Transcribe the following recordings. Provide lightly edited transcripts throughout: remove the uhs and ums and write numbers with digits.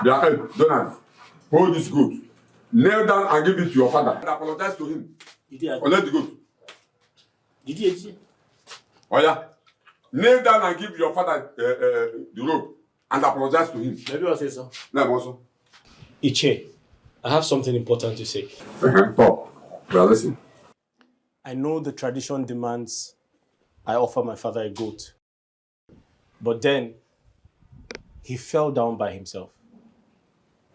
Donald, hold this goat. Kneel down and give it to your father. And apologize to him. Or let the goat. Oh yeah. Kneel down and give your father the rope and apologize to him. Maybe I'll say so. No, also. Iche, I have something important to say. Talk. We are listening. I know the tradition demands I offer my father a goat. But then, he fell down by himself.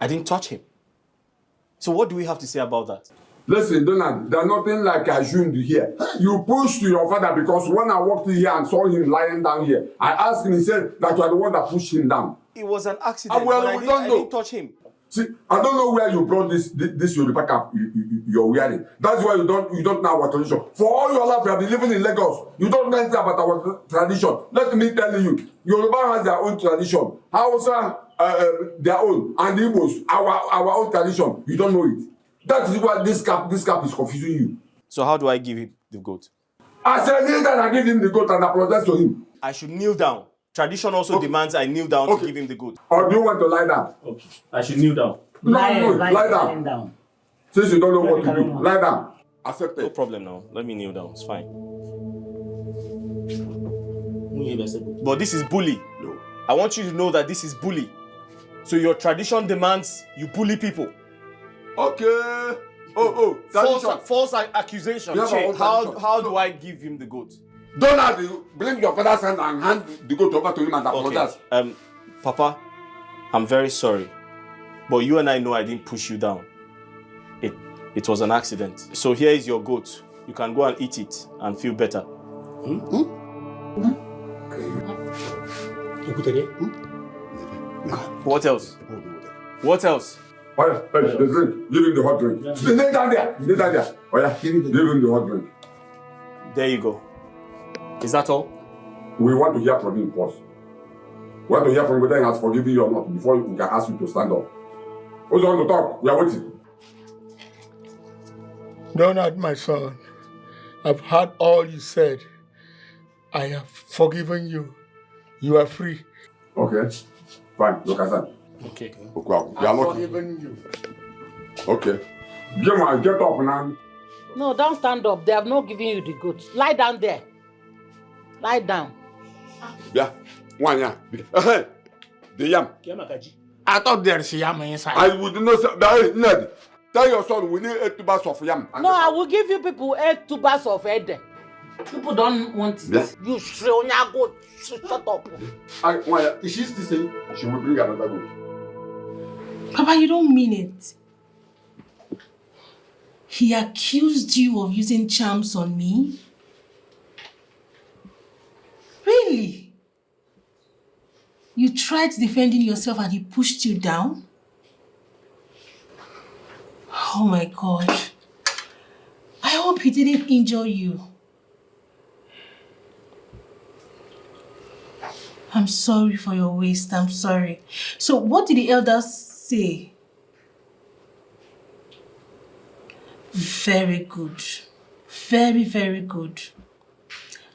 I didn't touch him. So what do we have to say about that? Listen, Donald, there's nothing like I assumed here. You pushed to your father because when I walked in here and saw him lying down here, I asked him, he said that you are the one that pushed him down. It was an accident, well, but I didn't touch him. See, I don't know where you brought this Yoruba cap you're wearing. That's why you don't know our tradition. For all your life, you have been living in Lagos. You don't know anything about our tradition. Let me tell you, Yoruba has their own tradition. Hausa, their own, and Igbos, our own tradition. You don't know it. That is why this cap is confusing you. So how do I give him the goat? I said kneel down and give him the goat and apologize to him. I should kneel down. Tradition also demands I kneel down to give him the goat. Or do you want to lie down? Okay. I should kneel down. Lie down. Since you don't know what to do, lie down. Accept it. No problem now. Let me kneel down. It's fine. But this is bully. No. I want you to know that this is bully. So your tradition demands you bully people. Okay. False accusation. How do I give him the goat? Donald, bring your father's hand and hand the goat over to him and apologize. Okay. Papa, I'm very sorry. But you and I know I didn't push you down. It was an accident. So here is your goat. You can go and eat it and feel better. What else? What else? Oh yeah, the drink. Give him the hot drink. Lay down there. Oh yeah, give him the hot drink. There you go. Is that all? We want to hear from him first. We want to hear from whether he has forgiven you or not before we can ask you to stand up. Who's on to talk? We are waiting. Donald, my son, I've heard all you said. I have forgiven you. You are free. Okay. Fine. Look at that. Okay. I've forgiven you. Okay. Get up now. No, don't stand up. They have not given you the goat. Lie down there. Lie down. Yeah. One yeah. The yam. I thought there's yam inside. I would not say Ned. Tell your son we need 8 tubers of yam. No, I will give you people 8 tubers of head. People don't want it. Yeah. You Shreonya goat. Shut up. Is she still saying she will bring another goat? Papa, you don't mean it. He accused you of using charms on me? Really? You tried defending yourself and he pushed you down? Oh my God. I hope he didn't injure you. I'm sorry for your waste. I'm sorry. So what did the elders say? Very good. Very, very good.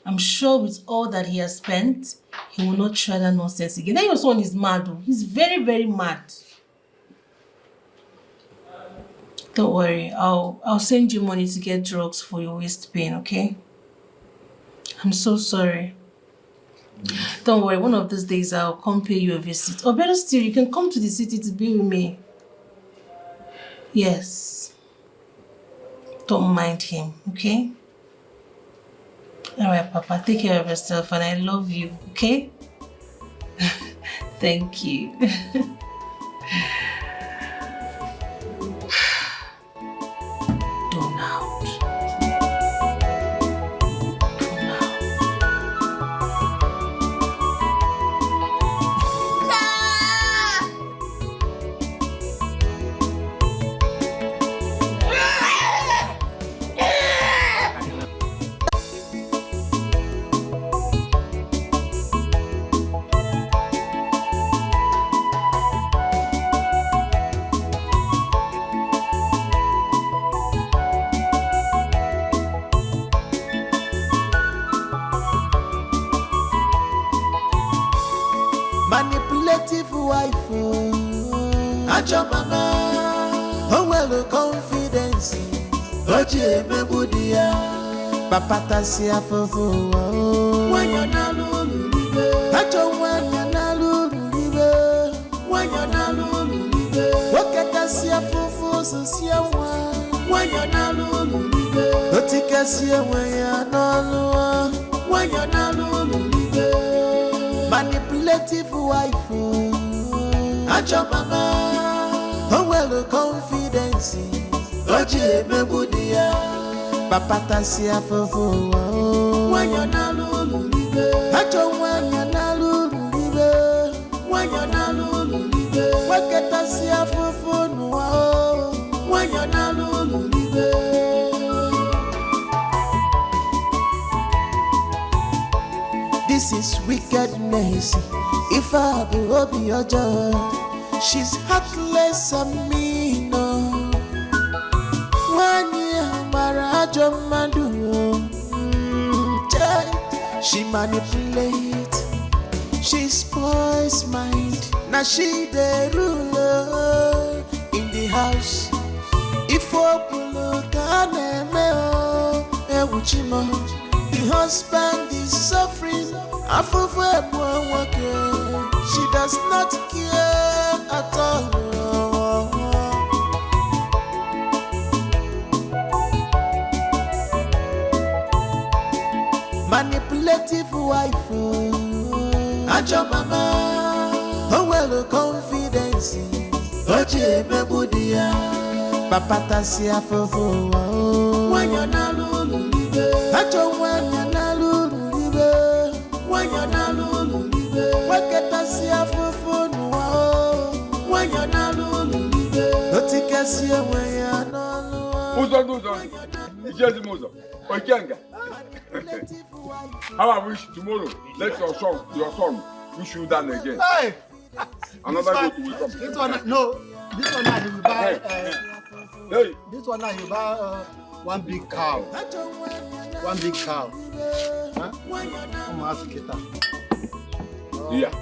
I'm sure with all that he has spent, he will not try that nonsense again. Then your son is mad though. He's very, very mad. Don't worry. I'll send you money to get drugs for your waist pain, okay? I'm so sorry. Don't worry, one of these days I'll come pay you a visit. Or better still, you can come to the city to be with me. Yes. Don't mind him, okay? Alright, Papa, take care of yourself and I love you, okay? Thank you. Ajamama, oh well, confidence. Oje me budia, papata siya fufu. Wanya na lulu libe, ajo wanya na lulu libe. Wanya na lulu libe, wakata siya fufu so siya wa. Wanya na lulu libe, otika siya wanya na lulu. Wanya na lulu libe, manipulative wife. Ajamama, oh well, confidence. Oje me budia, papata siya fufu. Wanya na lulu libe, ajo wanya na lulu libe. Wanya na lulu libe, waketa siya fufu nuwa. Wanya na lulu libe. This is wickedness. If I be obi your joy, she's heartless and mean. She manipulates, she spoils mind. Now she the ruler in the house. If the husband is suffering, she does not care at all. Manipulative wife, Ajamama, oh well, confidence. Oje me budia, papata siya fufu. Wanya na lulu libe, ajo wanya na lulu libe. Wanya na lulu libe, waketa siya fufu nuwa. Wanya na lulu libe, otika siya wanya na lulu. Uzo, Ijezi Muzo, Ojenga. How I wish tomorrow, let your son wish you that again. Hey! Another go to welcome. This one, no. This one now he will buy. Hey. This one now he will buy one big cow. One big cow. Huh? I'm asking it. Yeah.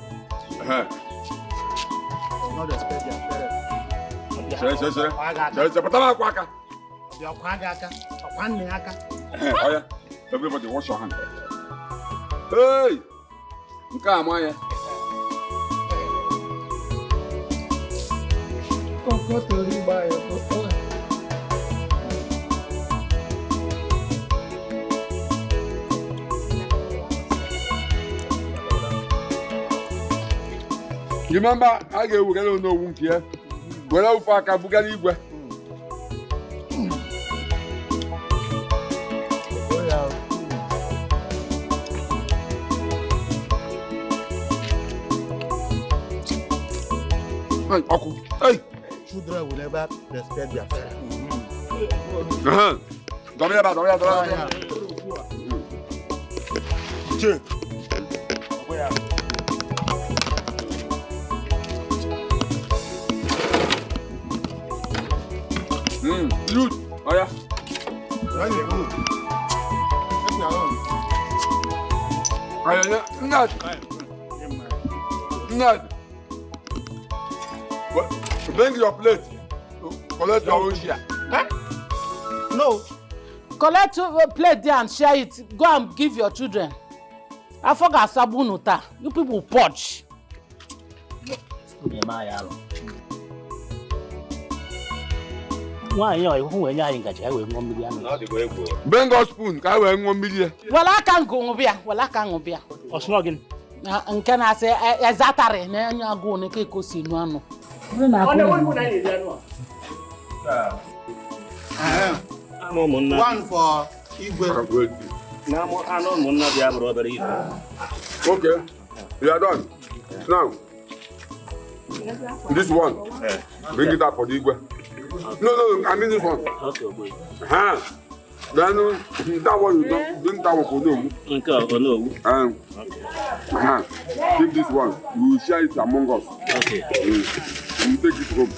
Not expect your parents. Oh yeah. Everybody wash your hand. Hey! Come on, yeah. Go to the buy. Remember, I get no wound here. Well, I'll pack a Bugatti. Hey! Children will never respect their parents. Don't worry about it. Good. Oh yeah. Very good. Not. Bring your plate. Collect your own share. No. Collect your plate there and share it. Go and give your children. I forgot sabunuta. You people purge. Bring us spoon. Can I wear 1 million? Well, I can't go over here. Well, I can't go here. or snogging. And can I say exactly? Na nya go ne ke ko sinu ano. I'm One for Igwe. Okay. We are done. Now, this one. Bring it up for the Igwe. No, I mean this one. Then that one you don't bring that one for no. Keep this one. We will share it among us. Okay. We will take it home.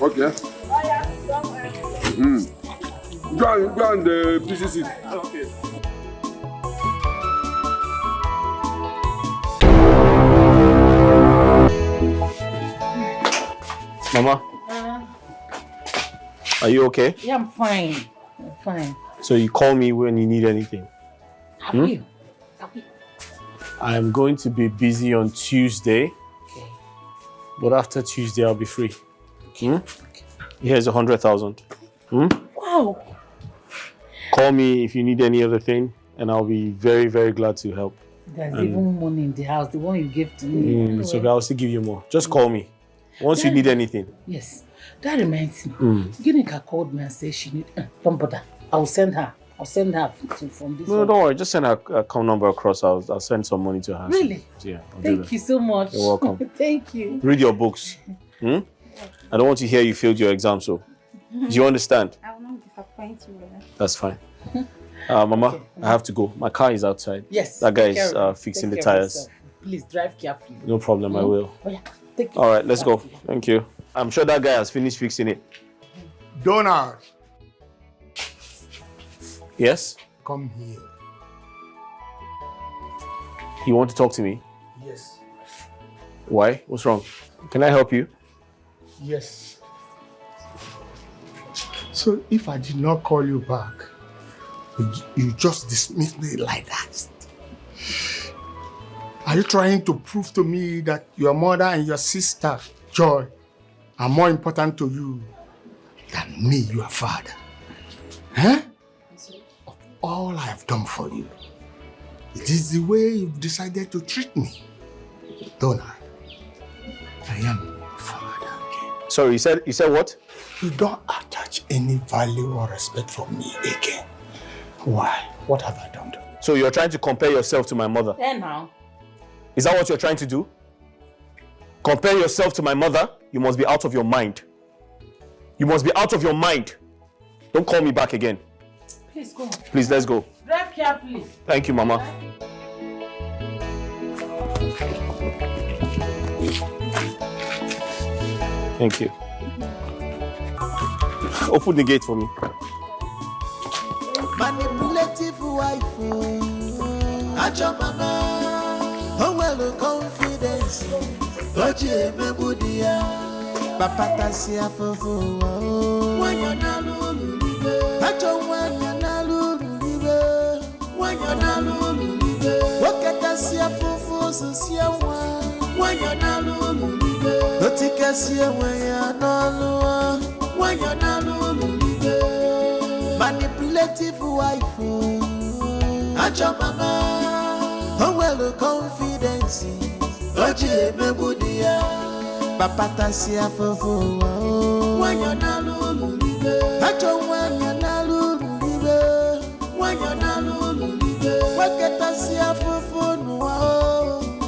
Okay. Go and pieces it. Okay. Mama, are you okay? Yeah, I'm fine. I'm fine. So you call me when you need anything? I will. I'm going to be busy on Tuesday. Okay. But after Tuesday, I'll be free. Here's 100,000. Wow. Call me if you need any other thing, and I'll be very, very glad to help. There's even money in the house, the one you gave to me. So I'll still give you more. Just call me once you need anything. Yes. That reminds me. Ginika called me and said she need. Don't bother. I'll send her. I'll send her from this. No, don't worry. Just send her account number across. I'll send some money to her. Really? Yeah. Thank you so much. You're welcome. Thank you. Read your books. I don't want to hear you failed your exam, so. Do you understand? I will not disappoint you. That's fine. Mama, okay. I have to go. My car is outside. Yes. That guy is fixing the tires. Please drive carefully. No problem, I will. Oh, yeah. Take All right, let's go. Thank you. I'm sure that guy has finished fixing it. Donald. Yes? Come here. You want to talk to me? Yes. Why? What's wrong? Can I help you? Yes. So if I did not call you back, you just dismiss me like that? Are you trying to prove to me that your mother and your sister, Joy, are more important to you than me, your father? Huh? Of all I have done for you, it is the way you've decided to treat me. Donald, I am your father. Sorry, you said what? You don't attach any value or respect for me again. Why? What have I done to you? So you're trying to compare yourself to my mother? Then now. Is that what you're trying to do? Compare yourself to my mother? You must be out of your mind. You must be out of your mind. Don't call me back again. Please go. Please, let's go. Drive carefully. Thank you, Mama. Thank you. Open the gate for me. Manipulative wife, Ajamana, Howell confidence, Roger Mebudia, Papatasia Fufu, Wanyanalu, Ajawanyanalu, Wanyanalu, Wakatasia Fufu, Susia, Wanyanalu, Notikasia, Wanyanalu, Wanyanalu. Manipulative wife, Ajamana, Howell confidence, Roger Mebudia, Papatasia Fufu, Wanyanalu, Ajawanyanalu, Wanyanalu, Wakatasia Fufu,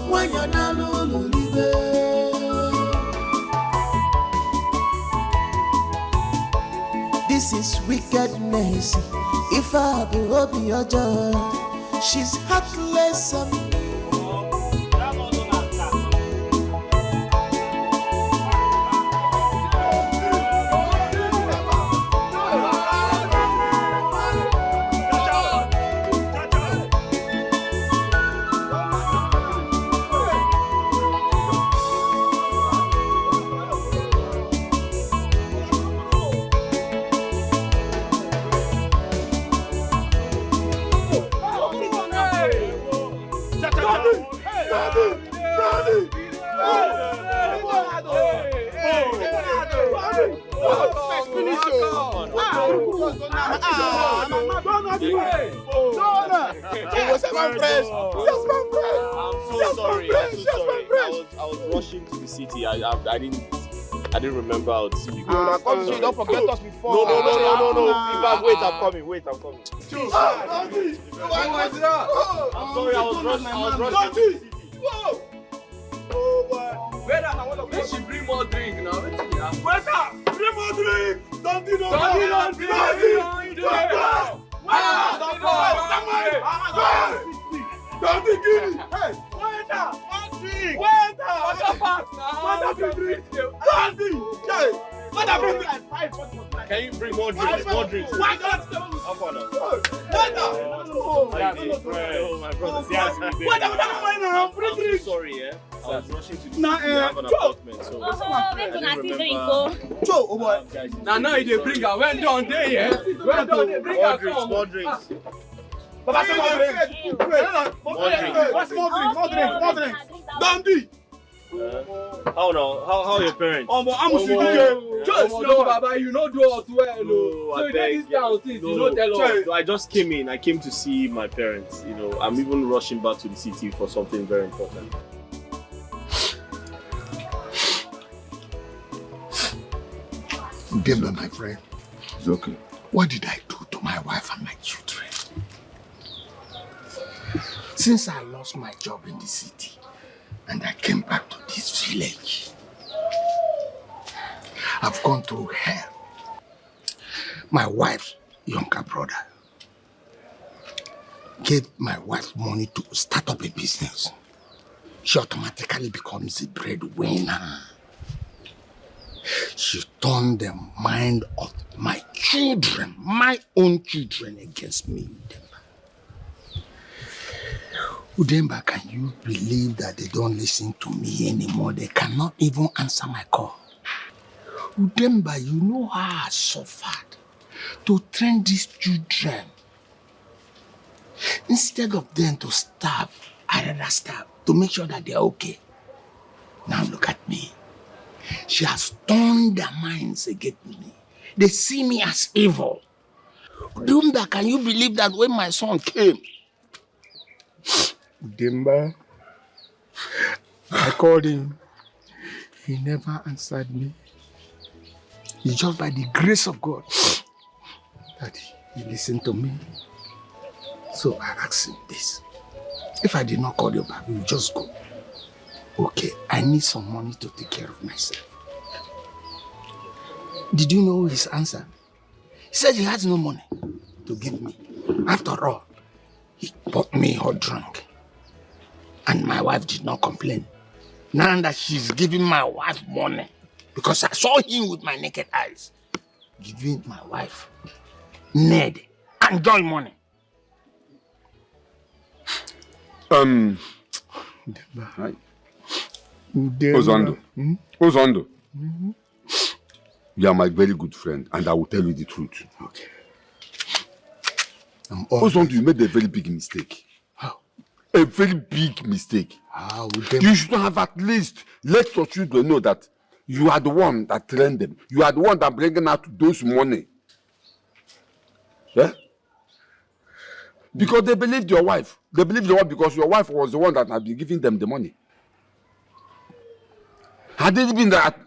Wanyanalu. This is wickedness. If I be Obi your joy, she's heartless. I was rushing to the city. I didn't remember I would see you. Don't forget us before. No. In fact, wait, I'm coming. I'm sorry, I was rushing to the city. Let she bring more drink now. Waiter, bring more drink. Don't do Don't give me. Hey, waiter, one drink. Waiter, Can you bring more drinks? Why not? How far now? Waiter. my brother. I'm so sorry, yeah. I was rushing to have an appointment, so Now you dey bring her. When done day, yeah. When done they bring her. small drinks. Baba, small drinks. Dandy. How now? How are your parents? Just no, Baba, you know do us well. No, So I you beg, take this down since you no, don't tell us. I just came in. I came to see my parents. You know, I'm even rushing back to the city for something very important. Demba, my friend. It's okay. What did I do to my wife and my children? Since I lost my job in the city and I came back to this village, I've gone through hell. My wife's younger brother gave my wife money to start up a business. She automatically becomes a breadwinner. She turned the mind of my children, my own children, against me, Udemba. Udemba, can you believe that they don't listen to me anymore? They cannot even answer my call. Udemba, you know how I suffered to train these children. Instead of them to starve, I rather starve to make sure that they're okay. Now look at me. She has turned their minds against me. They see me as evil. Udemba, can you believe that when my son came? Udemba, I called him. He never answered me. It's just by the grace of God that he listened to me. So I asked him this. If I did not call you back, you will just go. Okay, I need some money to take care of myself. Did you know his answer? He said he has no money to give me. After all, he bought me hot drink. And my wife did not complain. Now that she's giving my wife money, because I saw him with my naked eyes, giving my wife Ned and joy money. Hi. Ozondo. Ozondo. You are my very good friend, and I will tell you the truth. Okay. Ozondo, you made a very big mistake. How? A very big mistake. How? You should have at least let your children know that you are the one that trained them. You are the one that bringing out those money. Yeah? Because they believed your wife. They believed your wife because your wife was the one that had been giving them the money. Had it been that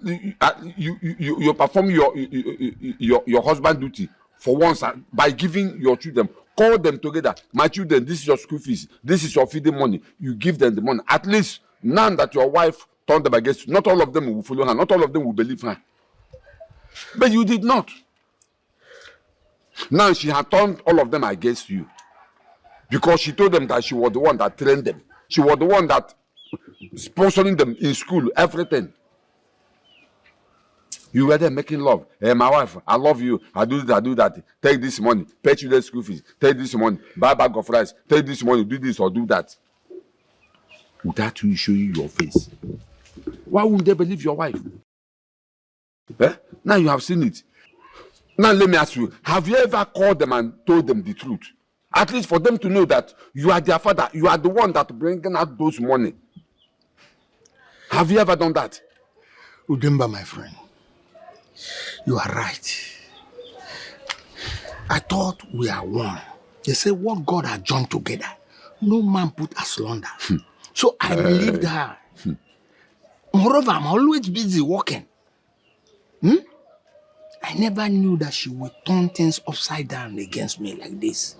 you perform your husband duty for once by giving your children, call them together. My children, this is your school fees. This is your feeding money. You give them the money. At least now that your wife turned them against you, not all of them will follow her. Not all of them will believe her. But you did not. Now she had turned all of them against you. Because she told them that she was the one that trained them. She was the one that sponsoring them in school, everything. You were there making love. Hey, my wife, I love you. I do this, I do that. Take this money. Pay children school fees. Take this money. Buy a bag of rice. Take this money. Do this or do that. Without you showing your face. Why wouldn't they believe your wife? Eh? Now you have seen it. Now let me ask you. Have you ever called them and told them the truth? At least for them to know that you are their father. You are the one that bringing out those money. Have you ever done that? Udemba, my friend, you are right. I thought we are one. They say what God has joined together, no man put asunder. So I believed her. Moreover, I'm always busy working. I never knew that she would turn things upside down against me like this.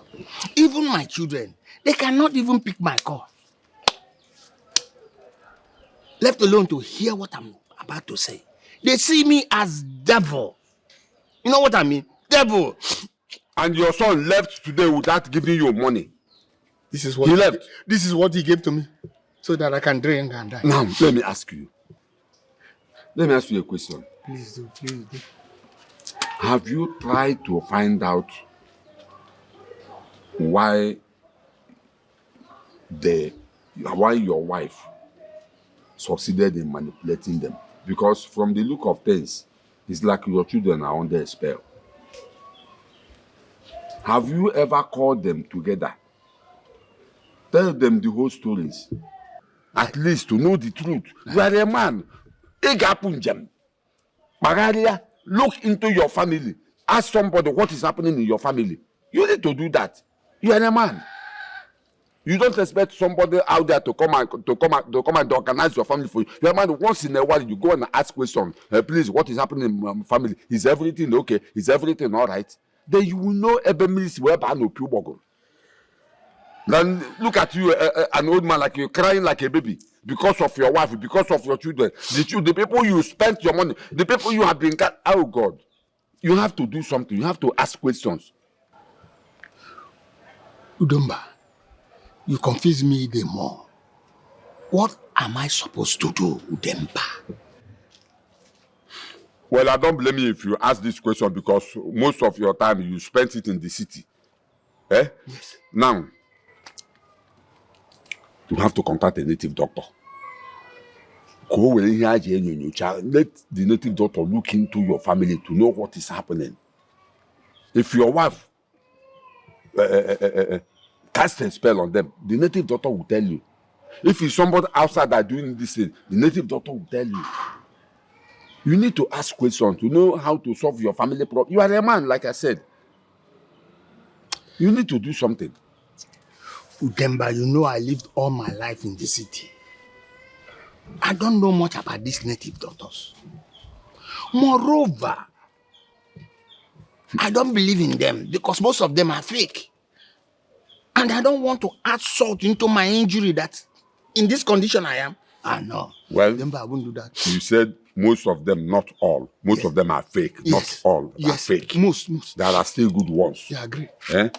Even my children, they cannot even pick my call. Left alone to hear what I'm about to say. They see me as devil. You know what I mean? Devil. And your son left today without giving you money. This is what he left. This is what he gave to me, so that I can drink and die. Now, let me ask you. Let me ask you a question. Please do, please do. Have you tried to find out why why your wife succeeded in manipulating them. Because from the look of things, it's like your children are under a spell. Have you ever called them together? Tell them the whole stories. At least to know the truth. You are a man. Look into your family. Ask somebody what is happening in your family. You need to do that. You are a man. You don't expect somebody out there to come and organize your family for you. You are a man. Once in a while, you go and ask questions. Please, what is happening in my family? Is everything okay? Is everything all right? Then you will know Then look at you, an old man like you, crying like a baby because of your wife, because of your children. The people you spent your money, the people you have been. Oh God, you have to do something. You have to ask questions. Udumba, you confuse me the more. What am I supposed to do, Udemba? Well, I don't blame you if you ask this question because most of your time you spent it in the city. Eh? Yes. Now, you have to contact a native doctor. Go let the native doctor look into your family to know what is happening. If your wife cast a spell on them, the native doctor will tell you. If it's somebody outside that doing this thing, the native doctor will tell you. You need to ask questions to know how to solve your family problem. You are a man, like I said. You need to do something. Udemba, you know I lived all my life in the city. I don't know much about these native doctors. Moreover, I don't believe in them because most of them are fake. And I don't want to add salt into my injury that in this condition I am. No. Well, Udemba, I won't do that. You said most of them, not all. Most of them are fake. Yes. Not all are Yes. fake. Most. There are still good ones. Yeah, I agree. Eh?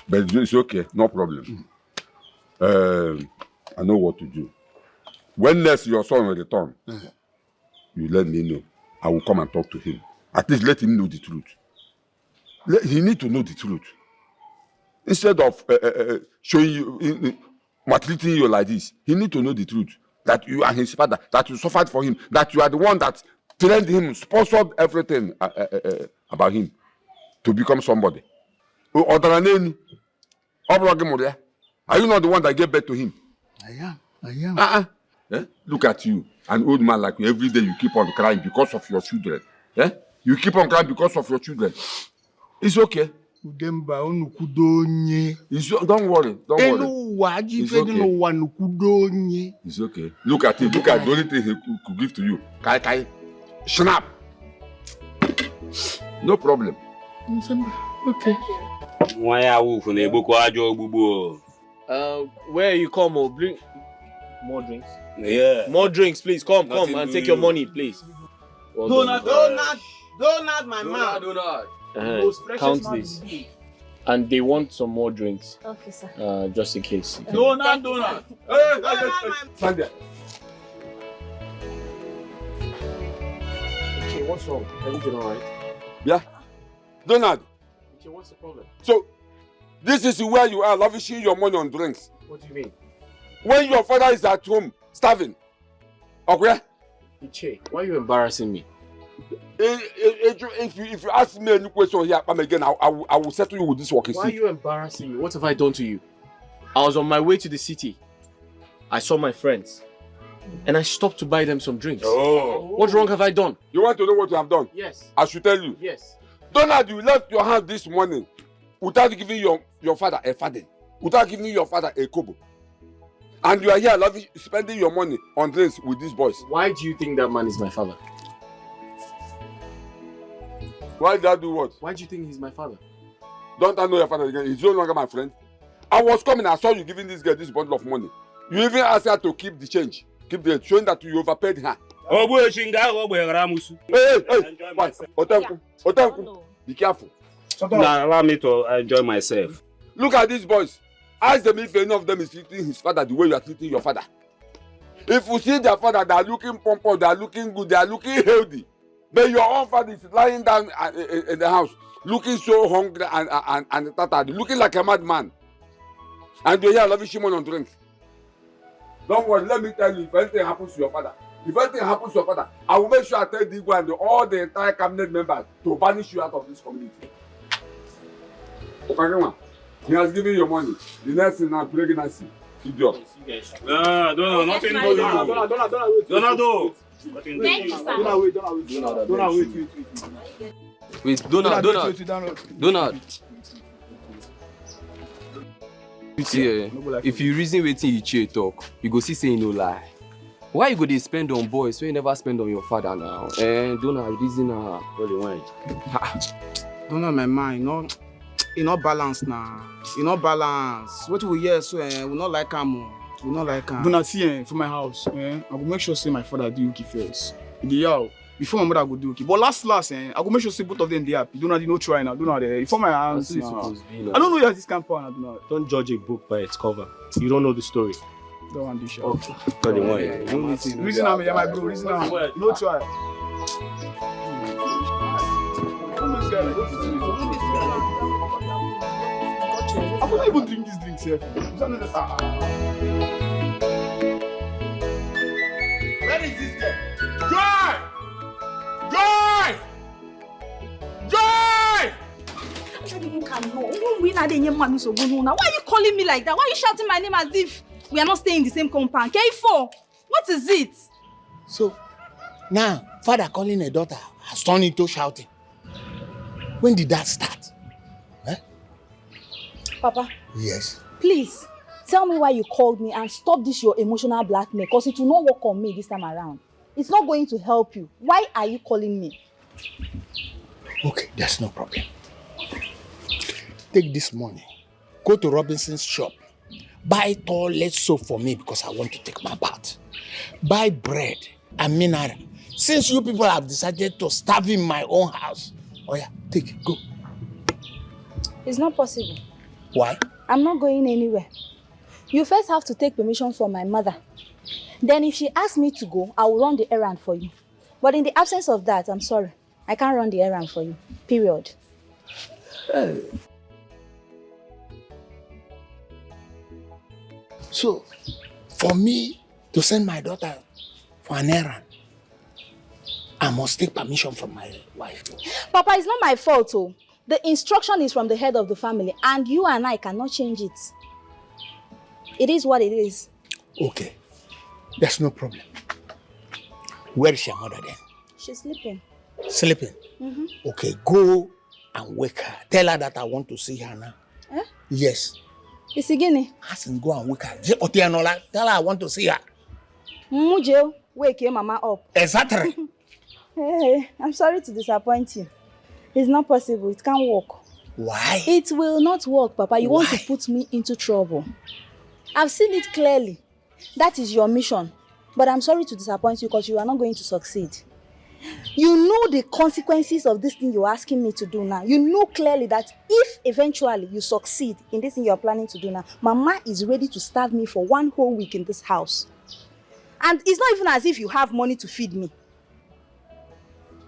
But it's okay, no problem. I know what to do. When next your son will return, you let me know. I will come and talk to him. At least let him know the truth. He need to know the truth. Instead of showing you, maltreating you like this, he need to know the truth. That you are his father, that you suffered for him, that you are the one that trained him, sponsored everything about him to become somebody. Are you not the one that gave birth to him? I am. Eh? Look at you, an old man like you. Every day you keep on crying because of your children. Eh? You keep on crying because of your children. It's okay. Udemba, onukudonye. Don't worry. Don't worry. It's okay. It's okay. Look at it. Look at the only thing he could give to you. Kai. Snap. No problem. Okay. Where you come, bring more drinks. Yeah. More drinks, please. Come and take your money, please. Well Donut, my man. Donut. Count this. And they want some more drinks. Okay, sir. Just in case. Donut. Stand there. Okay, what's wrong? Everything alright? Yeah. Donald. Okay, what's the problem? So, this is where you are lavishing your money on drinks. What do you mean? When your father is at home, starving. Okay? Iche, why are you embarrassing me? If you ask me any question here, again, I will settle you with this walking stick. Why are you embarrassing me? What have I done to you? I was on my way to the city. I saw my friends. And I stopped to buy them some drinks. Oh. What wrong have I done? You want to know what you have done? Yes. I should tell you. Yes. Donald, you left your house this morning without giving your father a faden, without giving your father a kobo. And you are here spending your money on drinks with these boys. Why do you think that man is my father? Why did I do what? Why do you think he's my father? Don't I know your father again? He's no longer my friend. I was coming, I saw you giving this girl this bundle of money. You even asked her to keep the change. Keep the showing that you overpaid her. Hey, Otenku, be careful. Now allow me to enjoy myself. Look at these boys. Ask them if any of them is treating his father the way you are treating your father. If you see their father, they are looking pompous, they are looking good, they are looking healthy. But your own father is lying down in the house, looking so hungry and tattered, looking like a madman. And you're here loving Shimon on drink. Don't worry, let me tell you, if anything happens to your father, I will make sure I tell Digo and all the entire cabinet members to banish you out of this community. Okay, he has given you money. The next thing now, pregnancy. Idiot. No, nothing. Donald. Wait, Donald. See, if you reason wetin Ichie talk, you go see say you no lie. Why you go dey spend on boys when you never spend on your father now? Donald, reason now. Donald, my mind, you not balance now. You not balance. What we hear so we not like him. We not like him. Donald, see for my house. I will make sure say my father do okay first. Before my mother go do okay. But last, I will make sure say both of them they happy. Donald, you no try now. Donald, before my house. I don't know you this camp on. Donald. Don't judge a book by its cover. You don't know the story. Don't want this shit. Okay. Reason I'm my bro. Reason I'm no try. I couldn't even drink this drink, sir. Where is this girl? Joy! Why are you calling me like that? Why are you shouting my name as if we are not staying in the same compound? K4, what is it? So, now, father calling a daughter has turned into shouting. When did that start? Papa. Yes. Please, tell me why you called me and stop this your emotional blackmail, because it will not work on me this time around. It's not going to help you. Why are you calling me? Okay, there's no problem. Take this money, go to Robinson's shop, buy toilet soap for me because I want to take my bath. Buy bread and mineral. Since you people have decided to starve in my own house, oh yeah, take it, go. It's not possible. Why? I'm not going anywhere. You first have to take permission from my mother. Then if she asks me to go, I will run the errand for you. But in the absence of that, I'm sorry. I can't run the errand for you. Period. Hey. So, for me to send my daughter for an errand, I must take permission from my wife. Papa, it's not my fault, oh. The instruction is from the head of the family, and you and I cannot change it. It is what it is. Okay, there's no problem. Where is your mother then? She's sleeping. Sleeping? Mm-hmm. Okay, go and wake her. Tell her that I want to see her now. Eh? Yes. Is he gini? Hasn't go and wake her. Tell her I want to see her. Mujeo, wake your mama up. Exactly. Hey, I'm sorry to disappoint you. It's not possible. It can't work. Why? It will not work, Papa. You want to put me into trouble. I've seen it clearly. That is your mission. But I'm sorry to disappoint you because you are not going to succeed. You know the consequences of this thing you're asking me to do now. You know clearly that if eventually you succeed in this thing you're planning to do now, Mama is ready to starve me for 1 whole week in this house. And it's not even as if you have money to feed me.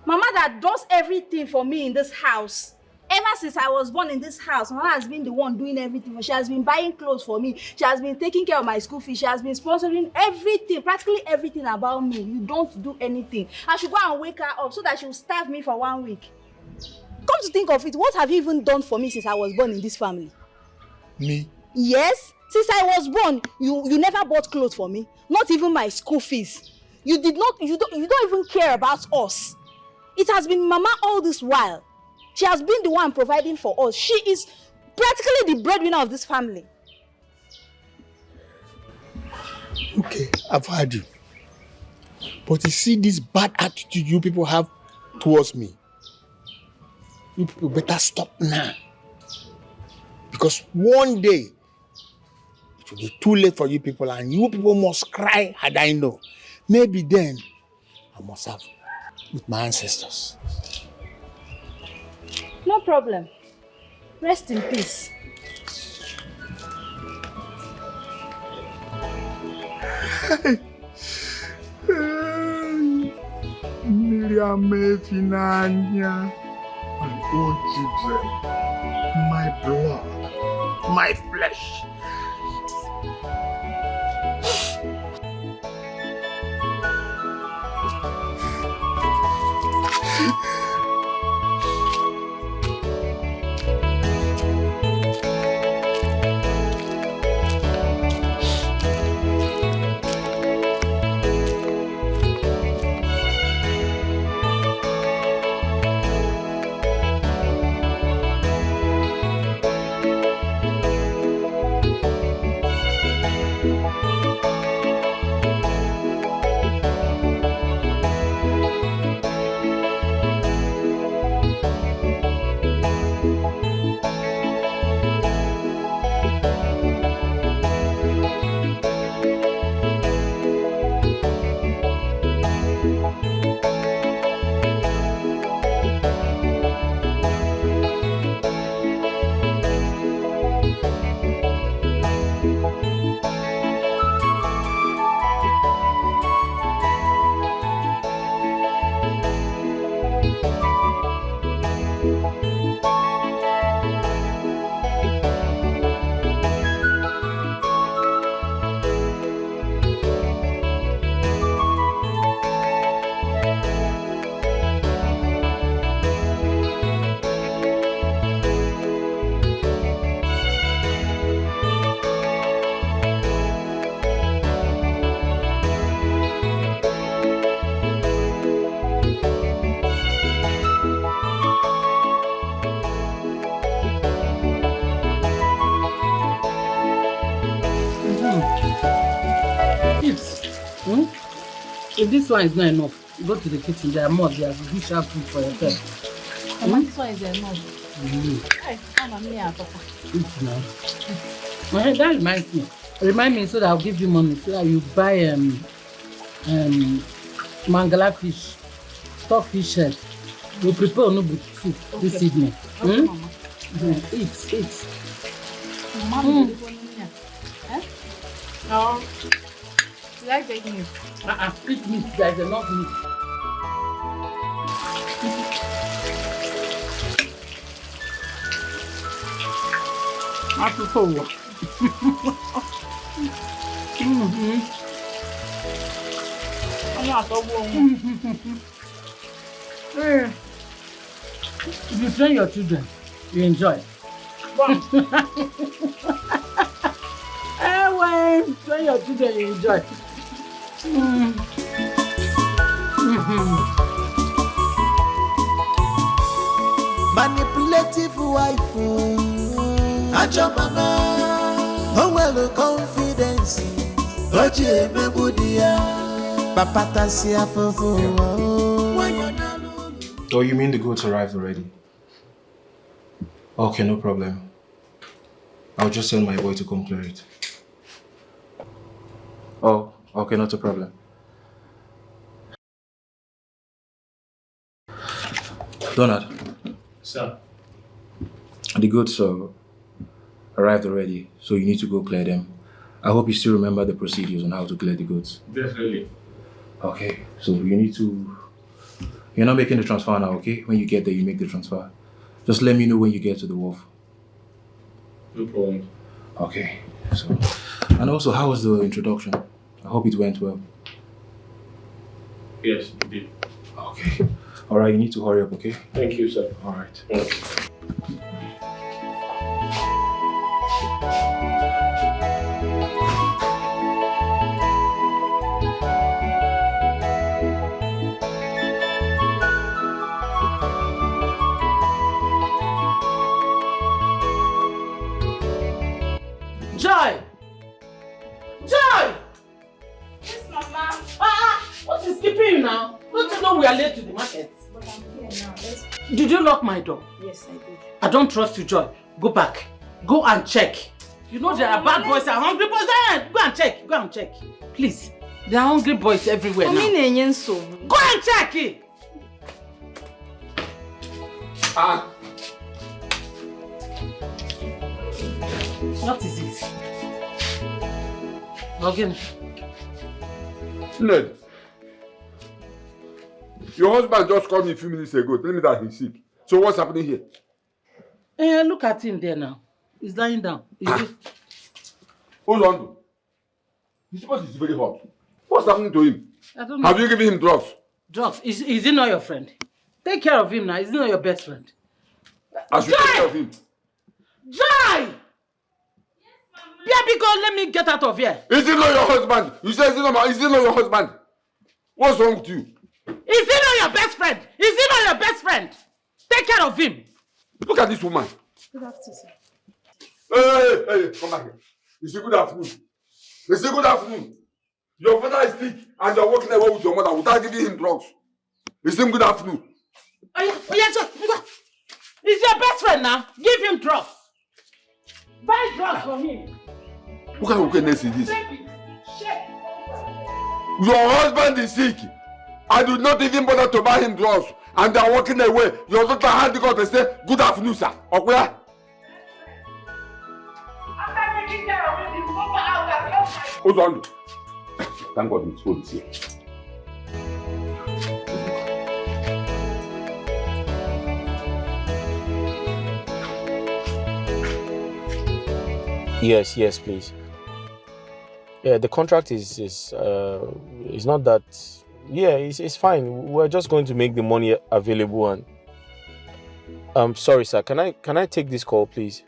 Mama that does everything for me in this house. Ever since I was born in this house, Mama has been the one doing everything. She has been buying clothes for me. She has been taking care of my school fees. She has been sponsoring everything, practically everything about me. You don't do anything. I should go and wake her up so that she will starve me for 1 week. Come to think of it, what have you even done for me since I was born in this family? Me? Yes. Since I was born, you never bought clothes for me. Not even my school fees. You don't even care about us. It has been Mama all this while. She has been the one providing for us. She is practically the breadwinner of this family. Okay, I've heard you. But you see this bad attitude you people have towards me. You people better stop now. Because one day, it will be too late for you people and you people must cry had I know. Maybe then, I must have with my ancestors. No problem. Rest in peace. Miriam, my own children, my blood, my flesh. If this one is not enough, go to the kitchen. There are more. There's dish out food for yourself. This one is enough. Well, that reminds me. Remind me so that I'll give you money so that you buy mangala fish, stockfish head. We prepare onubu soup this evening. Eat. No. You like big meat? Eat meat. There's enough meat. I prefer what? I'm not so warm. If you train your children, you enjoy. Train your children, you enjoy. Manipulative wife, Ajamama, oh well, confidence, Oji Mebudia, Papatasia Fofo. Oh, you mean the goods arrived already? Okay, no problem. I'll just send my boy to come clear it. Oh, okay, not a problem. Donald. Sir. The goods arrived already, so you need to go clear them. I hope you still remember the procedures on how to clear the goods. Definitely. Okay, so you need to... You're not making the transfer now, okay? When you get there, you make the transfer. Just let me know when you get to the wharf. No problem. Okay, so... And also, how was the introduction? I hope it went well. Yes, it did. Okay. Alright, you need to hurry up, okay? Thank you, sir. Alright. Joy! Joy! Yes, Mama. What is keeping you now? Don't you know we are late to the market? But I'm here now. Did you lock my door? Yes, I did. I don't trust you, Joy. Go back. Go and check. You know there are bad boys and hungry boys. Go and check. Go and check. Please. There are hungry boys everywhere now. Go and check it. What is it? Again. Ned, your husband just called me a few minutes ago telling me that he's sick. So what's happening here? Look at him there now. He's lying down. Hold on. His body is very hot. What's happening to him? I don't know. Have you given him drugs? Drugs? Is he not your friend? Take care of him now. Is he not your best friend? I should take care of him. Joy! Baby, God, let me get out of here. Is he not your husband? You say is he not your husband? What's wrong with you? Is he not your best friend? Is he not your best friend? Take care of him. Look at this woman. Good afternoon, sir. Hey, come back here. You say good afternoon. You say good afternoon. Your father is sick and you're walking away with your mother without giving him drugs. You say good afternoon. He's your best friend now. Give him drugs. Buy drugs for him. What kind of wickedness is this? Your husband is sick. I did not even bother to buy him drugs. And they are walking away. Your daughter had to go and say, good afternoon, sir. Okay? After taking care of him, you go out and help my... Hold on. Thank God his phone is here. Yes, please. Yeah, the contract is not that. Yeah, it's fine. We're just going to make the money available. And sorry, sir. Can I take this call, please?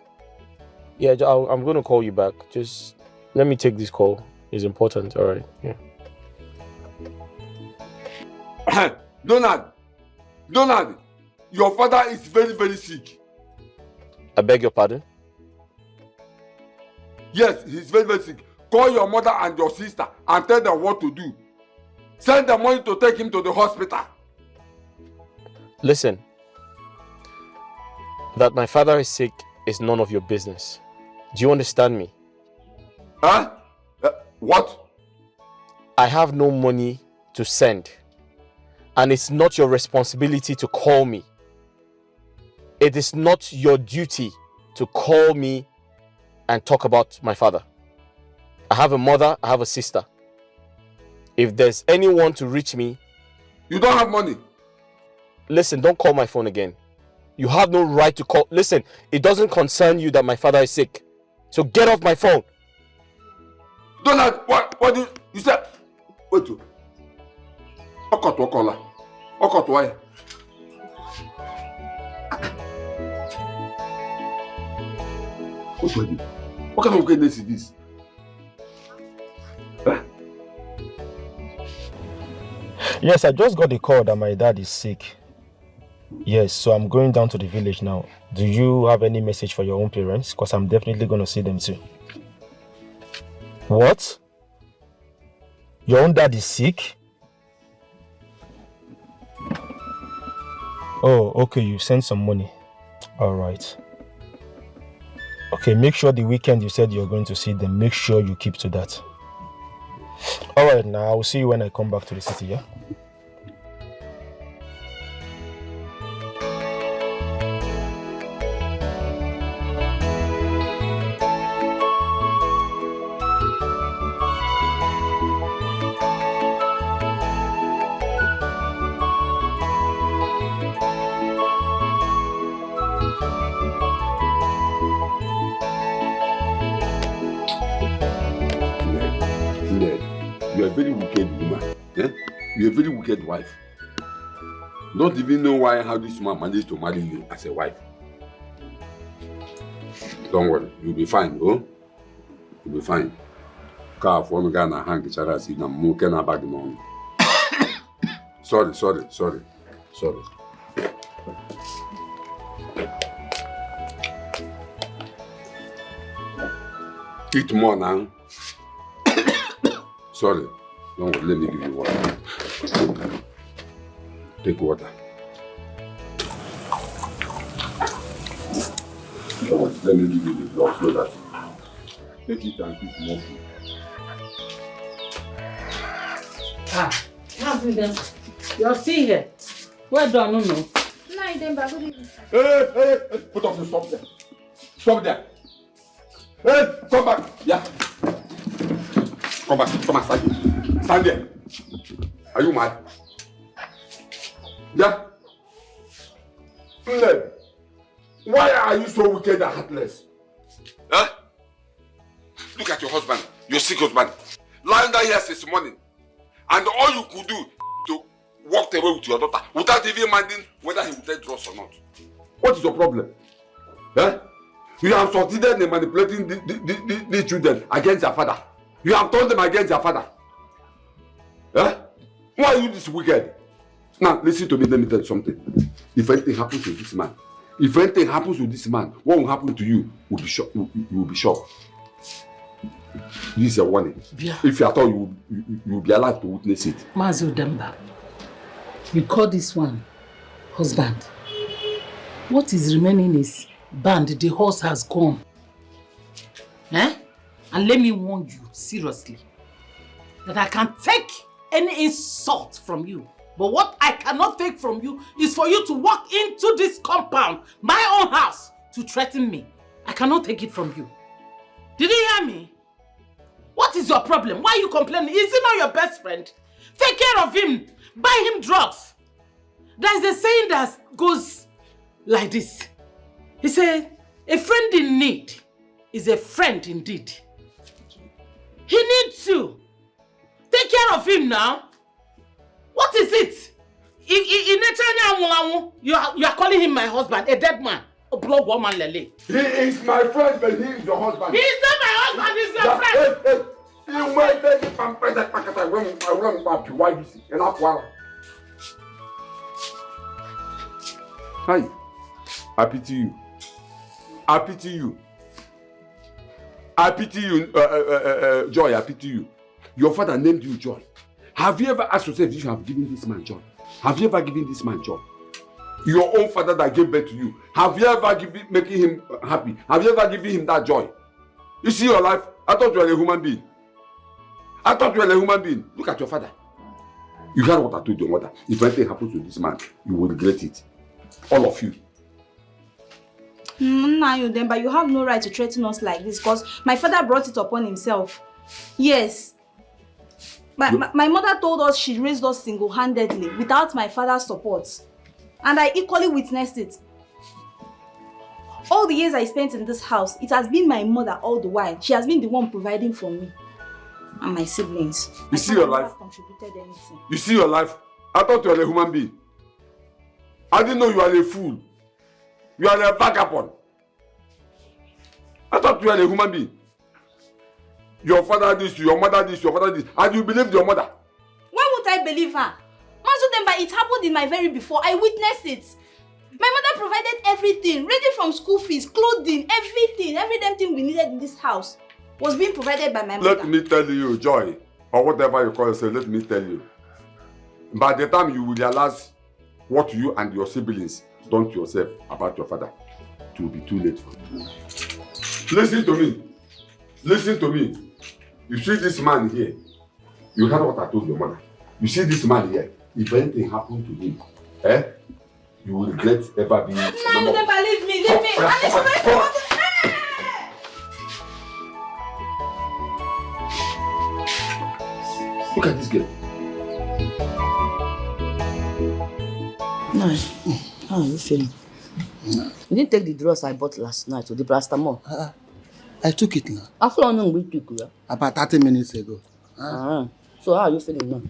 Yeah, I'm going to call you back. Just let me take this call. It's important. All right. Yeah. Donald, your father is very, very sick. I beg your pardon? Yes, he's very, very sick. Call your mother and your sister and tell them what to do. Send the money to take him to the hospital. Listen, that my father is sick is none of your business. Do you understand me? Huh? What? I have no money to send. And it's not your responsibility to call me. It is not your duty to call me and talk about my father. I have a mother, I have a sister. If there's anyone to reach me... You don't have money. Listen, don't call my phone again. You have no right to call. Listen, it doesn't concern you that my father is sick. So get off my phone. Donald, what do you say? Wait. Okotokola. Okotwai. What kind of wickedness is this? Huh? Yes, I just got a call that my dad is sick. Yes, so I'm going down to the village now. Do you have any message for your own parents? Because I'm definitely going to see them too. What? Your own dad is sick? Oh, okay, you sent some money. Alright. Okay, make sure the weekend you said you're going to see them, make sure you keep to that. Alright, now I'll see you when I come back to the city, yeah? You're a very wicked woman. Eh? You're a very wicked wife. Don't even know why how this man managed to marry you as a wife. Don't worry, you'll be fine, oh? You'll be fine. Car for me gonna hang each other as na muke na bag no. Sorry. Eat more now. Sorry. Don't worry, let me give you water. Take water. Let me give you the blood so that take it and keep more food. You're still here. Well done, no. Hey, put off the stop there. Stop there. Hey, come back. Yeah. Come back. Come and stand there. Are you mad? Yeah. Why are you so wicked and heartless? Huh? Look at your husband, your sick husband, lying down here since morning. And all you could do to walk away with your daughter without even minding whether he will take drugs or not. What is your problem? Eh? You have succeeded in manipulating the children against their father. You have turned them against their father. Eh? Why are you this wicked? Now, listen to me, let me tell you something. If anything happens to this man, what will happen to you will be shocked. You will be shocked. This is a warning. Yeah. If you at all you will be alive to witness it. Mazi Udemba, you call this one husband. What is remaining is band. The horse has gone. Eh? And let me warn you seriously that I can take any insult from you. But what I cannot take from you is for you to walk into this compound, my own house, to threaten me. I cannot take it from you. Did you hear me? What is your problem? Why are you complaining? Is he not your best friend? Take care of him. Buy him drugs. There is a saying that goes like this. He said, a friend in need is a friend indeed. He needs you. Take care of him now. What is it? You are calling him my husband, a dead man, a blog woman, Lele. He is my friend, but he is your husband. He is not my husband, he's your friend. You might take it from why you see? Hi, I pity you. I pity you. I pity you, Joy. I pity you. Your father named you Joy. Have you ever asked yourself if you have given this man joy? Have you ever given this man joy? Your own father that gave birth to you. Have you ever making him happy? Have you ever given him that joy? You see your life? I thought you were a human being. Look at your father. You heard what I told your mother. If anything happens to this man, you will regret it. All of you. But you have no right to threaten us like this because my father brought it upon himself. Yes. My mother told us she raised us single-handedly without my father's support. And I equally witnessed it. All the years I spent in this house, it has been my mother all the while. She has been the one providing for me and my siblings. You see your life? Contributed anything. You see your life? I thought you were a human being. I didn't know you were a fool. You are a vagabond. I thought you were a human being. Your father this, your mother this, your father this. And you believed your mother. Why would I believe her? Mazudemba, it happened in my very before. I witnessed it. My mother provided everything, ranging from school fees, clothing, everything. Every damn thing we needed in this house was being provided by my mother. Let me tell you, Joy, or whatever you call yourself, let me tell you. By the time you will realize what you and your siblings done to yourself about your father, it will be too late for you. Listen to me. Listen to me. You see this man here. You heard what I told your mother. You see this man here. If anything happened to him, you will regret ever being. No, never leave me. Leave me. Look at this girl. Nice. How are you feeling? You didn't take the drugs I bought last night or the paracetamol? I took it now. How long we took it? About 30 minutes ago. So how are you feeling now?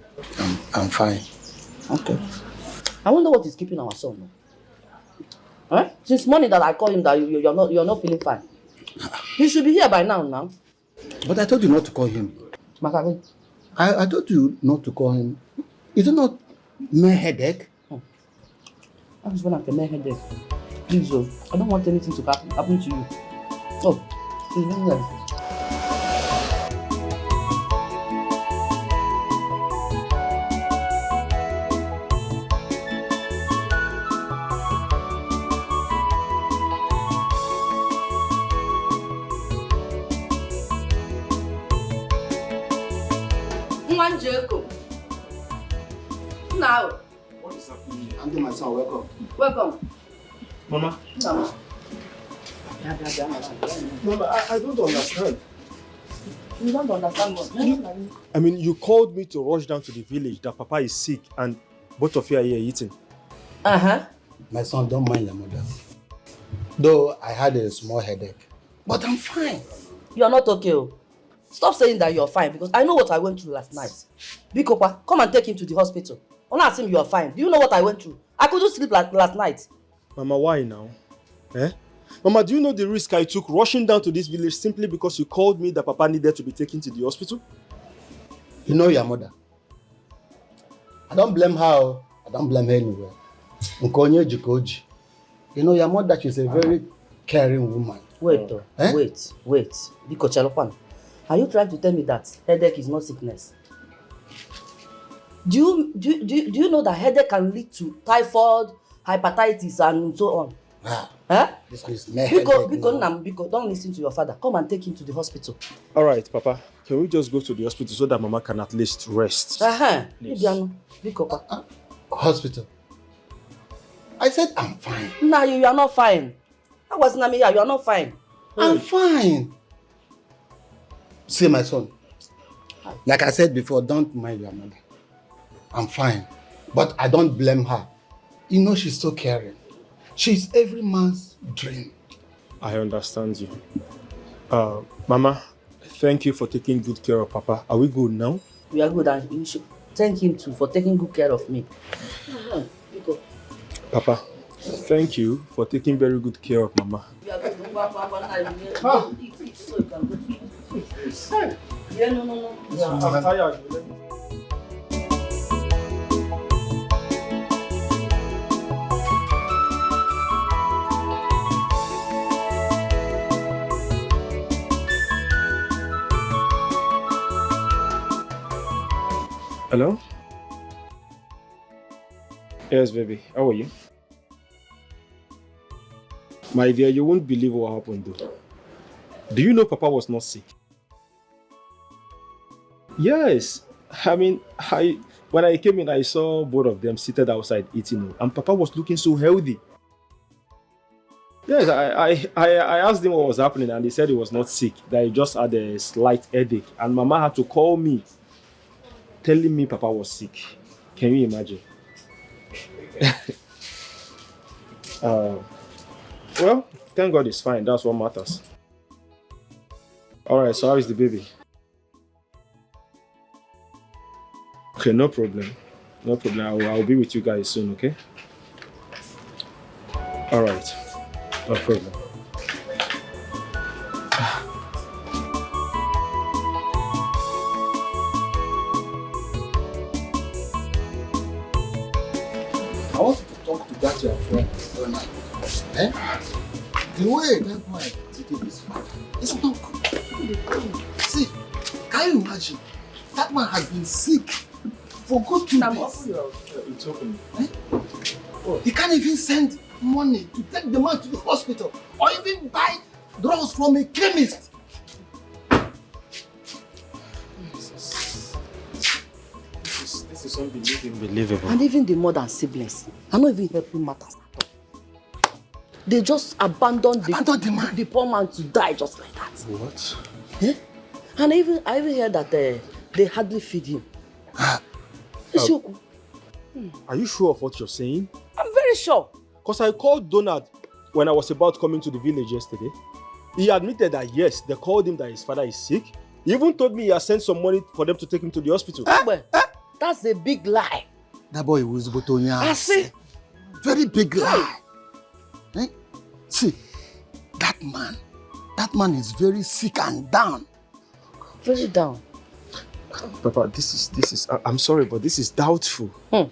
I'm fine. Okay. I wonder what is keeping our son. Huh? Since morning that I call him that you're not feeling fine. He should be here by now. But I told you not to call him. Makari. I told you not to call him. Is it not mere headache? I just want to have a headache. Please, I don't want anything to happen to you. Oh, please, Now. What is happening here? Auntie, my son, welcome. Welcome. Mama. No. Mama, I don't understand. You don't understand what? I mean, you called me to rush down to the village that Papa is sick and both of you are here eating. My son, don't mind your mother. Though I had a small headache, but I'm fine. You're not okay. Stop saying that you're fine because I know what I went through last night. Big Opa, come and take him to the hospital. Don't ask him you're fine. Do you know what I went through? I couldn't sleep last night. Mama, why now? Eh? Mama, do you know the risk I took rushing down to this village simply because you called me that Papa needed to be taken to the hospital? You know your mother. I don't blame her. I don't blame her anywhere. You know your mother, she's a very caring woman. Wait, though. Eh? Wait. Biko Chalokwan, are you trying to tell me that headache is not sickness? Do you know that headache can lead to typhoid, hepatitis, and so on? Huh? This is Biko, don't listen to your father. Come and take him to the hospital. All right, Papa. Can we just go to the hospital so that Mama can at least rest? Biko, hospital? I said I'm fine. No, you are not fine. That was Namiya, you are not fine. I'm fine. See, my son. Like I said before, don't mind your mother. I'm fine. But I don't blame her. You know she's so caring. She's every man's dream. I understand you. Mama, thank you for taking good care of Papa. Are we good now? We are good, and you should thank him too for taking good care of me. Papa, thank you for taking very good care of Mama. We are good. Eat so you can go to sleep. Yeah, no. Yeah, I'm tired. Hello? Yes, baby. How are you? My dear, you won't believe what happened though. Do you know Papa was not sick? Yes. I mean, when I came in, I saw both of them seated outside eating, and Papa was looking so healthy. Yes, I asked him what was happening, and he said he was not sick, that he just had a slight headache, and Mama had to call me, telling me Papa was sick. Can you imagine? Well, thank God it's fine. That's what matters. All right, so how is the baby? Okay, no problem. No problem. I'll be with you guys soon, okay? All right. No problem. I want to talk to that your friend. Eh? The way that boy treated his father, it's not good. See, can you imagine? That man has been sick for good 2 days. It's open. Eh? He can't even send money to take the man to the hospital or even buy drugs from a chemist. This is unbelievable. And even the mother and siblings are not even helping matters at all. They just abandoned the poor man to die just like that. What? Eh? And I even heard that they hardly feed him. Are you sure of what you're saying? I'm very sure. Because I called Donald when I was about coming to the village yesterday. He admitted that yes, they called him that his father is sick. He even told me he had sent some money for them to take him to the hospital. That's a big lie. That boy was Botonia. I see. Very big lie. Eh? See, that man is very sick and down. Very down. Papa, this is. I'm sorry, but this is doubtful. I'm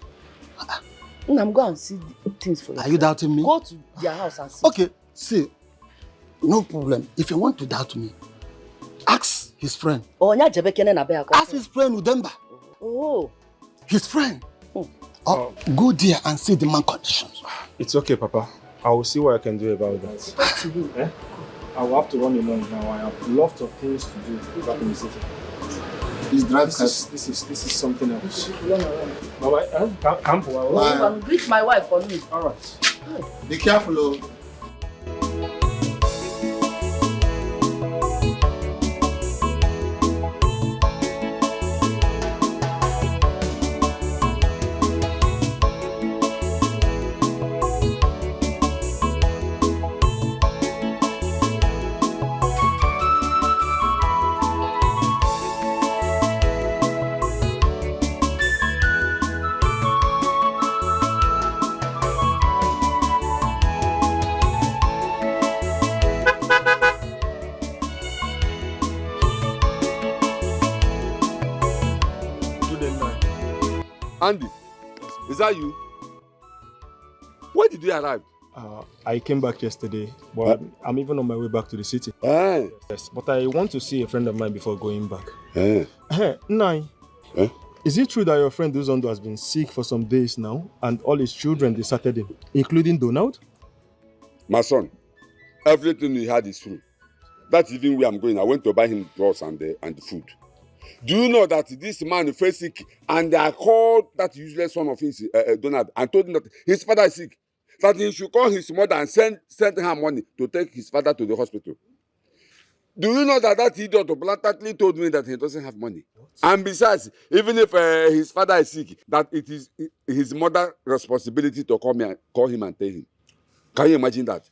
going to see things for you. Are you doubting me? Go to their house and see. Okay, see, no problem. If you want to doubt me, ask his friend. Ask his friend Udemba. Oh. His friend. Go there and see the man conditions. It's okay, Papa. I will see what I can do about that. I will have to run along now. I have lots of things to do back in the city. This is something else. Bye-bye. Come for a while. You can greet my wife for me. All right. Be careful, oh. Andy, is that you? When did you arrive? I came back yesterday, but I'm even on my way back to the city. Yes, but I want to see a friend of mine before going back. Nai, is it true that your friend Uzondo has been sick for some days now and all his children deserted him, including Donald? My son, everything you heard is true. That's even where I'm going. I went to buy him drugs and the food. Do you know that this man is very sick and I called that useless son of his, Donald, and told him that his father is sick, that he should call his mother and send her money to take his father to the hospital. Do you know that that idiot blatantly told me that he doesn't have money? And besides, even if his father is sick, that it is his mother's responsibility to call him and tell him. Can you imagine that?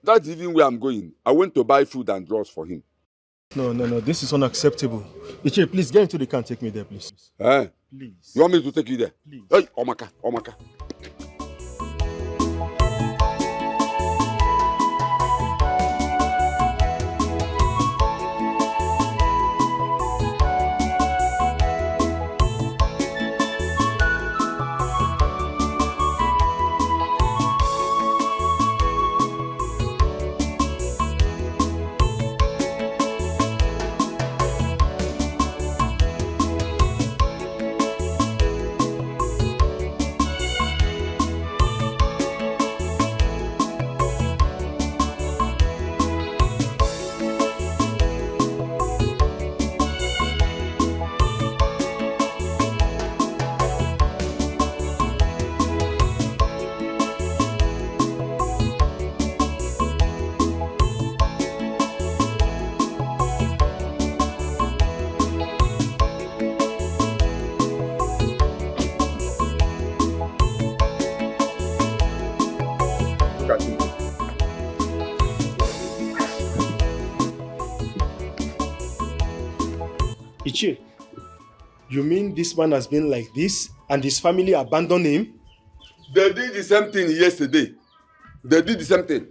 That's even where I'm going. I went to buy food and drugs for him. No, this is unacceptable. Ichie, please get into the car and take me there, please. Please. You want me to take you there? Please. Hey, Omaka. Ichie, you mean this man has been like this and his family abandoned him? They did the same thing yesterday. They did the same thing.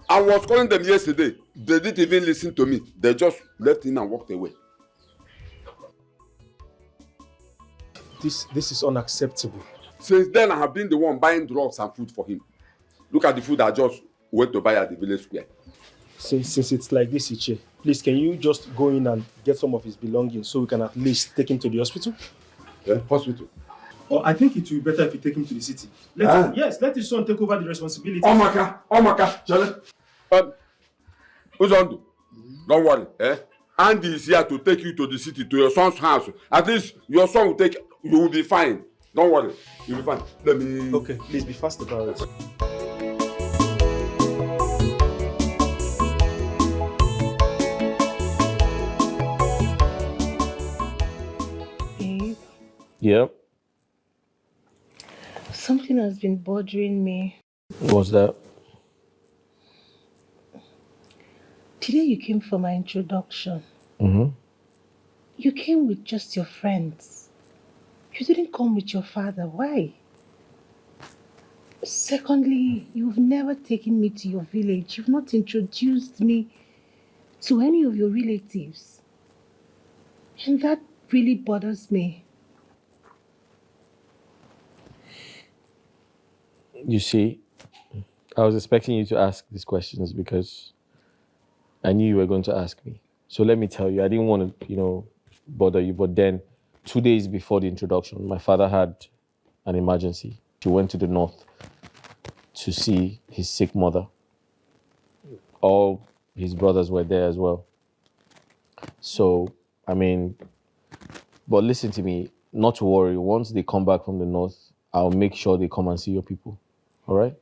I was calling them yesterday. They didn't even listen to me. They just left him and walked away. This is unacceptable. Since then, I have been the one buying drugs and food for him. Look at the food I just went to buy at the village square. Since it's like this, Ichie, please can you just go in and get some of his belongings so we can at least take him to the hospital? Hospital? Or I think it will be better if you take him to the city. Let his son take over the responsibility. Omaka, Charlie. Uzondo, don't worry. Andy is here to take you to the city, to your son's house. At least your son you will be fine. Don't worry, you'll be fine. Let me... Okay, please be fast about it. Babe, Yep. something has been bothering me. What's that? Today you came for my introduction. You came with just your friends. You didn't come with your father. Why? Secondly, you've never taken me to your village. You've not introduced me to any of your relatives. And that really bothers me. You see, I was expecting you to ask these questions because I knew you were going to ask me. So let me tell you, I didn't want to, bother you. But then 2 days before the introduction, my father had an emergency. He went to the north to see his sick mother. All his brothers were there as well. So, but listen to me, not to worry. Once they come back from the north, I'll make sure they come and see your people. All right?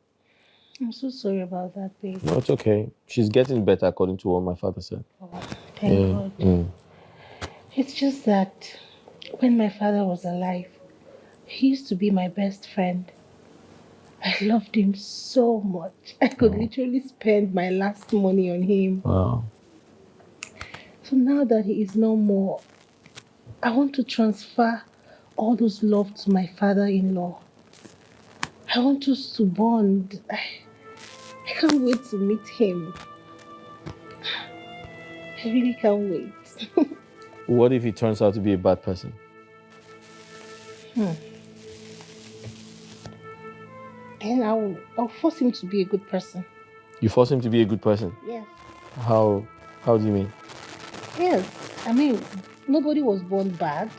I'm so sorry about that, babe. No, it's okay. She's getting better according to what my father said. Oh, thank God. It's just that when my father was alive, he used to be my best friend. I loved him so much. I could literally spend my last money on him. Wow. So now that he is no more, I want to transfer all those love to my father-in-law. I want us to bond. I can't wait to meet him. I really can't wait. What if he turns out to be a bad person? Then I'll force him to be a good person. You force him to be a good person? Yes. How do you mean? Yes. I mean, nobody was born bad,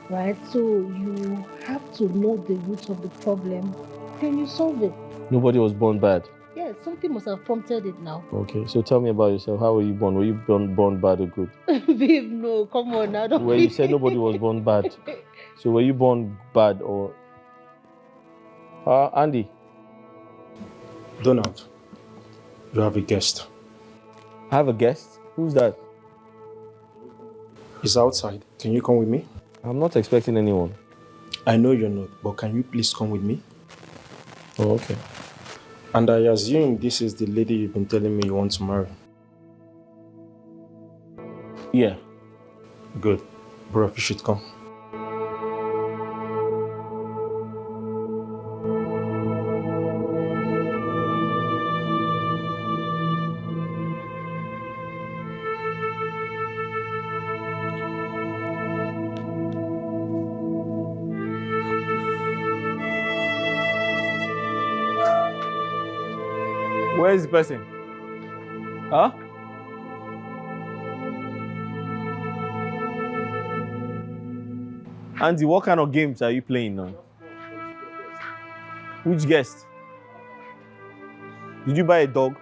right? So you have to know the root of the problem, then you solve it. Nobody was born bad? Yes, something must have prompted it now. Okay, so tell me about yourself. How were you born? Were you born bad or good? Babe, no, come on now. Don't Well, you said nobody was born bad. So were you born bad or... Andy? Donald, you have a guest. I have a guest? Who's that? He's outside. Can you come with me? I'm not expecting anyone. I know you're not, but can you please come with me? Oh, okay. And I assume this is the lady you've been telling me you want to marry. Yeah. Good. Bro, you should come. Where is the person? Huh? Andy, what kind of games are you playing now? Which guest? Did you buy a dog?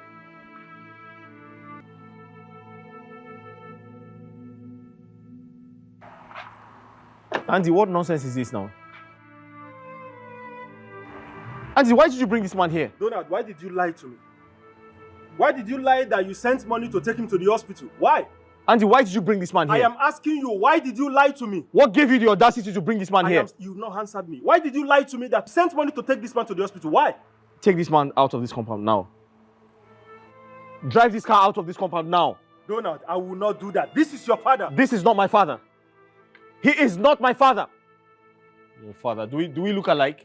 Andy, what nonsense is this now? Andy, why did you bring this man here? Donald, why did you lie to me? Why did you lie that you sent money to take him to the hospital? Why? Andy, why did you bring this man here? I am asking you, why did you lie to me? What gave you the audacity to bring this man here? You've not answered me. Why did you lie to me that you sent money to take this man to the hospital? Why? Take this man out of this compound now. Drive this car out of this compound now. Donald, I will not do that. This is your father. This is not my father. He is not my father. Your father. Do we look alike?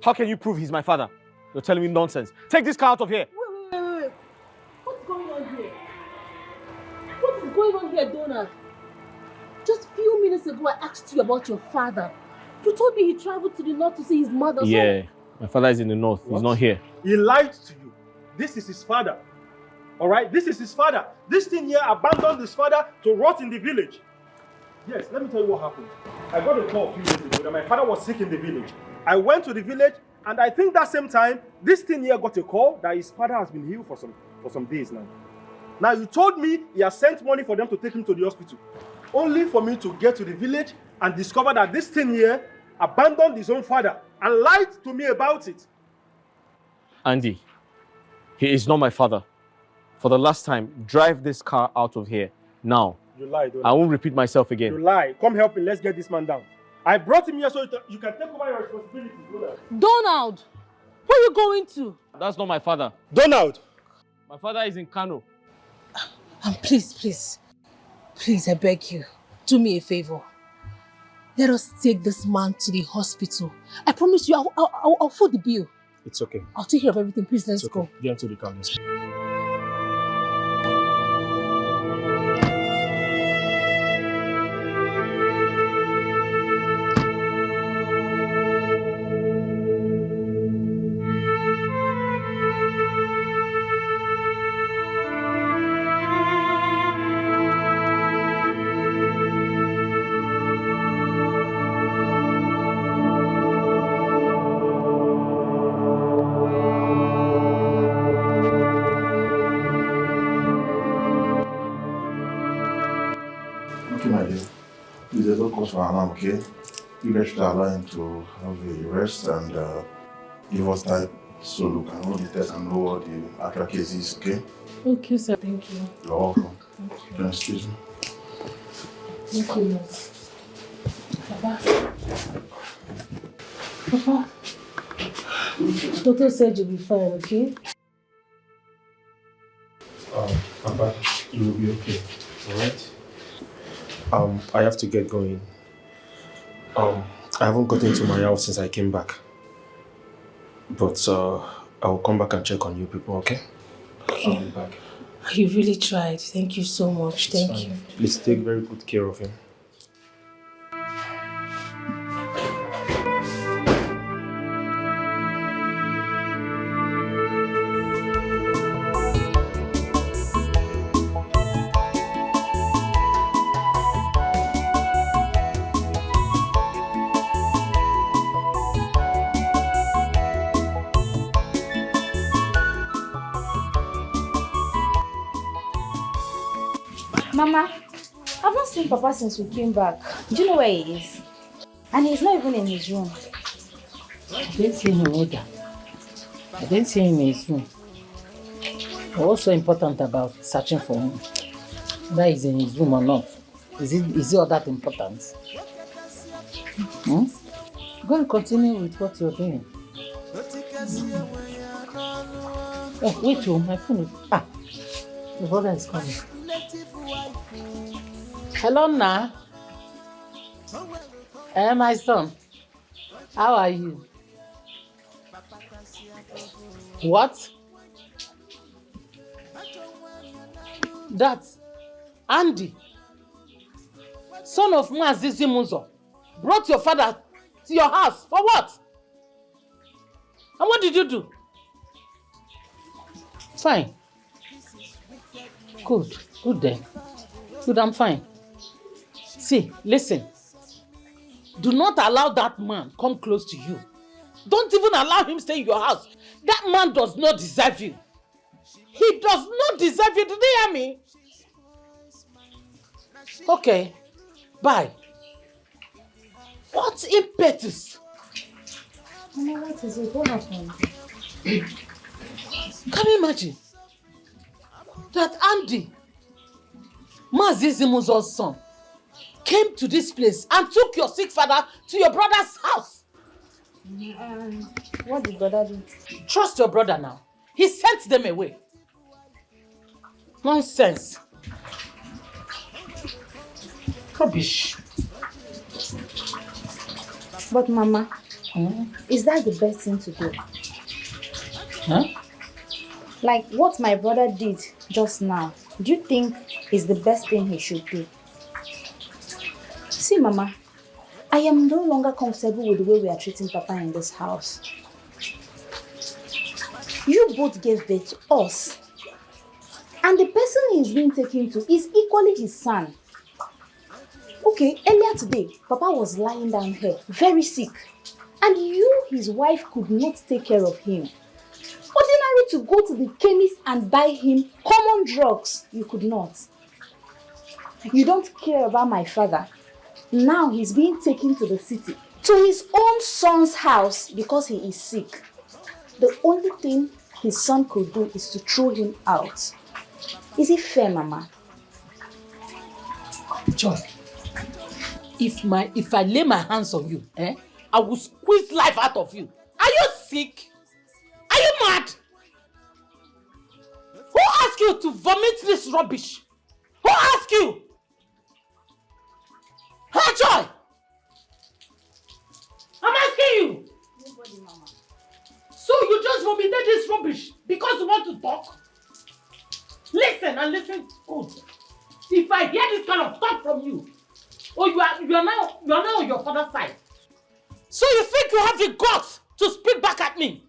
How can you prove he's my father? You're telling me nonsense. Take this car out of here. Wait. What's going on here? What is going on here, Donald? Just a few minutes ago, I asked you about your father. You told me he traveled to the north to see his mother. Yeah, my father is in the north. What? He's not here. He lied to you. This is his father. All right? This is his father. This thing here abandoned his father to rot in the village. Yes, let me tell you what happened. I got a call a few days ago that my father was sick in the village. I went to the village, and I think that same time, this thing here got a call that his father has been healed for some days now. Now, you told me he has sent money for them to take him to the hospital, only for me to get to the village and discover that this thing here abandoned his own father and lied to me about it. Andy, he is not my father. For the last time, drive this car out of here now. You lied, don't I won't repeat myself again. You lie. Come help me. Let's get this man down. I brought him here so you can take over your responsibilities, brother. Donald, where are you going to? That's not my father. Donald! My father is in Kano. Please, I beg you, do me a favor. Let us take this man to the hospital. I promise you, I'll foot the bill. It's okay. I'll take care of everything. Please, let's go. Get into the car. For alarm, okay? You guys should allow him to have a rest and give us time so we can know the test and know what the actual case is, okay? Okay, sir. Thank you. You're welcome. Can you excuse me? Thank you, nurse. Papa. Doctor said you'll be fine, okay? Papa, you will be okay, alright? I have to get going. I haven't gotten to my house since I came back. But I will come back and check on you people, okay? Okay. I'll be back. You really tried. Thank you so much. Thank you. Please take very good care of him. Mama, I've not seen Papa since we came back. Do you know where he is? And he's not even in his room. I didn't see him either. I didn't see him in his room. What's so important about searching for him? Whether he's in his room or not. Is it all that important? Go and continue with what you're doing. Oh, wait, my phone is... the brother is coming. Hello, Na. My son. How are you? What? That Andy, son of Mazizi Muzo, brought your father to your house for what? And what did you do? Fine. Good then. Good, I'm fine. See, listen. Do not allow that man come close to you. Don't even allow him stay in your house. That man does not deserve you. He does not deserve you. Did you hear me? Okay. Bye. What impetus? Mama, what is it? What happened? Can you imagine that Andy, Mazizi Muzo's son, came to this place and took your sick father to your brother's house? What did brother do? Trust your brother now. He sent them away. Nonsense. Rubbish. But Mama, is that the best thing to do? Huh? Like what my brother did just now, do you think is the best thing he should do? See, Mama, I am no longer comfortable with the way we are treating Papa in this house. You both gave birth to us. And the person he is being taken to is equally his son. Okay, earlier today, Papa was lying down here, very sick. And you, his wife, could not take care of him. Ordinary to go to the chemist and buy him common drugs, you could not. You don't care about my father. Now he's being taken to the city, to his own son's house because he is sick. The only thing his son could do is to throw him out. Is it fair, Mama? Joy, if I lay my hands on you, I will squeeze life out of you. Are you sick? Are you mad? Who asked you to vomit this rubbish? Who asked you? Hey, Joy! I'm asking you. Nobody, Mama. So you just vomited this rubbish because you want to talk? Listen and listen good. If I hear this kind of talk from you, you are now on your father's side. So you think you have the guts to speak back at me?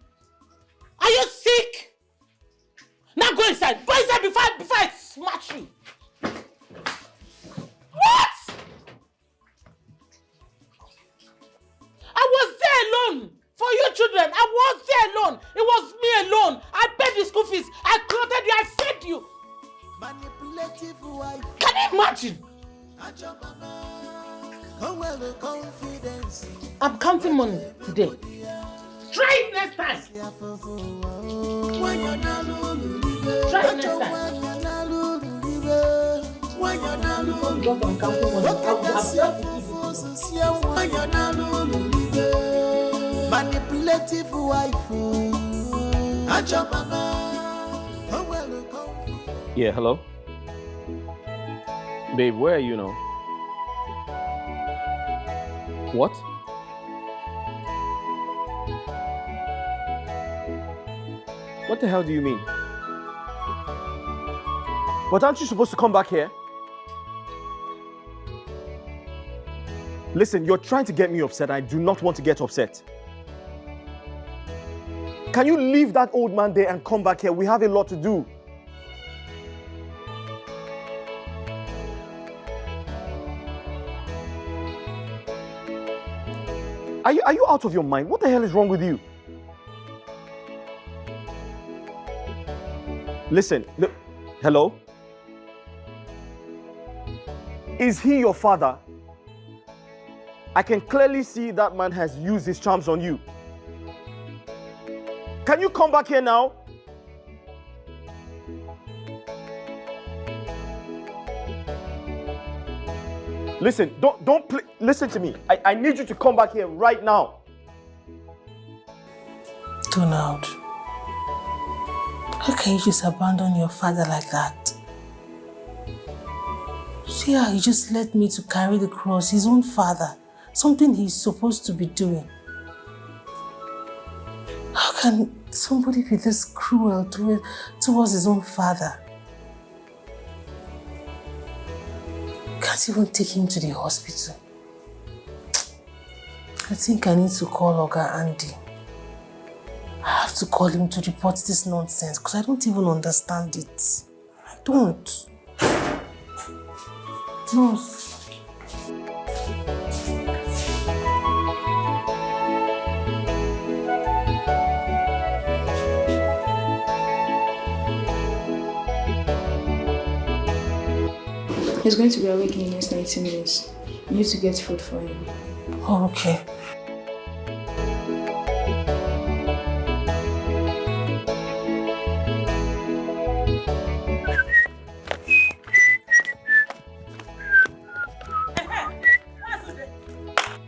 Are you sick? Now go inside. Go inside before I smash you. What? I was there alone. For you children, I was there alone. It was me alone. I paid the school fees. I clothed you. I fed you. Can you imagine? I'm counting money today. Try it next time. Try it next time. Manipulative wife. Yeah, hello? Babe, where are you now? What? What the hell do you mean? But aren't you supposed to come back here? Listen, you're trying to get me upset. I do not want to get upset. Can you leave that old man there and come back here? We have a lot to do. Are you out of your mind? What the hell is wrong with you? Listen, look, hello? Is he your father? I can clearly see that man has used his charms on you. Can you come back here now? Listen, listen to me. I need you to come back here right now. Donald, how can you just abandon your father like that? See how he just led me to carry the cross, his own father, something he's supposed to be doing. How can somebody be this cruel towards his own father? Can't even take him to the hospital. I think I need to call Oga Andy. I have to call him to report this nonsense because I don't even understand it. I don't. No. He's going to be awake in the next 90 minutes. You need to get food for him. Oh, okay.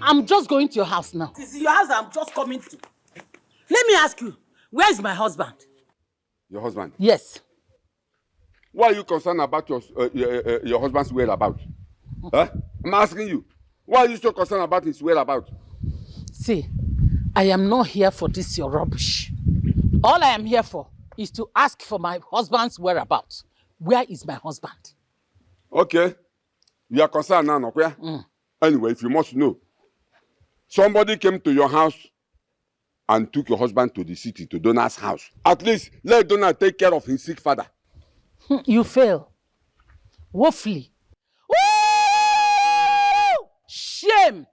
I'm just going to your house now. This is your house I'm just coming to. Let me ask you, where is my husband? Your husband? Yes. Why are you concerned about your husband's whereabouts? Huh? I'm asking you. Why are you so concerned about his whereabouts? See, I am not here for this your rubbish. All I am here for is to ask for my husband's whereabouts. Where is my husband? Okay. You are concerned now, no? Anyway, if you must know, somebody came to your house and took your husband to the city, to Donna's house. At least let Donna take care of his sick father. You fail. Woefully. Ooh! Shame.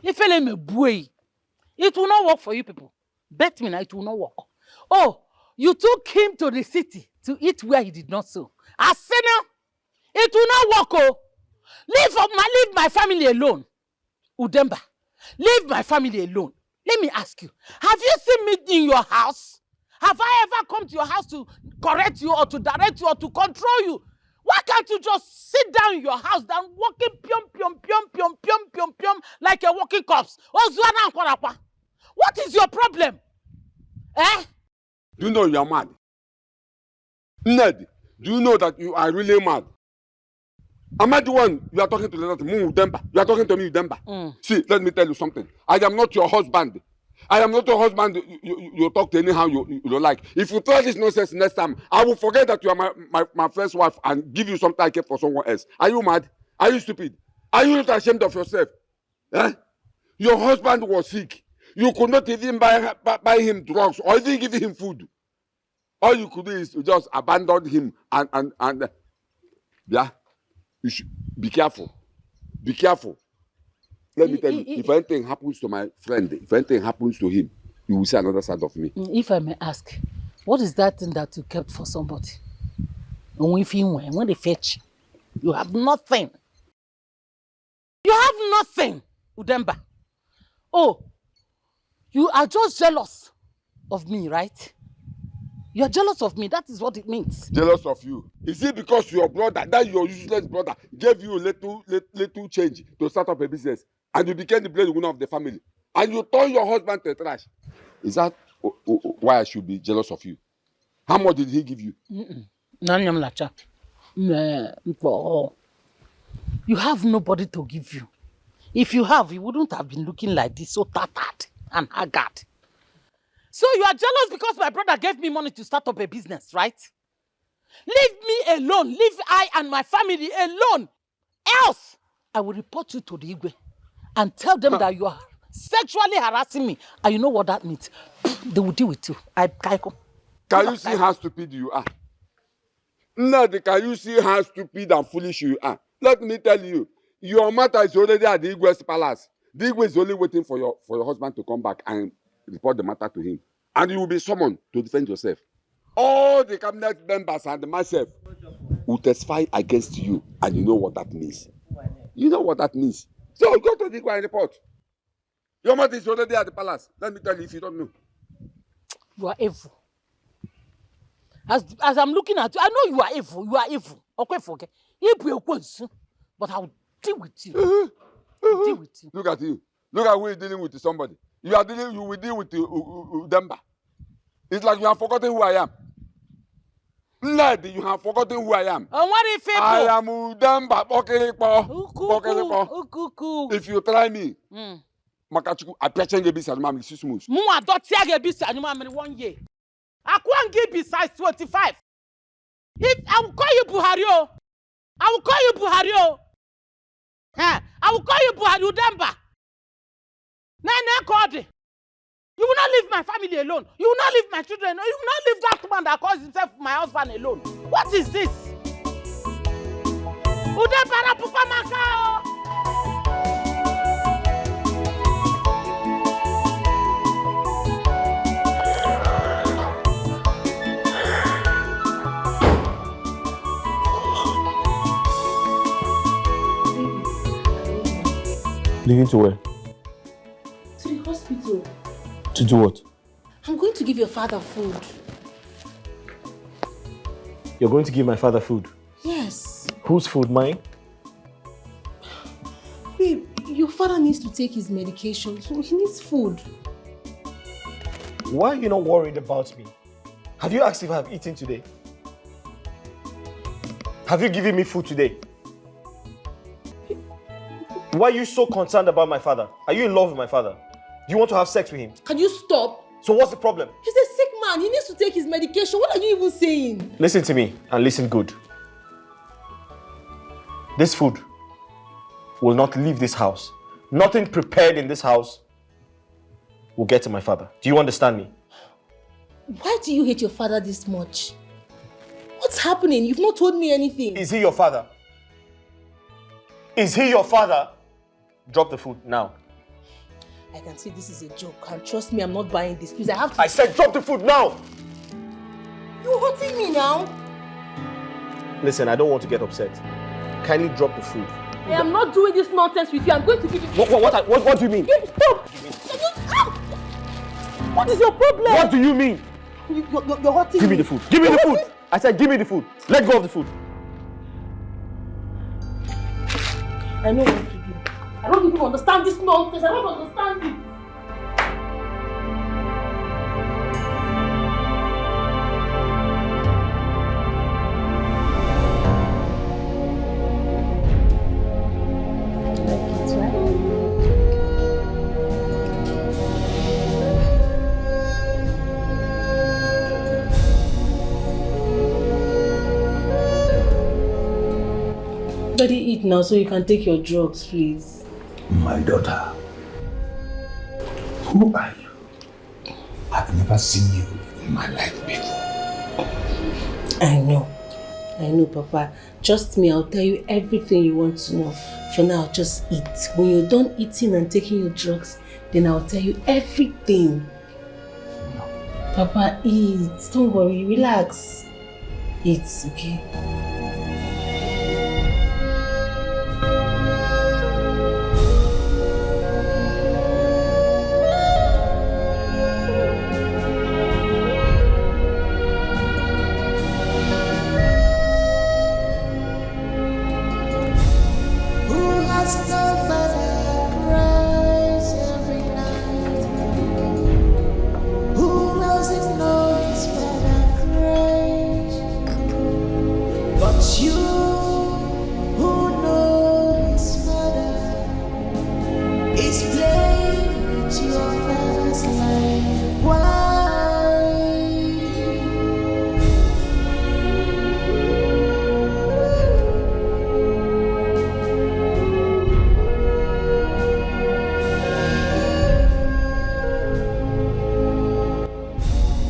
If me boy, it will not work for you people. Bet me now it will not work. Oh, you took him to the city to eat where he did not sow. I say now, it will not work. Oh, leave my family alone. Udemba, leave my family alone. Let me ask you, have you seen me in your house? Have I ever come to your house to correct you or to direct you or to control you? Why can't you just sit down in your house than walking pium like a walking corpse? What is your problem? Eh? Do you know you are mad? Ned, do you know that you are really mad? Am I the one you are talking to? You are talking to me, Udemba. See, let me tell you something. I am not your husband. I am not your husband. You talk to anyhow you like. If you try this nonsense next time, I will forget that you are my first wife and give you something I kept for someone else. Are you mad? Are you stupid? Are you not ashamed of yourself? Eh? Your husband was sick. You could not even buy him drugs or even give him food. All you could do is to just abandon him and yeah. You should be careful. Be careful. Let me tell you, if anything happens to my friend, if anything happens to him, you will see another side of me. If I may ask, what is that thing that you kept for somebody? When they fetch, you have nothing. You have nothing, Udemba. Oh, you are just jealous of me, right? You are jealous of me, that is what it means. Jealous of you? Is it because your brother, that your useless brother, gave you little change to start up a business and you became the breadwinner of the family and you turn your husband to trash? Is that why I should be jealous of you? How much did he give you? You have nobody to give you. If you have, you wouldn't have been looking like this, so tattered and haggard. So you are jealous because my brother gave me money to start up a business, right? Leave me alone. Leave I and my family alone. Else, I will report you to the Igwe and tell them that you are sexually harassing me. And you know what that means? They will deal with you. Can you see how stupid you are? No, can you see how stupid and foolish you are? Let me tell you, your matter is already at the Igwe's palace. The Igwe is only waiting for your husband to come back and report the matter to him. And you will be summoned to defend yourself. All the cabinet members and myself will testify against you. And you know what that means. You know what that means. So go to the Igwe and report. Your mother is already at the palace. Let me tell you if you don't know. You are evil. As I'm looking at you, I know you are evil. You are evil. Okay, forget. But I'll deal with you. Deal with you. Look at you. Look at who you're dealing with somebody. You will deal with Udemba. It's like you have forgotten who I am. Lady, you have forgotten who I am. And what if I am Udemba. If you try me, Makachuku, I petch and get mom is smooth. Mwa don't take a bis and 1 year. I can't give besides 25. If I will call you Buhario, I will call you Buhario. I will call you Buhari Udemba. Nana called. You will not leave my family alone. You will not leave my children. You will not leave that man that calls himself my husband alone. What is this? Udemba Pupa Makao. Leaving to where? To the hospital. To do what? I'm going to give your father food. You're going to give my father food? Yes. Whose food? Mine? Babe, your father needs to take his medication, so he needs food. Why are you not worried about me? Have you asked if I have eaten today? Have you given me food today? Why are you so concerned about my father? Are you in love with my father? Do you want to have sex with him? Can you stop? So what's the problem? He's a sick man. He needs to take his medication. What are you even saying? Listen to me and listen good. This food will not leave this house. Nothing prepared in this house will get to my father. Do you understand me? Why do you hate your father this much? What's happening? You've not told me anything. Is he your father? Is he your father? Drop the food now. I can see this is a joke, and trust me, I'm not buying this. Please, I have to... I said drop the food now! You're hurting me now. Listen, I don't want to get upset. Kindly drop the food. I am not doing this nonsense with you. I'm going to give you... What do you mean? Stop! What is your problem? What do you mean? You're hurting me. Give me the food. Give me the food! I said give me the food. Let go of the food. I know what to do. I don't even understand this nonsense. I don't understand it. Daddy, eat now so you can take your drugs, please. My daughter, who are you? I've never seen you in my life before. I know, Papa. Trust me, I'll tell you everything you want to know. For now, just eat. When you're done eating and taking your drugs, then I'll tell you everything. No. Papa, eat. Don't worry, relax. Eat, okay?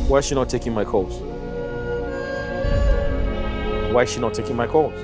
Why is she not taking my calls? Why is she not taking my calls?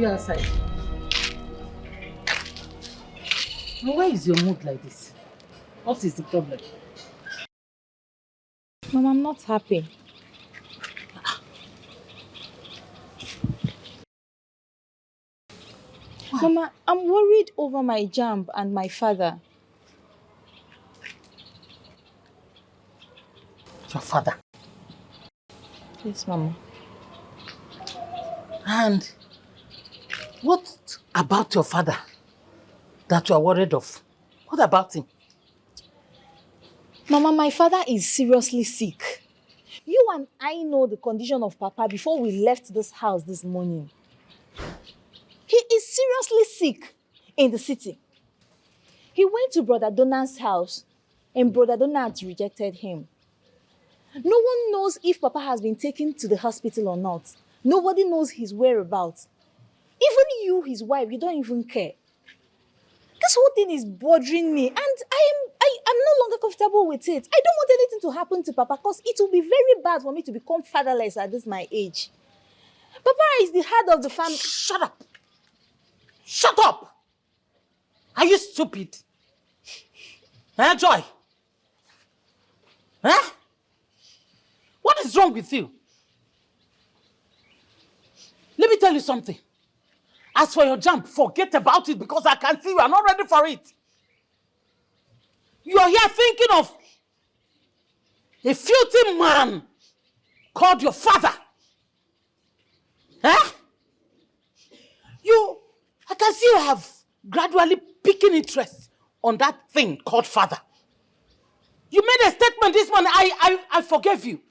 you outside. Now, why is your mood like this? What is the problem? Mom, I'm not happy. Mama, I'm worried over my jump and my father. Your father? Yes, Mama. And what about your father that you are worried of? What about him? Mama, my father is seriously sick. You and I know the condition of Papa before we left this house this morning. He is seriously sick in the city. He went to Brother Donald's house and Brother Donald rejected him. No one knows if Papa has been taken to the hospital or not. Nobody knows his whereabouts. Even you, his wife, you don't even care. This whole thing is bothering me and I'm no longer comfortable with it. I don't want anything to happen to Papa because it will be very bad for me to become fatherless at this my age. Papa is the head of the family. Shut up! Shut up! Are you stupid? Huh, Joy? Huh? What is wrong with you? Let me tell you something. As for your jump, forget about it because I can see you are not ready for it. You are here thinking of a filthy man called your father. Huh? I can see you have gradually picking interest on that thing called father. You made a statement this morning, I forgave you.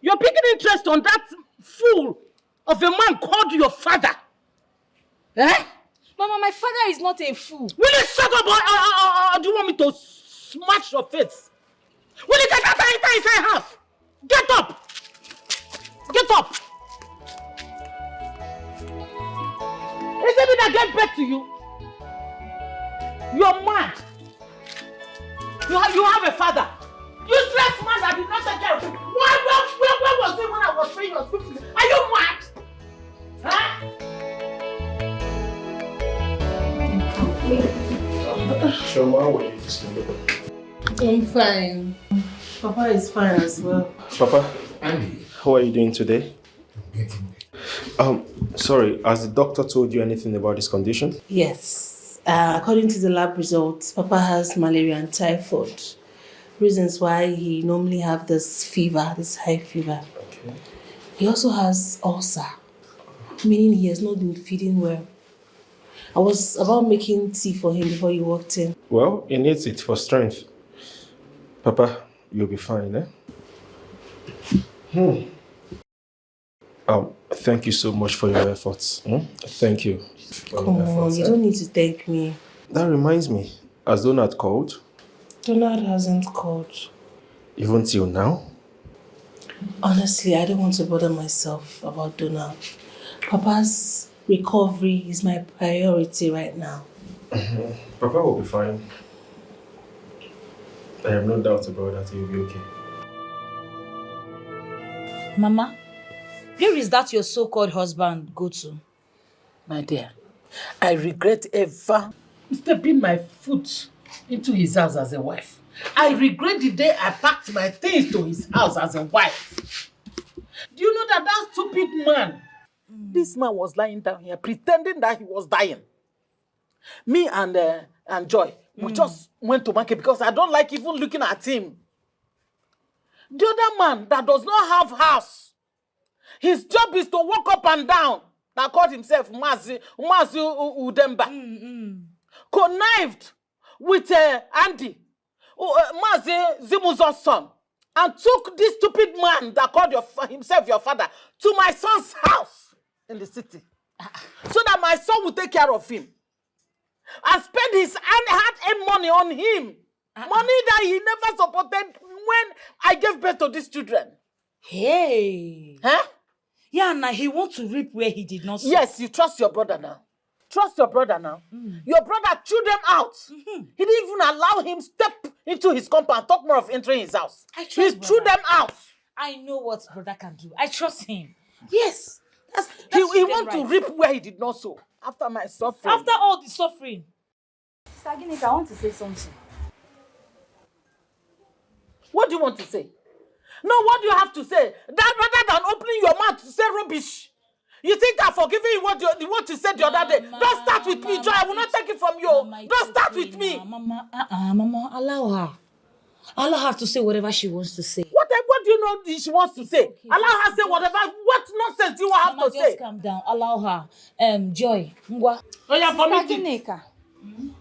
You're picking interest on that fool of a man called your father. Eh? Mama, my father is not a fool. Will you shut up or do you want me to smash your face? Will you get out of inside house? Get up! Get up! Isn't it I get back to you? You're mad. You have a father. Useless man that did not take care of you. Where was it when I was paying your school fees? Are you mad? Huh? Shoma, how are you this morning? I'm fine. Papa is fine as well. Papa, Andy, how are you doing today? Sorry, has the doctor told you anything about his condition? Yes. According to the lab results, Papa has malaria and typhoid. Reasons why he normally have this fever, this high fever. Okay. He also has ulcer, meaning he has not been feeding well. I was about making tea for him before you walked in. Well, he needs it for strength. Papa, you'll be fine, eh? Thank you so much for your efforts. Thank you. Come on, you don't need to thank me. That reminds me, has Donald called? Donald hasn't called. Even till now? Honestly, I don't want to bother myself about Donald. Papa's recovery is my priority right now. Papa will be fine. I have no doubt about that. He'll be okay. Mama, where is that your so-called husband go to? My dear, I regret ever stepping my foot into his house as a wife. I regret the day I packed my things to his house as a wife. Do you know that stupid man, this man was lying down here pretending that he was dying. Me and Joy, we just went to market because I don't like even looking at him. The other man that does not have house, his job is to walk up and down, that called himself Mazi Udemba. Connived with Andy, Mazi Zimuzo's son, and took this stupid man that called himself your father to my son's house in the city, so that my son would take care of him and spend his hard-earned money on him. Money that he never supported when I gave birth to these children. Hey! Huh? Yeah, now he wants to reap where he did not sow. Yes, you trust your brother now. Trust your brother now. Your brother threw them out. He didn't even allow him step into his compound, talk more of entering his house. He threw them out. I know what brother can do. I trust him. Yes. He want to reap where he did not sow. After my suffering. After all the suffering. Sister Ginika, I want to say something. What do you want to say? No, what do you have to say? That rather than opening your mouth to say rubbish. You think I'm forgiving you what you said the other day? Don't start with me, Joy. I will not take it from you. Don't start with me. Mama, Mama, allow her. Allow her to say whatever she wants to say. What do you know she wants to say? Okay, allow her to say whatever. What nonsense do you have Mama, to just say? calm down. Allow her. Joy, Ngwa. Oh yeah, Sister Ginika,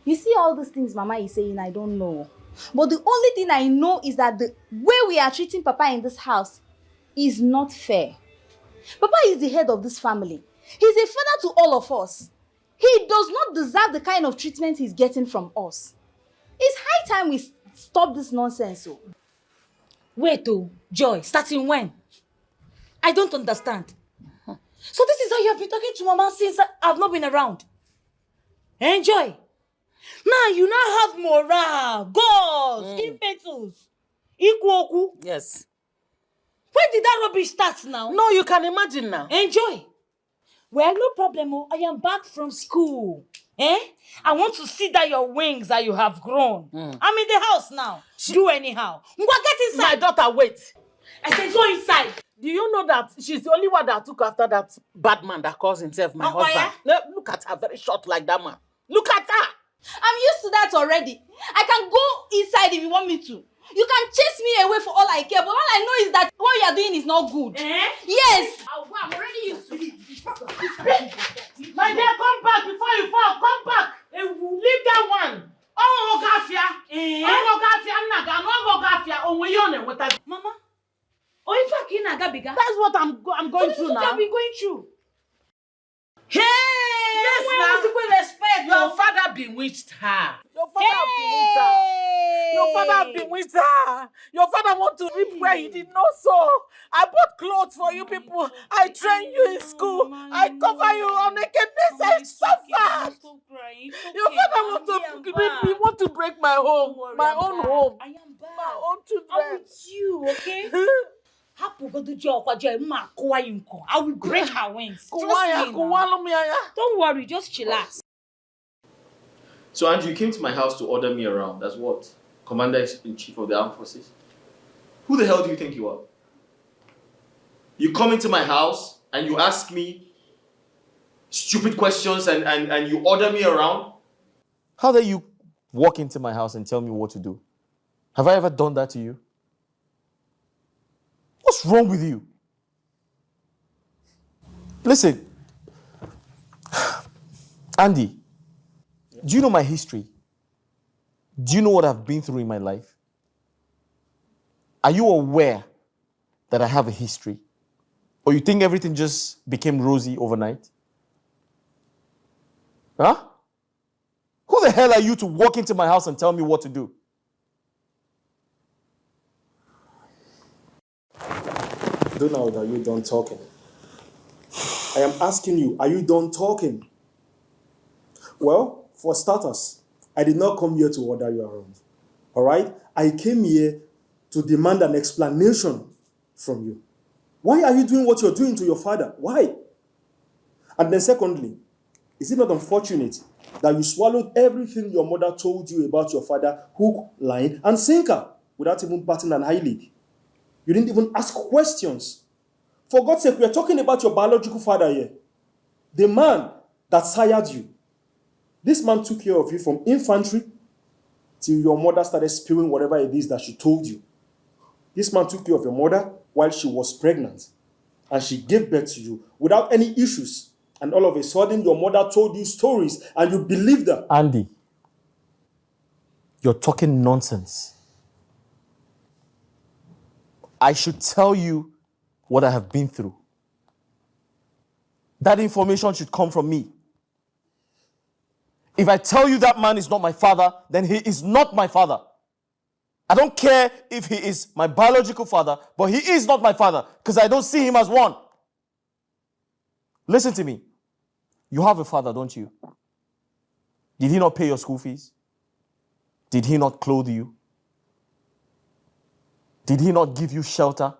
you see all these things Mama is saying, I don't know. But the only thing I know is that the way we are treating Papa in this house is not fair. Papa is the head of this family. He's a father to all of us. He does not deserve the kind of treatment he's getting from us. It's high time we stop this nonsense. Oh. Wait, Joy, starting when? I don't understand. So this is how you have been talking to Mama since I've not been around. Enjoy. Now you now have morale, goals, impetus, equal. Yes. When did that rubbish start now? No, you can imagine now. Enjoy. Well, no problem. I am back from school. I want to see that your wings that you have grown. I'm in the house now. Do anyhow. Get inside. My daughter, wait. I said go inside. Do you know that she's the only one that took after that bad man that calls himself my husband? Yeah? Look at her, very short like that man. Look at her. I'm used to that already. I can go inside if you want me to. You can chase me away for all I care, but all I know is that what you are doing is not good. Yes. I'm already used to it. My dear, come back before you fall. Come back. Leave that one. Oh, Gafia. Mama. That's what I'm going through now. What have been going through? Hey! Yes, now. Respect. Your father bewitched her. Your father bewitched her. Your father bewitched her. Your father want to reap where he did not sow. I bought clothes for you people. I train you in school. I cover you on nakedness. I suffered. Your father want to break my home, my own home, my own children. I'm with you, okay? I will break her wings. Don't worry, just chillax. So, Andrew, you came to my house to order me around. That's what? Commander-in-Chief of the Armed Forces? Who the hell do you think you are? You come into my house and you ask me stupid questions and you order me around? How dare you walk into my house and tell me what to do? Have I ever done that to you? What's wrong with you? Listen, Andy, do you know my history? Do you know what I've been through in my life? Are you aware that I have a history? Or you think everything just became rosy overnight? Huh? Who the hell are you to walk into my house and tell me what to do? Donald, are you done talking? I am asking you, are you done talking? Well, for starters, I did not come here to order you around. All right? I came here to demand an explanation from you. Why are you doing what you're doing to your father? Why? And then secondly, is it not unfortunate that you swallowed everything your mother told you about your father, hook, line, and sinker, without even batting an eyelid? You didn't even ask questions. For God's sake, we are talking about your biological father here. The man that sired you. This man took care of you from infantry till your mother started spewing whatever it is that she told you. This man took care of your mother while she was pregnant. And she gave birth to you without any issues. And all of a sudden, your mother told you stories and you believed her. Andy, you're talking nonsense. I should tell you what I have been through. That information should come from me. If I tell you that man is not my father, then he is not my father. I don't care if he is my biological father, but he is not my father because I don't see him as one. Listen to me. You have a father, don't you? Did he not pay your school fees? Did he not clothe you? Did he not give you shelter?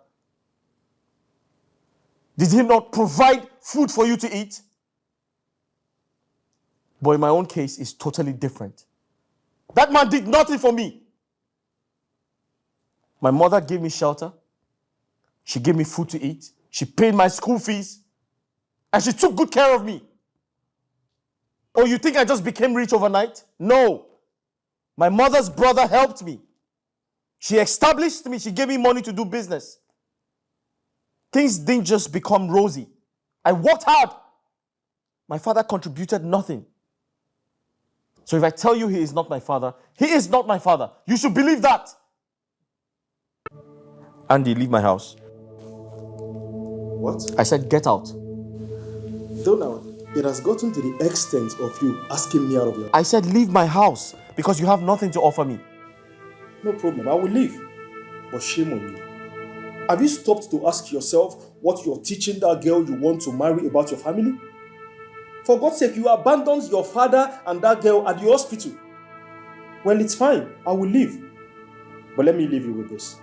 Did he not provide food for you to eat? But in my own case, it's totally different. That man did nothing for me. My mother gave me shelter. She gave me food to eat. She paid my school fees. And she took good care of me. Oh, you think I just became rich overnight? No. My mother's brother helped me. She established me. She gave me money to do business. Things didn't just become rosy. I worked hard. My father contributed nothing. So if I tell you he is not my father, he is not my father. You should believe that. Andy, leave my house. What? I said get out. Donald, it has gotten to the extent of you asking me out of your... I said leave my house because you have nothing to offer me. No problem, I will leave. But shame on you. Have you stopped to ask yourself what you're teaching that girl you want to marry about your family? For God's sake, you abandoned your father and that girl at the hospital. Well, it's fine. I will leave. But let me leave you with this.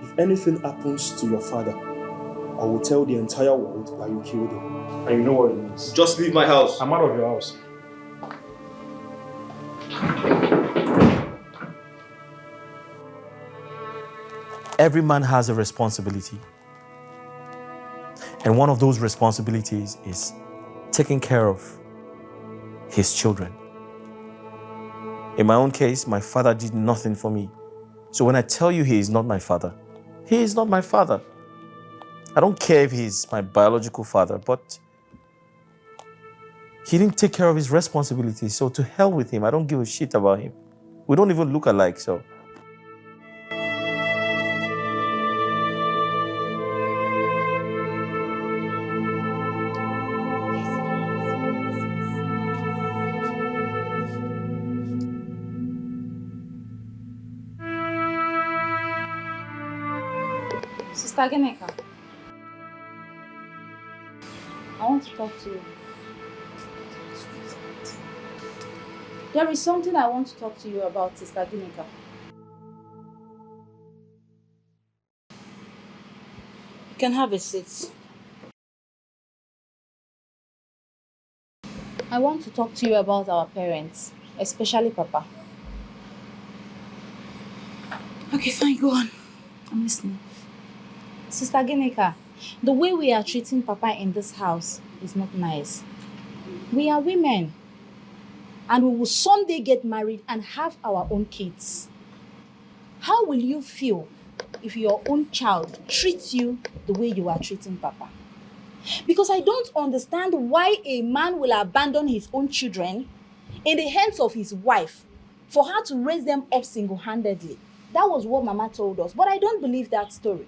If anything happens to your father, I will tell the entire world that you killed him. And you know what it means. Just leave my house. I'm out of your house. Every man has a responsibility. And one of those responsibilities is taking care of his children. In my own case, my father did nothing for me. So when I tell you he is not my father, he is not my father. I don't care if he's my biological father, but he didn't take care of his responsibilities. So to hell with him. I don't give a shit about him. We don't even look alike, so. Sister Geneka, I want to talk to you. There is something I want to talk to you about, Sister Geneka. You can have a seat. I want to talk to you about our parents, especially Papa. Okay, fine, go on. I'm listening. Sister Geneka, the way we are treating Papa in this house is not nice. We are women. And we will someday get married and have our own kids. How will you feel if your own child treats you the way you are treating Papa? Because I don't understand why a man will abandon his own children in the hands of his wife for her to raise them up single-handedly. That was what Mama told us, but I don't believe that story.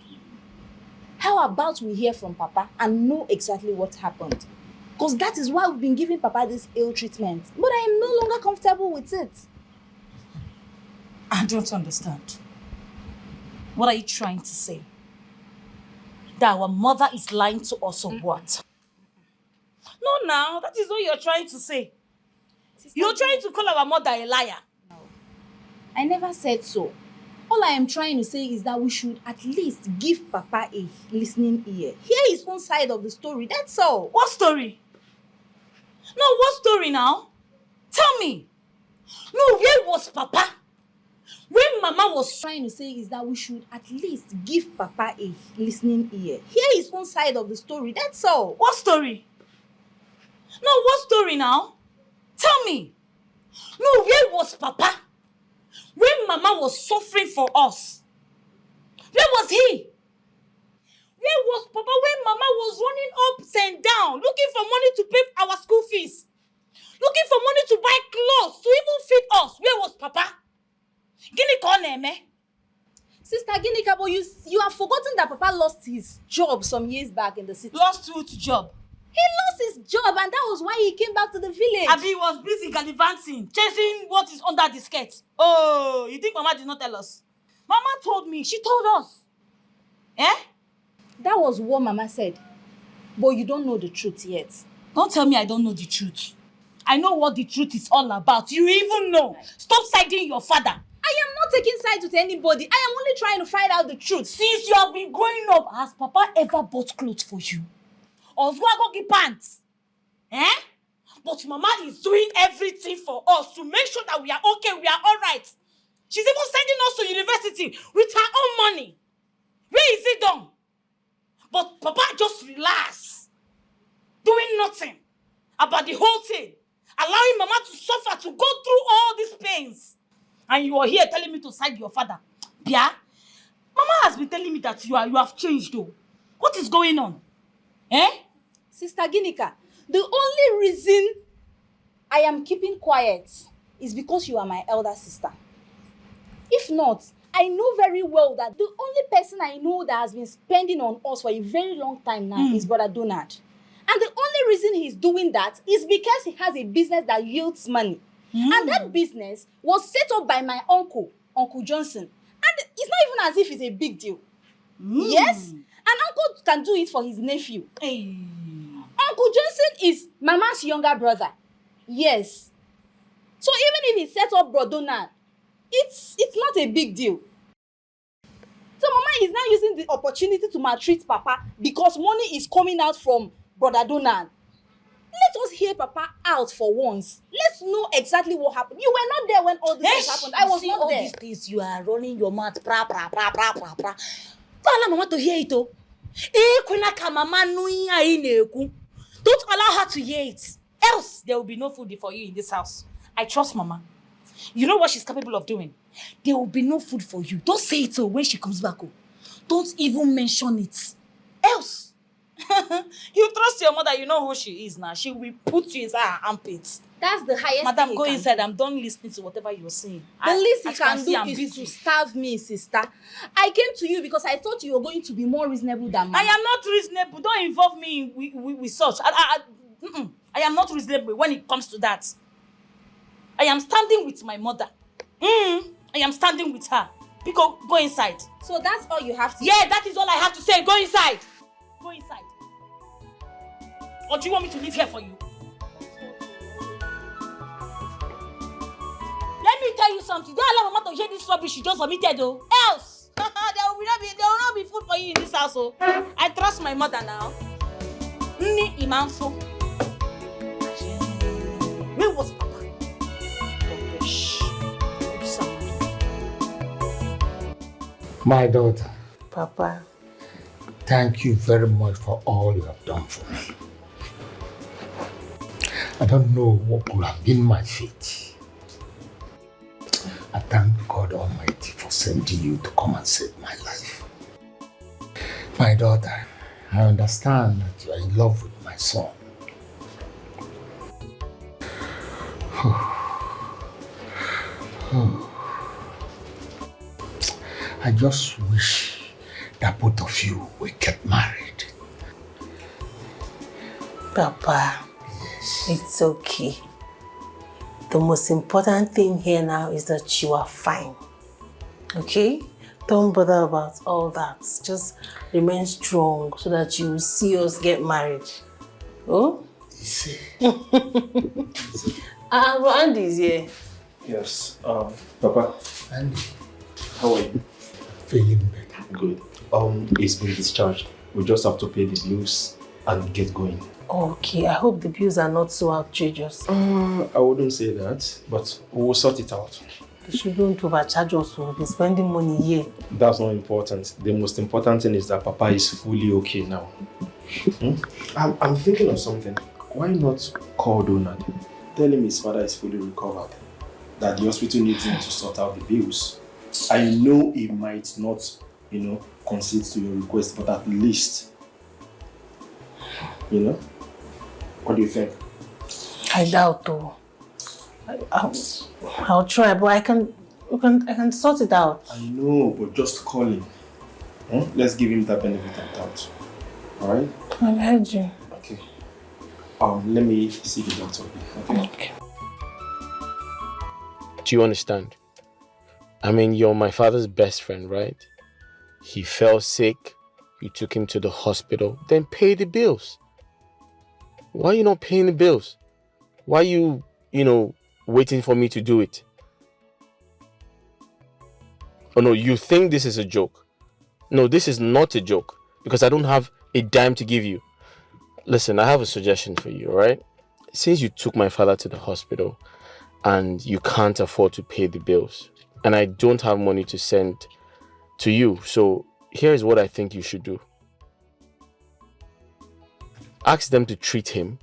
How about we hear from Papa and know exactly what happened? Because that is why we've been giving Papa this ill treatment. But I am no longer comfortable with it. I don't understand. What are you trying to say? That our mother is lying to us or what? No, now, that is what you're trying to say. You're trying to call our mother a liar. No, I never said so. All I am trying to say is that we should at least give Papa a listening ear. Hear his own side of the story, that's all. What story? No, what story now? Tell me. No, where was Papa? When Mama was trying to say is that we should at least give Papa a listening ear. Hear his own side of the story, that's all. What story? No, what story now? Tell me. No, where was Papa? When Mama was suffering for us, where was he? Where was Papa when Mama was running up and down, looking for money to pay our school fees? Looking for money to buy clothes, to even feed us. Where was Papa? Sister Ginika, but you have forgotten that Papa lost his job some years back in the city. Lost which job? He lost his job and that was why he came back to the village. Abi was busy gallivanting, chasing what is under the skirt. Oh, you think Mama did not tell us? Mama told me, she told us. Eh? That was what Mama said. But you don't know the truth yet. Don't tell me I don't know the truth. I know what the truth is all about. You even know. Stop siding your father. I am not taking sides with anybody. I am only trying to find out the truth. Since you have been growing up, has Papa ever bought clothes for you? or Zwagogi pants. Eh? But Mama is doing everything for us to make sure that we are okay, we are all right. She's even sending us to university with her own money. Where is it done? But Papa just relax, doing nothing about the whole thing, allowing Mama to suffer, to go through all these pains. And you are here telling me to side your father. Bia, Mama has been telling me that you have changed though. What is going on? Eh? Sister Ginika, the only reason I am keeping quiet is because you are my elder sister. If not, I know very well that the only person I know that has been spending on us for a very long time now is Brother Donald. And the only reason he's doing that is because he has a business that yields money. And that business was set up by my uncle, Uncle Johnson. And it's not even as if it's a big deal. Yes, an uncle can do it for his nephew. Hey. Uncle Johnson is Mama's younger brother. Yes. So even if he set up Brother Donald, it's not a big deal. So Mama is now using the opportunity to maltreat Papa because money is coming out from Brother Donald. Let us hear Papa out for once. Let's know exactly what happened. You were not there when all this things happened. I was not all there. These things you are running your mouth, pra. Don't allow Mama to hear it, oh. Don't allow her to hear it. Else, there will be no food for you in this house. I trust Mama. You know what she's capable of doing? There will be no food for you. Don't say it when she comes back. Oh. Don't even mention it. Else, you trust your mother, you know who she is now. She will put you inside her armpits. That's the highest Madam, thing go he inside. can do. I'm done listening to whatever you're saying. The least he as can see, do I'm is busy. to starve me, sister. I came to you because I thought you were going to be more reasonable than Mama. I am not reasonable. Don't involve me with such. I am not reasonable when it comes to that. I am standing with my mother. I am standing with her. Because go inside. So that's all you have to say? Yeah, that is all I have to say. Go inside. Go inside. Or do you want me to live here for you? Let me tell you something. Don't allow Mama to hear this rubbish you just vomited, though. Else, there will not be food for you in this house. Oh. I trust my mother now. Nni Imanfo. Where was Papa? My daughter, Papa. thank you very much for all you have done for me. I don't know what could have been my fate. I thank God Almighty for sending you to come and save my life. My daughter, I understand that you are in love with my son. I just wish that both of you will get married. Papa, it's okay. The most important thing here now is that you are fine. Okay? Don't bother about all that. Just remain strong so that you will see us get married. Oh? Andy is here. Yes. Papa. Andy. How are you? Feeling better. Good. He's been discharged. We just have to pay the bills and get going. Okay, I hope the bills are not so outrageous. I wouldn't say that, but we'll sort it out. You shouldn't overcharge us. We'll be spending money here. That's not important. The most important thing is that Papa is fully okay now. I'm thinking of something. Why not call Donald? Tell him his father is fully recovered. That the hospital needs him to sort out the bills. I know he might not, concede to your request, but at least, what do you think? I doubt though. I'll try, but I can sort it out. I know, but just call him. Let's give him that benefit of doubt. Alright? I've heard you. Okay. Let me see the doctor. Okay. Do you understand? I mean, you're my father's best friend, right? He fell sick, you took him to the hospital, then pay the bills. Why are you not paying the bills? Why are you, waiting for me to do it? Oh no, you think this is a joke? No, this is not a joke because I don't have a dime to give you. Listen, I have a suggestion for you, alright? Since you took my father to the hospital and you can't afford to pay the bills, and I don't have money to send to you, so here's what I think you should do. Ask them to treat him.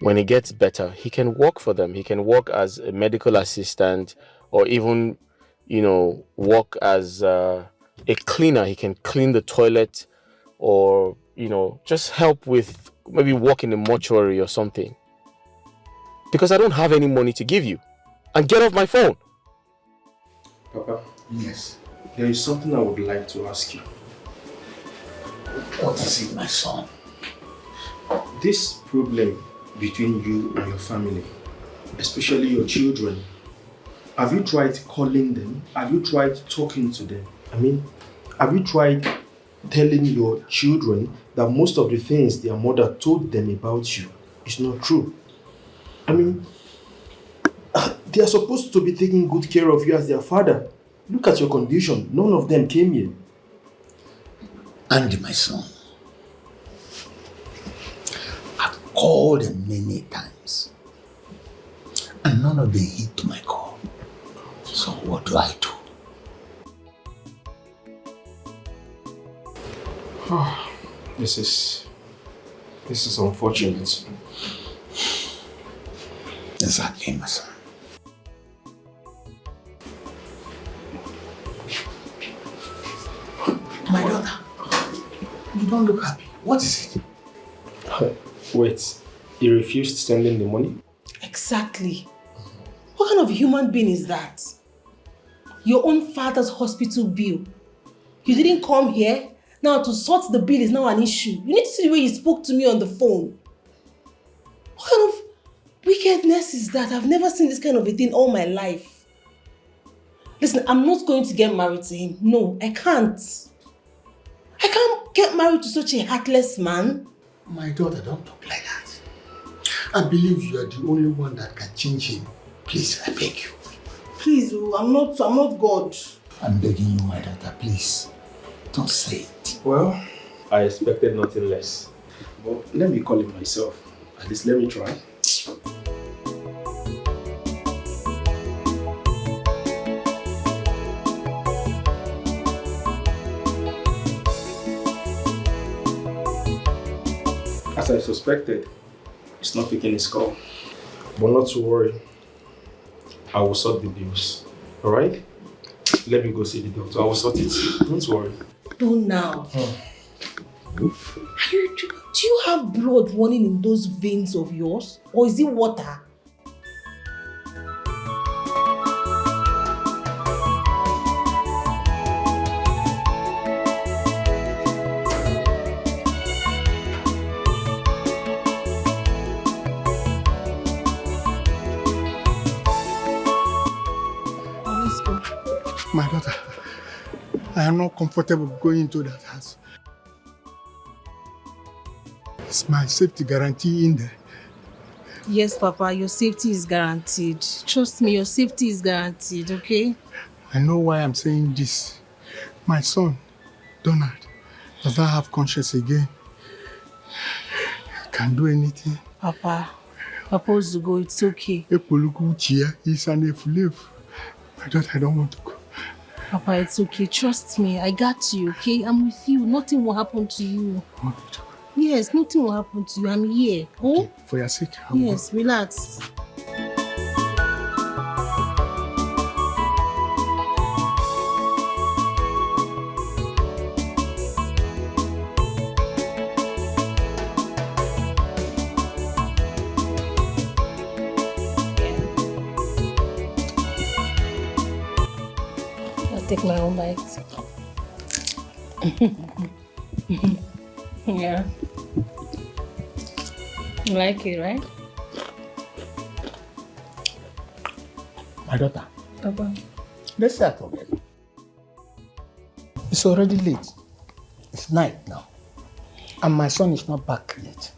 When he gets better, he can work for them. He can work as a medical assistant, or even, work as a cleaner. He can clean the toilet, or, just help with maybe work in the mortuary or something. Because I don't have any money to give you. And get off my phone. Papa. Yes. There is something I would like to ask you. What is it, my son? This problem between you and your family, especially your children, have you tried calling them? Have you tried talking to them? I mean, have you tried telling your children that most of the things their mother told them about you is not true? I mean, they are supposed to be taking good care of you as their father. Look at your condition. None of them came here. Andy, my son, I've called them many times, and none of them heed to my call. So what do I do? This is unfortunate. Exactly, my son. My daughter, you don't look happy. What is it? Wait, he refused sending the money? Exactly. What kind of human being is that? Your own father's hospital bill. You didn't come here. Now to sort the bill is now an issue. You need to see the way he spoke to me on the phone. What kind of wickedness is that? I've never seen this kind of a thing all my life. Listen, I'm not going to get married to him. No, I can't. I can't get married to such a heartless man. My daughter, don't talk like that. I believe you are the only one that can change him. Please, I beg you. Please, I'm not God. I'm begging you, my daughter, please. Don't say it. Well, I expected nothing less. But let me call him myself. At least let me try. As I suspected, he's not picking his call. But not to worry. I will sort the bills. Alright? Let me go see the doctor. I will sort it. Don't worry. Don't now. Do you have blood running in those veins of yours? Or is it water? My daughter, I am not comfortable going into that house. It's my safety guarantee in there. Yes, Papa, your safety is guaranteed. Trust me, your safety is guaranteed, okay? I know why I'm saying this. My son, Donald, does not have conscience again. He can't do anything. Papa wants to go, it's okay. He's an F-live. My daughter, I don't want to go. Papa, it's okay. Trust me. I got you, okay? I'm with you. Nothing will happen to you. Yes, nothing will happen to you. I'm here. Oh? Okay. For your sake, I will Yes, go. relax. Take my own bites. Yeah. You like it, right? My daughter, Papa. let's start already. It's already late. It's night now. And my son is not back yet.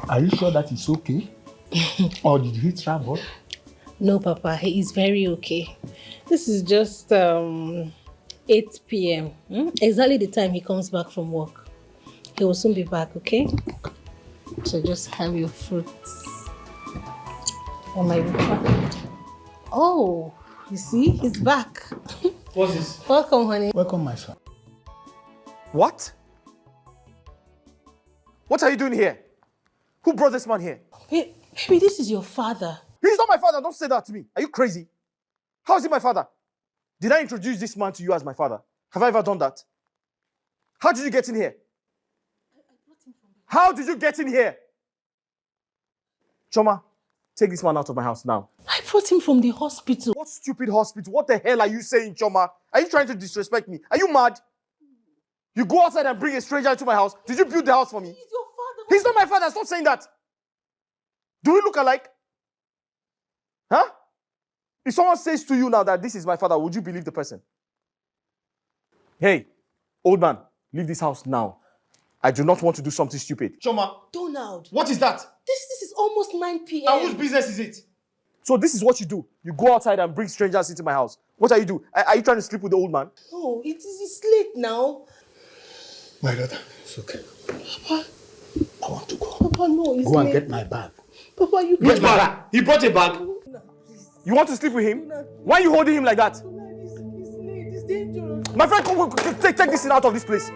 Are you sure that it's okay? Or did he travel? No, Papa, he is very okay. This is just 8 p.m. Exactly the time he comes back from work. He will soon be back, okay? So just have your fruits. Oh my God. Oh, you see, he's back. What's this? Welcome, honey. Welcome, my son. What? What are you doing here? Who brought this man here? Baby, this is your father. He's not my father. Don't say that to me. Are you crazy? How is he my father? Did I introduce this man to you as my father? Have I ever done that? How did you get in here? How did you get in here? Choma, take this man out of my house now. I brought him from the hospital. What stupid hospital? What the hell are you saying, Choma? Are you trying to disrespect me? Are you mad? You go outside and bring a stranger into my house. Did you build the house for me? He's your father. He's not my father. Stop saying that. Do we look alike? Huh? If someone says to you now that this is my father, would you believe the person? Hey, old man, leave this house now. I do not want to do something stupid. Choma. Donald. What is that? This is almost 9 p.m. And whose business is it? So this is what you do. You go outside and bring strangers into my house. What are you doing? Are you trying to sleep with the old man? No, it's late now. My daughter, it's okay. Papa. I want to go. Papa, no, it's Go and late. get my bag. Papa, you Which bag? He brought a bag. You want to sleep with him? Why are you holding him like that? It's dangerous. My friend, come, take this thing out of this place.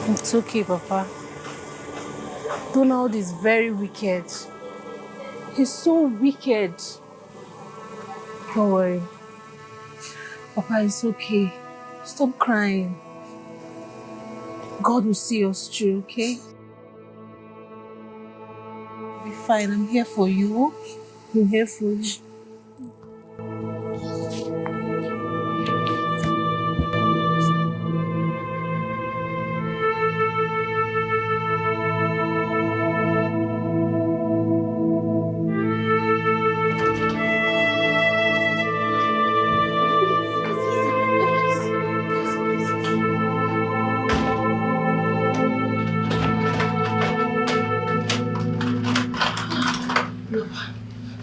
It's okay, Papa. Donald is very wicked. He's so wicked. Don't worry. Papa, it's okay. Stop crying. God will see us through, okay? Be fine. I'm here for you. I'm here for you.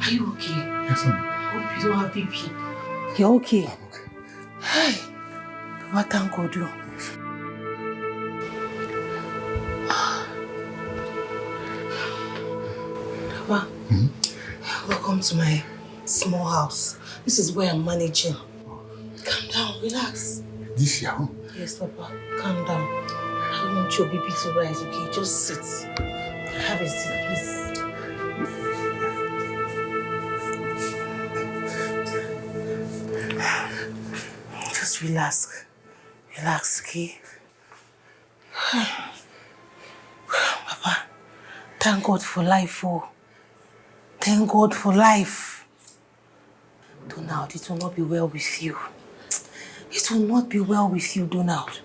Are you okay? Yes, I'm okay. I hope you don't have BP. You're okay? I'm okay. Hey, Papa, thank God. Papa, welcome to my small house. This is where I'm managing. Calm down, relax. This your home? Yes, Papa, calm down. I don't want your BP to rise, okay? Just sit. Have a seat, please. Just relax. Relax, okay? Papa, thank God for life, oh. Thank God for life. Donald, it will not be well with you. It will not be well with you, Donald.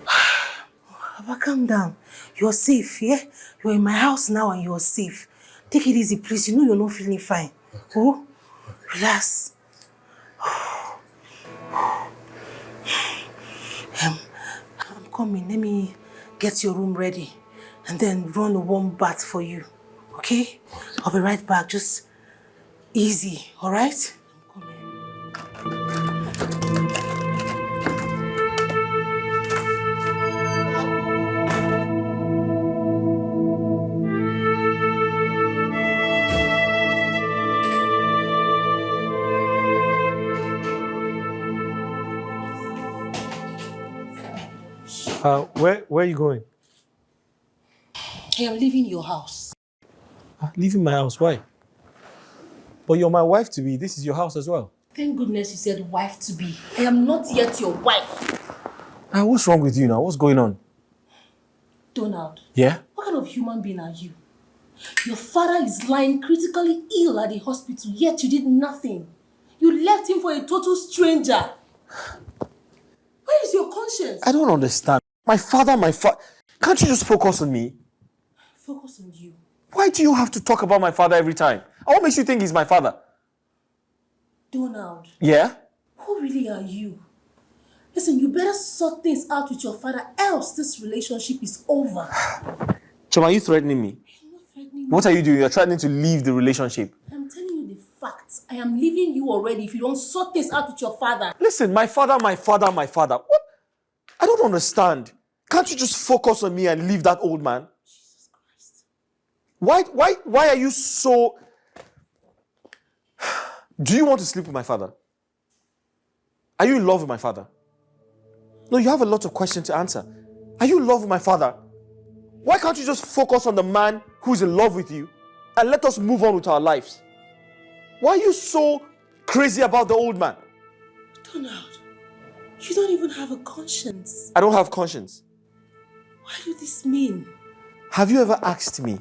Papa, calm down. You're safe, yeah? You're in my house now and you're safe. Take it easy, please. You know you're not feeling fine. Okay. Oh? Relax. I'm coming. Let me get your room ready and then run a warm bath for you. Okay? I'll be right back. Just easy, all right? I'm coming. Where are you going? I am leaving your house. Leaving my house, why? But you're my wife-to-be. This is your house as well. Thank goodness you said wife-to-be. I am not yet your wife. What's wrong with you now? What's going on? Donald. Yeah? What kind of human being are you? Your father is lying critically ill at the hospital, yet you did nothing. You left him for a total stranger. Where is your conscience? I don't understand. My father. Can't you just focus on me? Focus on you. Why do you have to talk about my father every time? And what makes you think he's my father? Donald, Yeah? who really are you? Listen, you better sort things out with your father, else this relationship is over. Choma, are you threatening me? I'm not threatening What you. are you doing? You're threatening to leave the relationship. I'm telling you the facts. I am leaving you already if you don't sort things out with your father. Listen, my father. What? I don't understand. Can't you just focus on me and leave that old man? Jesus Christ. Why are you so... Do you want to sleep with my father? Are you in love with my father? No, you have a lot of questions to answer. Are you in love with my father? Why can't you just focus on the man who's in love with you and let us move on with our lives? Why are you so crazy about the old man? Donald, you don't even have a conscience. I don't have conscience. What do this mean? Have you ever asked me,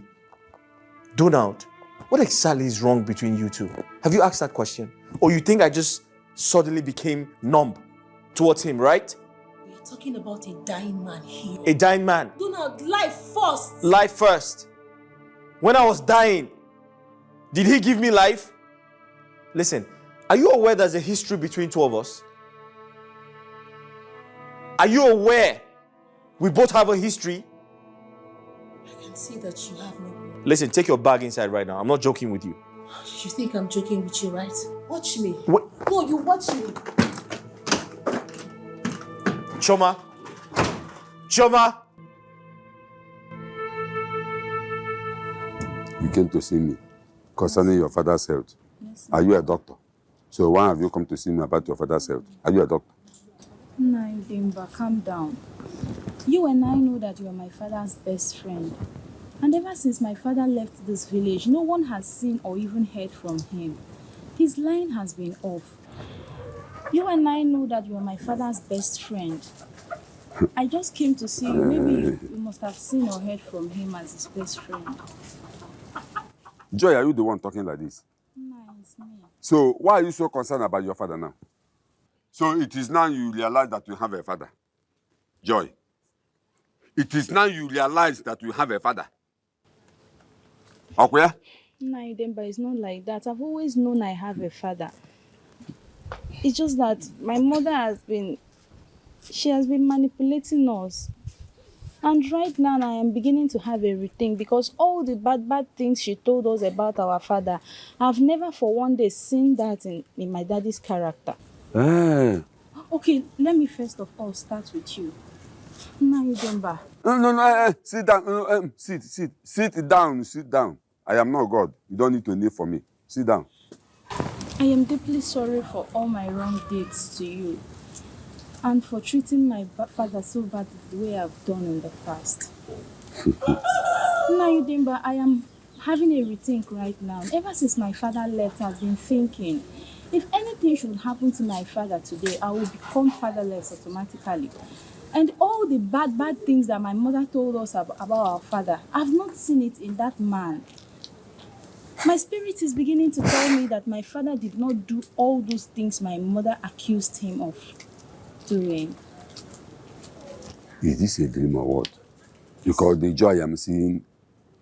Donald, what exactly is wrong between you two? Have you asked that question? Or you think I just suddenly became numb towards him, right? We're talking about a dying man here. A dying man. Donald, life first. Life first. When I was dying, did he give me life? Listen, are you aware there's a history between two of us? Are you aware we both have a history? I can see that you have no... Listen, take your bag inside right now. I'm not joking with you. You think I'm joking with you, right? Watch me. What? No, you watch me. Choma. You came to see me concerning your father's health. Yes, are you a doctor? So why have you come to see me about your father's health? Are you a doctor? No, Dimba, calm down. You and I know that you are my father's best friend. And ever since my father left this village, no one has seen or even heard from him. His line has been off. You and I know that you are my father's best friend. I just came to see you. Maybe you must have seen or heard from him as his best friend. Joy, are you the one talking like this? No, it's me. So why are you so concerned about your father now? So it is now you realize that you have a father. Joy, it is now you realize that you have a father. Okay? No, Demba, it's not like that. I've always known I have a father. It's just that my mother has been manipulating us. And right now I am beginning to have a rethink because all the bad things she told us about our father, I've never for one day seen that in my daddy's character. Okay, let me first of all start with you. No, Demba. No, sit down. Sit down. I am not God. You don't need to kneel for me. Sit down. I am deeply sorry for all my wrong deeds to you and for treating my father so bad the way I've done in the past. Now, Demba, I am having a rethink right now. Ever since my father left, I've been thinking, if anything should happen to my father today, I will become fatherless automatically. And all the bad things that my mother told us about our father, I've not seen it in that man. My spirit is beginning to tell me that my father did not do all those things my mother accused him of doing. Is this a dream or what? Because the joy I'm seeing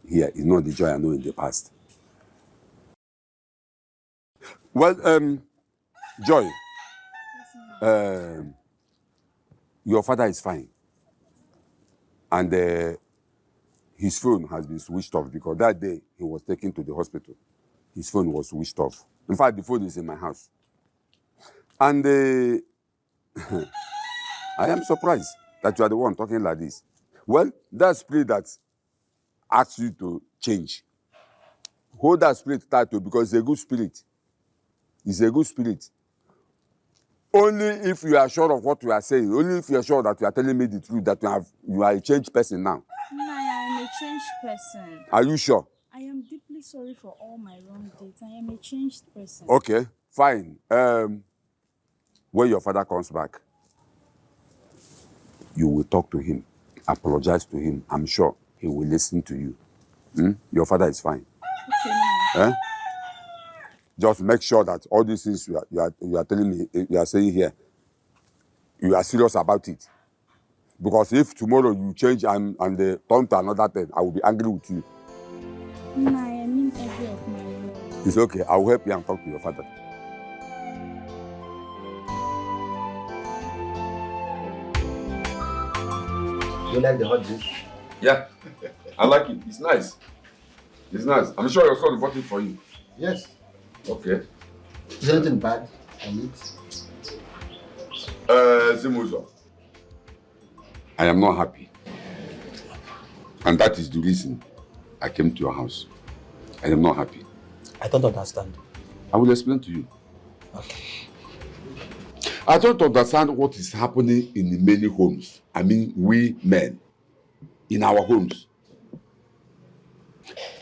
here is not the joy I know in the past. Well, Joy, your father is fine. And his phone has been switched off because that day he was taken to the hospital. His phone was switched off. In fact, the phone is in my house. And I am surprised that you are the one talking like this. Well, that spirit that asks you to change, hold that spirit tight because it's a good spirit. It's a good spirit. Only if you are sure of what you are saying, only if you are sure that you are telling me the truth, that you are a changed person now. No, I am a changed person. Are you sure? I am deeply sorry for all my wrong deeds. I am a changed person. Okay, fine. When your father comes back, you will talk to him, apologize to him. I'm sure he will listen to you. Your father is fine. Okay. Just make sure that all these things you are telling me, you are saying here, you are serious about it. Because if tomorrow you change and they turn to another thing, I will be angry with you. No, I mean every of my words. It's okay. I'll help you and talk to your father. You like the hot drink? Yeah, I like it. It's nice. It's nice. I'm sure your son bought it for you. Yes. Okay. Is there anything bad on it? Zimuzo, I am not happy. And that is the reason I came to your house. I am not happy. I don't understand. I will explain to you. Okay. I don't understand what is happening in many homes. I mean, we men, in our homes.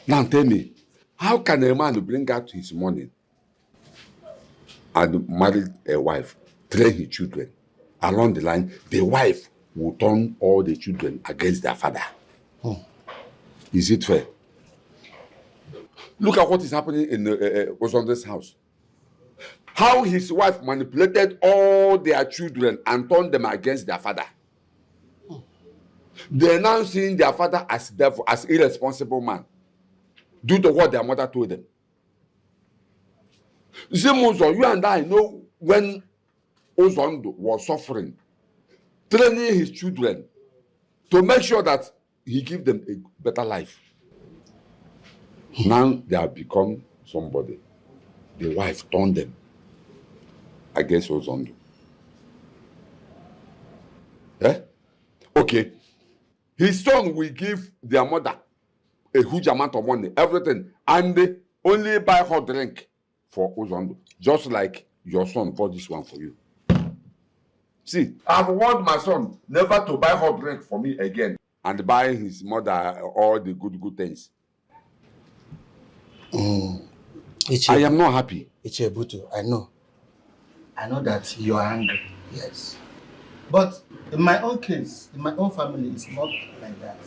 Now tell me, how can a man bring out his money and marry a wife, train his children? Along the line, the wife will turn all the children against their father. Is it fair? Look at what is happening in Osonde's house. How his wife manipulated all their children and turned them against their father. They're now seeing their father as devil, as irresponsible man, due to what their mother told them. Zimuzo, you and I know when Ozondo was suffering, training his children to make sure that he give them a better life. Now they have become somebody. The wife turned them against Ozondo. Eh? Okay. His son will give their mother a huge amount of money, everything, and they only buy hot drink for Ozondo, just like your son bought this one for you. See, I've warned my son never to buy hot drink for me again and buy his mother all the good things. I am not happy. Ichebutu, I know. I know that you are angry, yes. But in my own case, in my own family, it's not like that.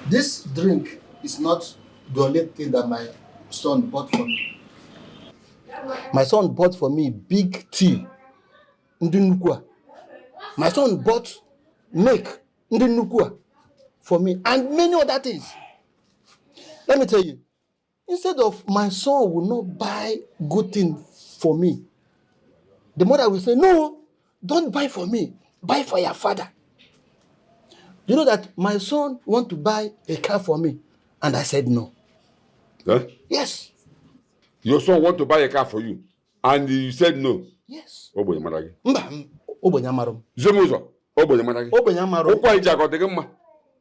This drink is not the only thing that my son bought for me. My son bought for me big tea, ndinukwa. My son bought milk, ndinukwa, for me, and many other things. Let me tell you, instead of my son will not buy good things for me, the mother will say, no, don't buy for me, buy for your father. You know that my son want to buy a car for me, and I said no. Huh? Yes. Your son want to buy a car for you, and you said no. Yes. Oboyamaragi. Obonyamarum. Zemuzo. Oboyamaragi. Obonyamarum. Okwa ijago tegema.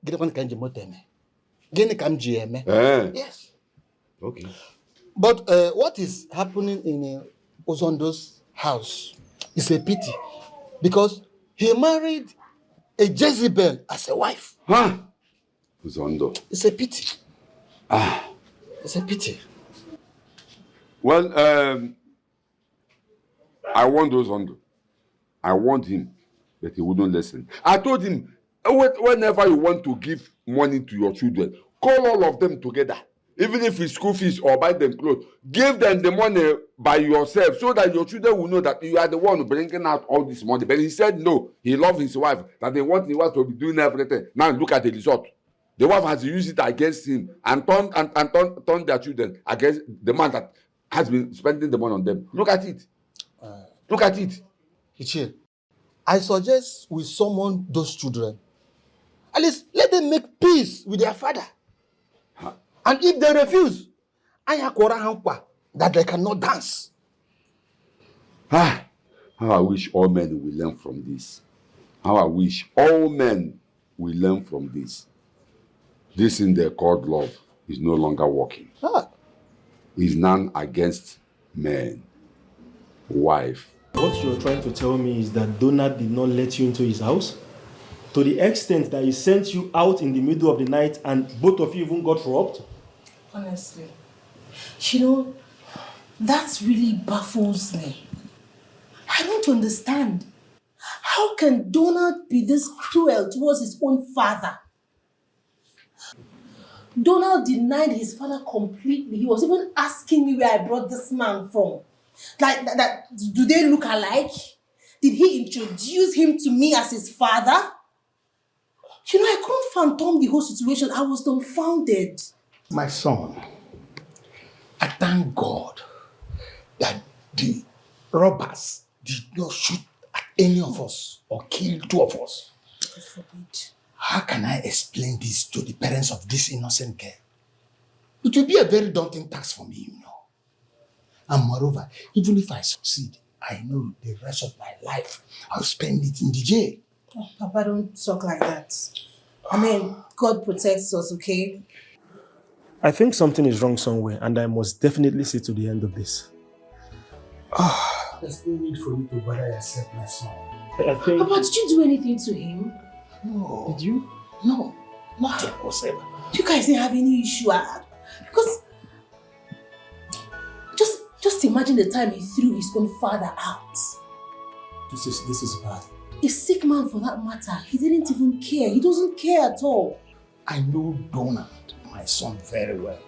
Gini kwani kanji moteme. Gini kamji eme. Yes. Okay. But what is happening in Ozondo's house is a pity, because he married a Jezebel as a wife. Huh? Ozondo. It's a pity. Ah. It's a pity. Well, I want Ozondo. I want him, but he wouldn't listen. I told him, whenever you want to give money to your children, call all of them together. Even if it's school fees or buy them clothes, give them the money by yourself so that your children will know that you are the one bringing out all this money. But he said no. He loved his wife, that they want his wife to be doing everything. Now look at the result. The wife has used it against him and turned their children against the man that has been spending the money on them. Look at it. Look at it. Ichie, I suggest we summon those children. At least let them make peace with their father. And if they refuse, that they cannot dance. How I wish all men will learn from this. How I wish all men will learn from this. This in their called love is no longer working. It's none against men, wife. What you're trying to tell me is that Donald did not let you into his house? To the extent that he sent you out in the middle of the night and both of you even got robbed? Honestly, you know, that really baffles me. I don't understand. How can Donald be this cruel towards his own father? Donald denied his father completely. He was even asking me where I brought this man from. Like, do they look alike? Did he introduce him to me as his father? You know, I couldn't fathom the whole situation. I was dumbfounded. My son, I thank God that the robbers did not shoot at any of us or kill two of us. God forbid. How can I explain this to the parents of this innocent girl? It will be a very daunting task for me, you know. And moreover, even if I succeed, I know the rest of my life I'll spend it in the jail. Oh, Papa, don't talk like that. I mean, God protects us, okay? I think something is wrong somewhere, and I must definitely see to the end of this. There's no need for you to bother yourself, my son. I think... Papa, did you do anything to him? No. Did you? No, nothing whatsoever. You guys didn't have any issue. Because just imagine the time he threw his own father out. This is bad. A sick man for that matter. He didn't even care. He doesn't care at all. I know Donald, my son, very well.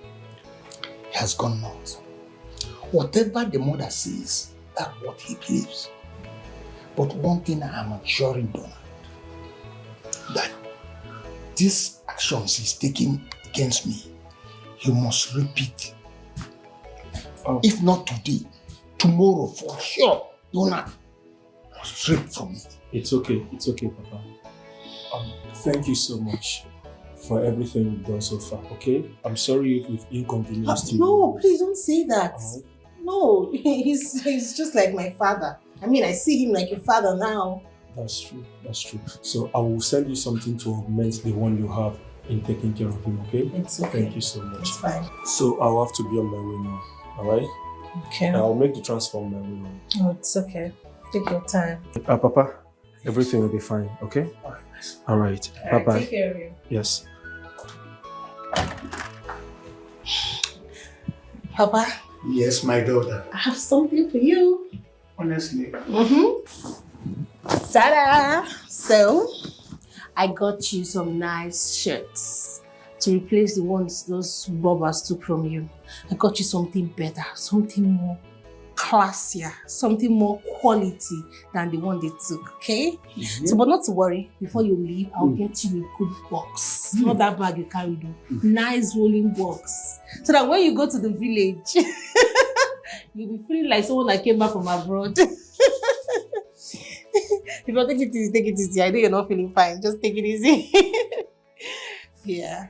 He has gone north. Whatever the mother says, that's what he believes. But one thing I am assuring Donald, that these actions he's taking against me, he must repeat. Oh. If not today, tomorrow for sure, Donald must reap from it. It's okay, Papa. Thank you so much for everything you've done so far, okay? I'm sorry if we've inconvenienced you. No, please don't say that. No, he's just like my father. I mean, I see him like a father now. That's true. So I will send you something to augment the one you have in taking care of him, okay? It's okay. Thank you so much. It's fine. So I'll have to be on my way now, alright? Okay. I'll make the transfer on my way home. Oh, it's okay. Take your time. Papa, everything will be fine, okay? Alright. Bye-bye. Take care of you. Yes. Papa? Yes, my daughter. I have something for you. Honestly. Ta-da! So, I got you some nice shirts to replace the ones those robbers took from you. I got you something better, something more classier, something more quality than the one they took, okay? So, but not to worry, before you leave, I'll get you a good box. Not that bag you carried, nice rolling box. So that when you go to the village, you'll be feeling like someone that came back from abroad. If you take it easy, take it easy. I know you're not feeling fine. Just take it easy. Yeah.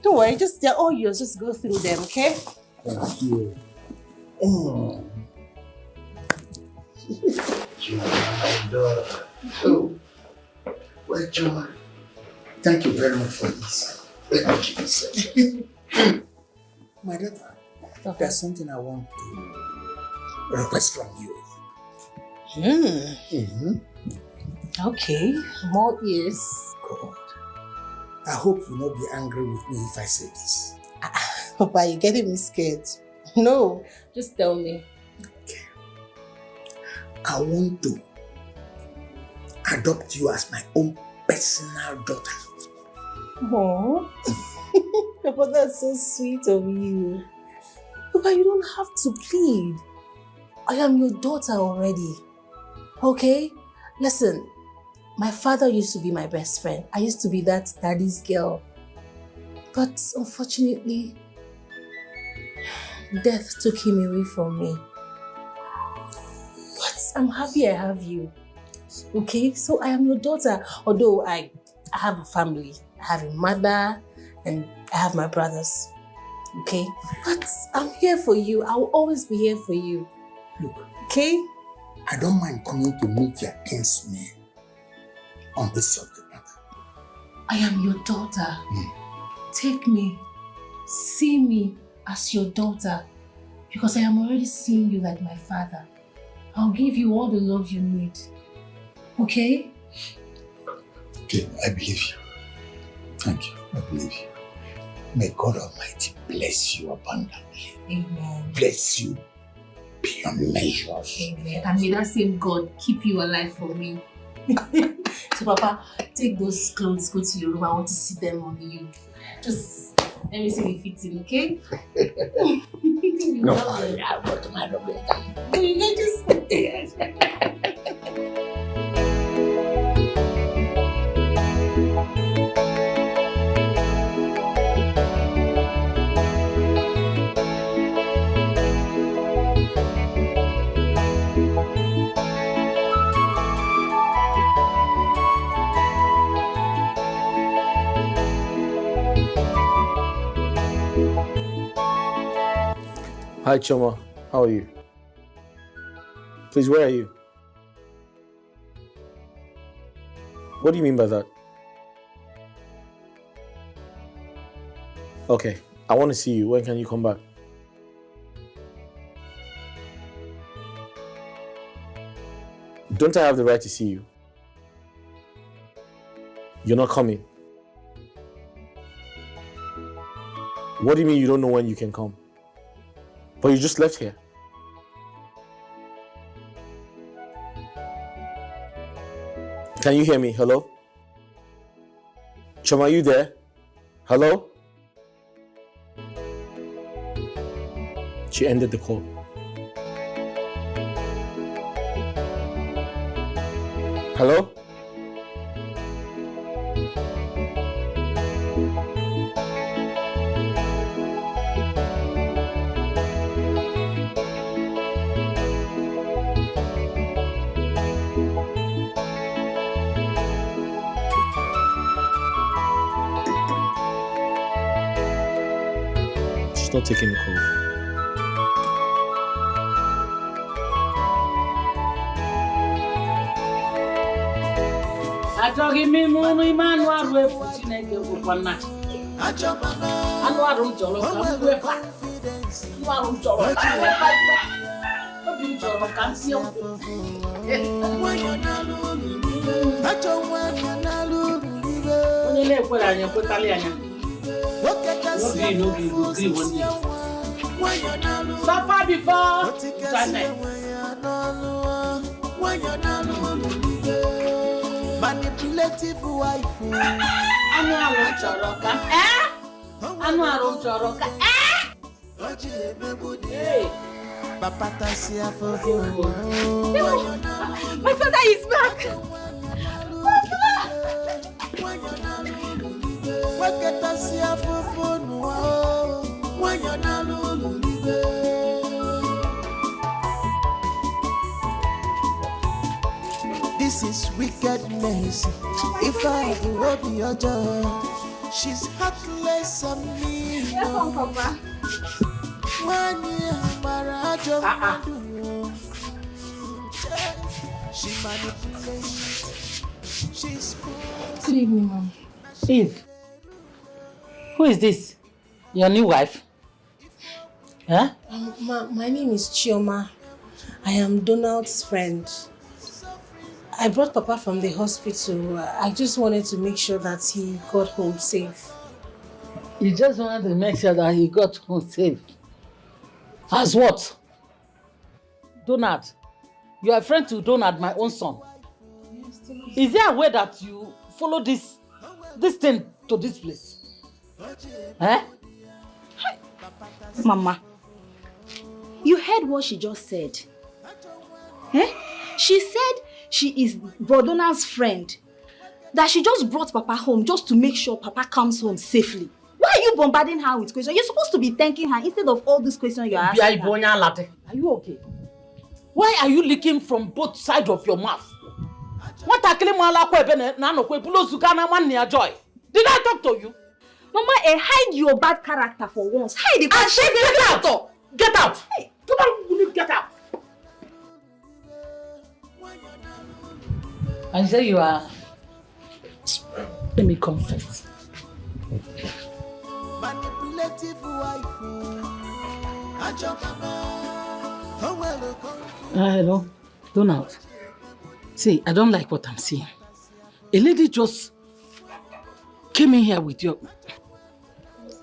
Don't worry, they're all yours. Just go through them, okay? Thank you. Joy, my daughter. Oh, well, Joy, thank you very much for this. Let me keep it safe. My daughter, there's something I want to request from you. Okay, more ears. God, I hope you'll not be angry with me if I say this. Papa, you're getting me scared. No, just tell me. Okay. I want to adopt you as my own personal daughter. Oh, Papa, that's so sweet of you. Papa, you don't have to plead. I am your daughter already. Okay? Listen, my father used to be my best friend. I used to be that daddy's girl. But unfortunately, death took him away from me. But I'm happy I have you. Okay? So I am your daughter. Although I have a family. I have a mother and I have my brothers. Okay? But I'm here for you. I will always be here for you. Look. Okay? I don't mind coming to meet your kinsmen on this subject matter. I am your daughter. Take me, see me as your daughter, because I am already seeing you like my father. I'll give you all the love you need. Okay? Okay, I believe you. Thank you, I believe you. May God Almighty bless you abundantly. Amen. Bless you beyond measures. Amen. And may that same God keep you alive for me. So, Papa, take those clothes, go to your room. I want to see them on you. Just let me see if it fits in, okay? No, I want to mind of it. You can just... Yes. Hi, Choma. How are you? Please, where are you? What do you mean by that? Okay, I want to see you. When can you come back? Don't I have the right to see you? You're not coming. What do you mean you don't know when you can come? But you just left here. Can you hear me? Hello? Choma, are you there? Hello? She ended the call. Hello? She's not taking the call. Achọghị m ime ụlọ ime anụ arụ efu Chineke gwụkwa nna. Anụ arụ m chọrọ ka m wefa. Anụ arụ m chọrọ ka m wefa. Obi m chọrọ ka m sie nkwụ. Onye na-ekwere anyị ekwetala anya. N'obi igbo Igbo ndị. Suffer before judgment. Manipulative wife. Anụ arụ m chọrọ ka anụ arụ m chọrọ ka My father is back. This is wickedness. If I will be your judge, she's heartless and mean. Welcome, Papa. She manipulates. She's Good evening, Mom. Eve, who is this? Your new wife? Huh? My name is Chioma. I am Donald's friend. I brought Papa from the hospital. I just wanted to make sure that he got home safe. You just wanted to make sure that he got home safe? As what? Donald, you are a friend to Donald, my own son. Is there a way that you follow this thing to this place? Eh? Mama, you heard what she just said. Eh? She said she is Brodona's friend. That she just brought Papa home just to make sure Papa comes home safely. Why are you bombarding her with questions? You're supposed to be thanking her instead of all these questions you're asking her. Are you okay? Why are you leaking from both sides of your mouth? What Did I talk to you? Mama, hide your bad character for once. Hide it. I said get out! Get out! Hey, come on, get out! And say you are... Let me confess. manipulative wife. Hello, Donald. See, I don't like what I'm seeing. A lady just came in here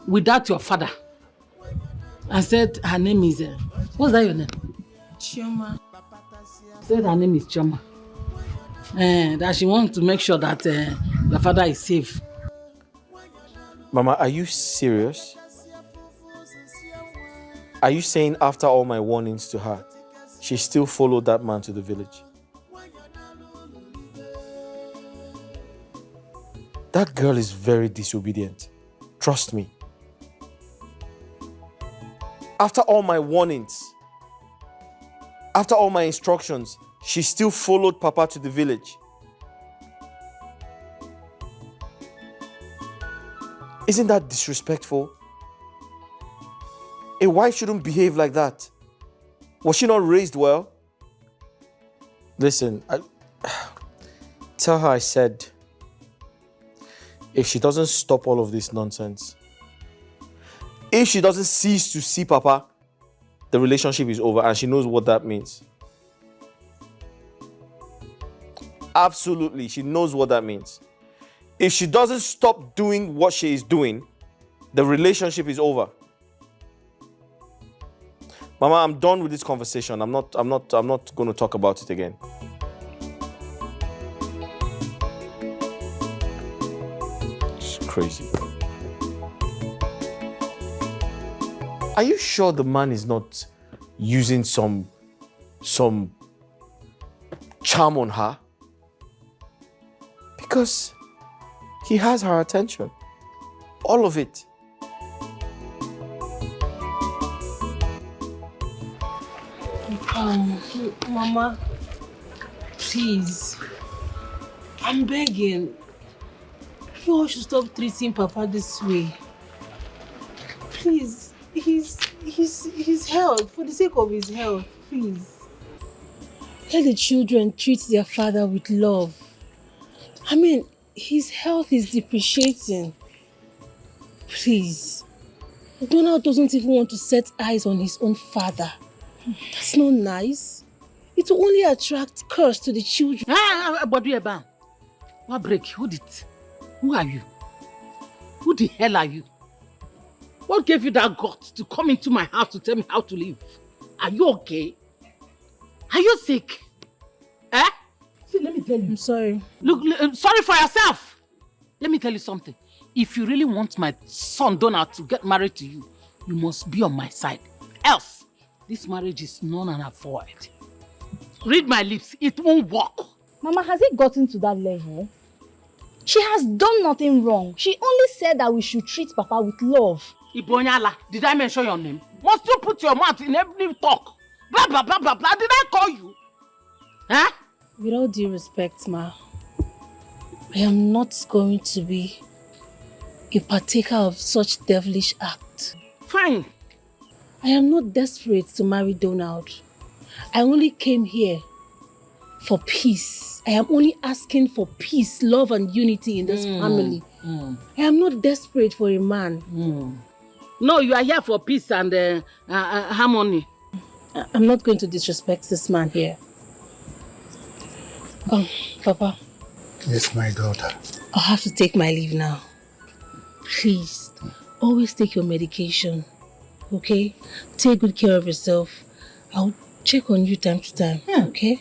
without your father and said her name is, what's that your name? Chioma. Said her name is Chioma. That she wants to make sure that your father is safe. Mama, are you serious? Are you saying after all my warnings to her, she still followed that man to the village? That girl is very disobedient. Trust me. After all my warnings, after all my instructions, she still followed Papa to the village. Isn't that disrespectful? A wife shouldn't behave like that. Was she not raised well? Listen, tell her I said, if she doesn't stop all of this nonsense, if she doesn't cease to see Papa, the relationship is over, and she knows what that means. Absolutely, she knows what that means. If she doesn't stop doing what she is doing, the relationship is over. Mama, I'm done with this conversation. I'm not going to talk about it again. It's crazy. Are you sure the man is not using some charm on her? Because he has her attention. All of it. Mama, please. I'm begging. You all should stop treating Papa this way. Please. His health, for the sake of his health, please. Let the children treat their father with love. I mean, his health is depreciating. Please. Donald doesn't even want to set eyes on his own father. That's not nice. It will only attract curse to the children. What break? Who did? Who are you? Who the hell are you? What gave you that guts to come into my house to tell me how to live? Are you okay? Are you sick? Eh? See, let me tell you. I'm sorry. Look, sorry for yourself. Let me tell you something. If you really want my son Donald to get married to you, you must be on my side. Else, this marriage is null and void. Read my lips. It won't work. Mama, has it gotten to that level? She has done nothing wrong. She only said that we should treat Papa with love. Ibonyala, did I mention your name? Must you put your mouth in every talk? Blah, blah, blah, blah, blah. Did I call you? Huh? With all due respect, Ma, I am not going to be a partaker of such devilish act. Fine. I am not desperate to marry Donald. I only came here for peace. I am only asking for peace, love and unity in this family. I am not desperate for a man. No, you are here for peace and harmony. I'm not going to disrespect this man here. Papa. Yes, my daughter. I'll have to take my leave now. Please, always take your medication. Okay? Take good care of yourself. I'll check on you time to time. Okay?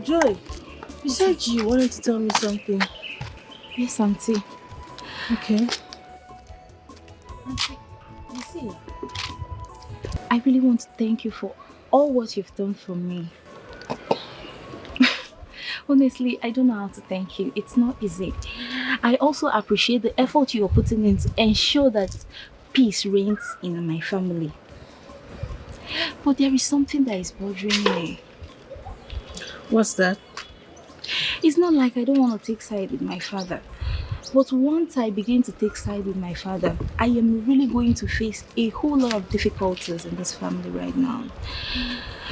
Joy, you said you wanted to tell me something. Yes, Auntie. Okay. Auntie, you see, I really want to thank you for all what you've done for me. Honestly, I don't know how to thank you. It's not easy. I also appreciate the effort you are putting in to ensure that peace reigns in my family. But there is something that is bothering me. What's that? It's not like I don't want to take side with my father. But once I begin to take side with my father, I am really going to face a whole lot of difficulties in this family right now.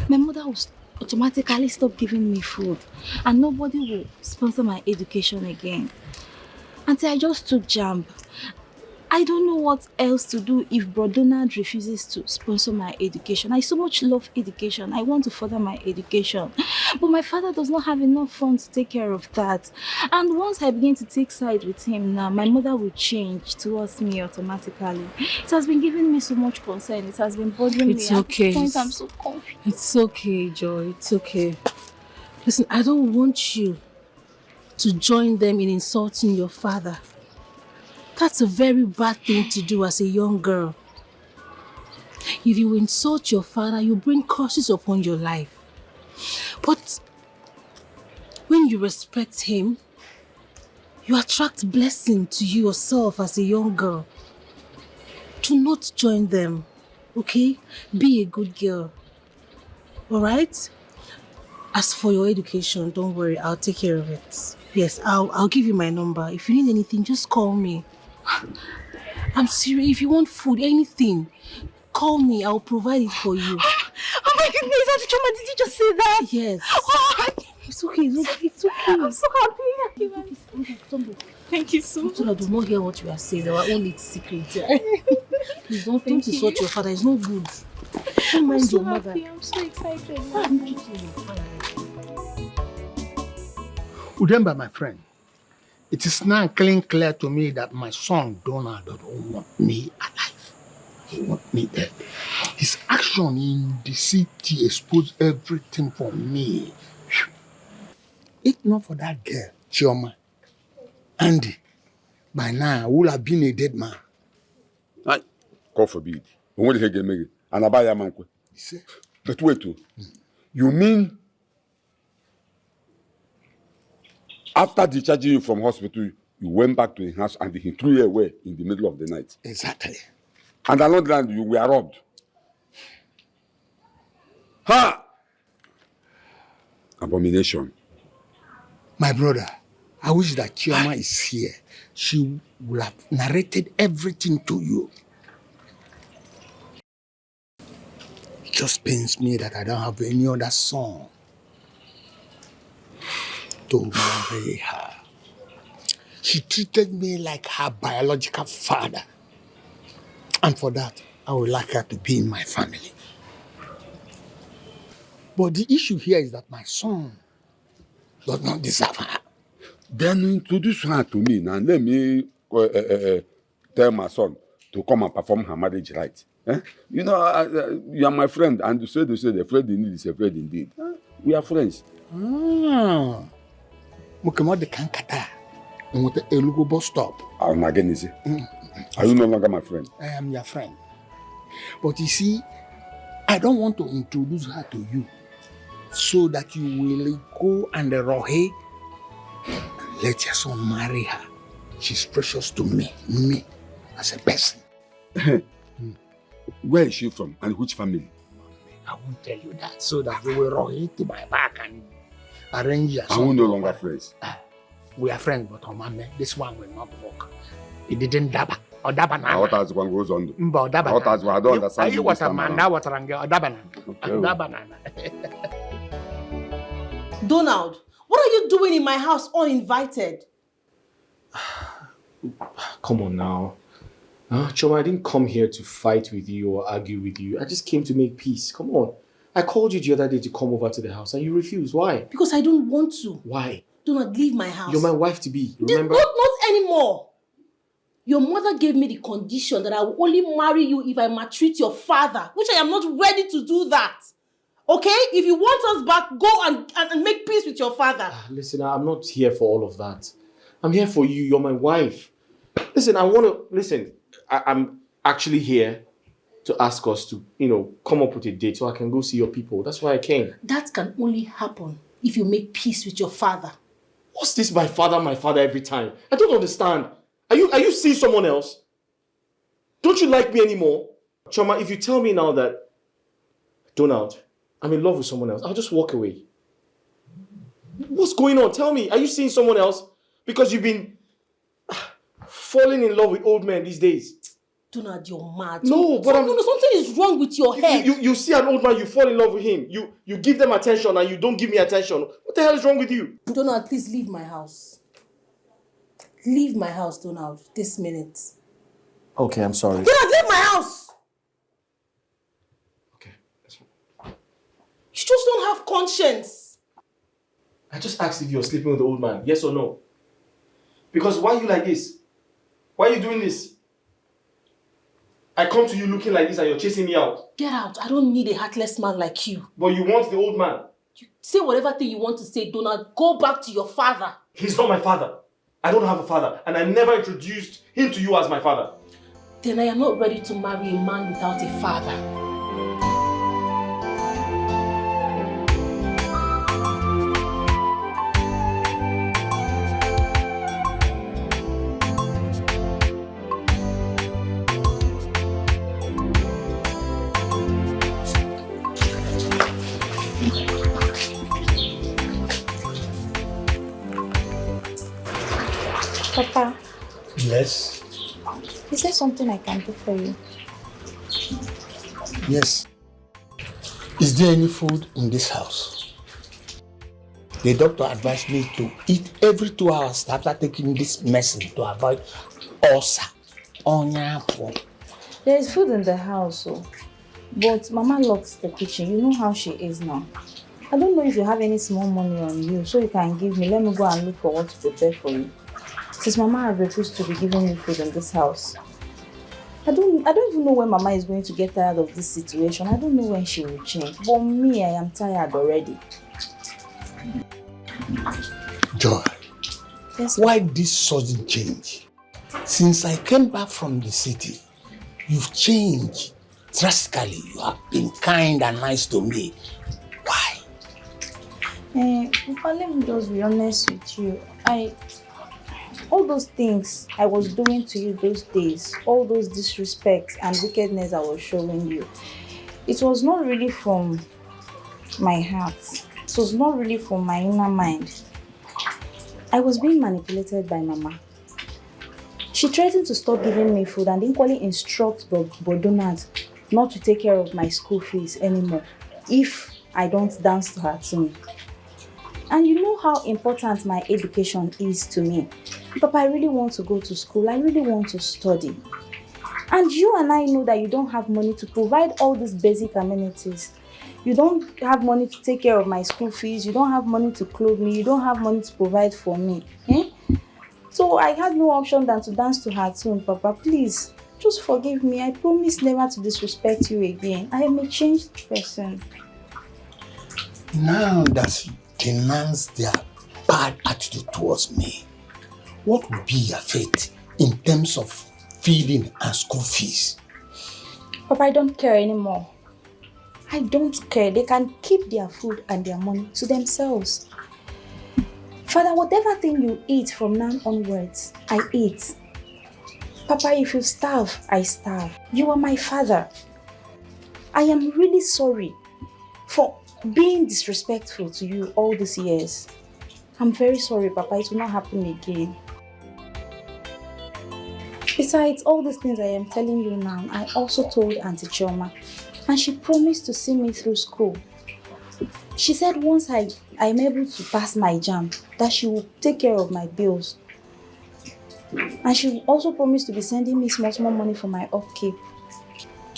My mother will automatically stop giving me food and nobody will sponsor my education again. Until I just took JAMB. I don't know what else to do if Bro Donald refuses to sponsor my education. I so much love education. I want to further my education. But my father does not have enough funds to take care of that. And once I begin to take sides with him now, my mother will change towards me automatically. It has been giving me so much concern. It has been bothering me. It's okay. At this point, I'm so confused. It's okay, Joy. It's okay. Listen, I don't want you to join them in insulting your father. That's a very bad thing to do as a young girl. If you insult your father, you bring curses upon your life. But when you respect him, you attract blessing to yourself as a young girl. Do not join them. Okay? Be a good girl. Alright? As for your education, don't worry, I'll take care of it. Yes, I'll give you my number. If you need anything, just call me. I'm serious. If you want food, anything, call me. I'll provide it for you. Oh my goodness, Choma, did you just say that? Yes. Oh, it's okay. It's okay. I'm so happy. Thank you so much. So I do not hear what you are saying. Our own little secret. Please don't insult your father. It's not good. Don't mind your mother. I'm so excited. Udemba, my friend, it is now clear to me that my son Donald don't want me alive. He wants me dead. His action in the city exposed everything for me. If not for that girl, Chioma, Andy, by now I would have been a dead man. God forbid. But wait, you mean after discharging you from hospital, you went back to his house and he threw you away in the middle of the night? Exactly. And along the line, you were robbed. Ha! Abomination. My brother, I wish that Chioma is here. She would have narrated everything to you. It just pains me that I don't have any other son to marry her. She treated me like her biological father. And for that, I would like her to be in my family. But the issue here is that my son does not deserve her. Then introduce her to me and let me tell my son to come and perform her marriage rite. You know, you are my friend, and you say a friend in need is a friend indeed. We are friends. Mukemode Kankata. And a Elugo bus stop. Are you no longer my friend? I am your friend. But you see, I don't want to introduce her to you so that you will go and rohe and let your son marry her. She's precious to me as a person. Where is she from and which family? I won't tell you that so that you will rohe to my back and arrange your son. Are we no longer friends? We are friends, but this one will not work. It didn't daba. Or daba na. What else one goes on? Mba daba. What else I don't understand. You what a man that what or daba na. Donald, what are you doing in my house uninvited? Come on now. Choma, I didn't come here to fight with you or argue with you. I just came to make peace. Come on. I called you the other day to come over to the house and you refused. Why? Because I don't want to. Why? Do not leave my house. You're my wife-to-be, remember? Not anymore. Your mother gave me the condition that I will only marry you if I maltreat your father, which I am not ready to do that. Okay? If you want us back, go and make peace with your father. Listen, I'm not here for all of that. I'm here for you. You're my wife. Listen, I'm actually here to ask us to, come up with a date so I can go see your people. That's why I came. That can only happen if you make peace with your father. What's this my father every time? I don't understand. Are you seeing someone else? Don't you like me anymore? Choma, if you tell me now that, Donald, I'm in love with someone else, I'll just walk away. What's going on? Tell me, are you seeing someone else? Because you've been falling in love with old men these days. Donald, you're mad. No, but something is wrong with your head. You see an old man, you fall in love with him. You give them attention and you don't give me attention. What the hell is wrong with you? Donald, please leave my house. Leave my house, Donald, this minute. Okay, I'm sorry. Donald, leave my house! Okay, that's fine. You just don't have conscience. I just asked if you're sleeping with the old man, yes or no? Because why are you like this? Why are you doing this? I come to you looking like this and you're chasing me out. Get out. I don't need a heartless man like you. But you want the old man. You say whatever thing you want to say, Donald. Go back to your father. He's not my father. I don't have a father. And I never introduced him to you as my father. Then I am not ready to marry a man without a father. Papa, Yes. is there something I can do for you? Yes. Is there any food in this house? The doctor advised me to eat every 2 hours after taking this medicine to avoid ulcer. There is food in the house, but Mama locks the kitchen. You know how she is now. I don't know if you have any small money on you, so you can give me. Let me go and look for what to prepare for you. Since Mama has refused to be giving me food in this house. I don't even know when Mama is going to get tired of this situation. I don't know when she will change. But me, I am tired already. Joy, yes, why this sudden change? Since I came back from the city, you've changed drastically. You have been kind and nice to me. Why? Papa, let me just be honest with you. All those things I was doing to you those days, all those disrespects and wickedness I was showing you, it was not really from my heart. It was not really from my inner mind. I was being manipulated by Mama. She threatened to stop giving me food and equally instruct Donald not to take care of my school fees anymore if I don't dance to her tune. And you know how important my education is to me. Papa, I really want to go to school. I really want to study. And you and I know that you don't have money to provide all these basic amenities. You don't have money to take care of my school fees. You don't have money to clothe me. You don't have money to provide for me. So I had no option than to dance to her tune. Papa, please, just forgive me. I promise never to disrespect you again. I am a changed person. Now that you denounce their bad attitude towards me, what will be your fate in terms of feeding and school fees? Papa, I don't care anymore. I don't care. They can keep their food and their money to themselves. Father, whatever thing you eat from now onwards, I eat. Papa, if you starve, I starve. You are my father. I am really sorry for being disrespectful to you all these years. I'm very sorry, Papa. It will not happen again. Besides all these things I am telling you now, I also told Auntie Chioma, and she promised to see me through school. She said once I'm able to pass my JAMB, that she will take care of my bills. And she also promised to be sending me small money for my upkeep.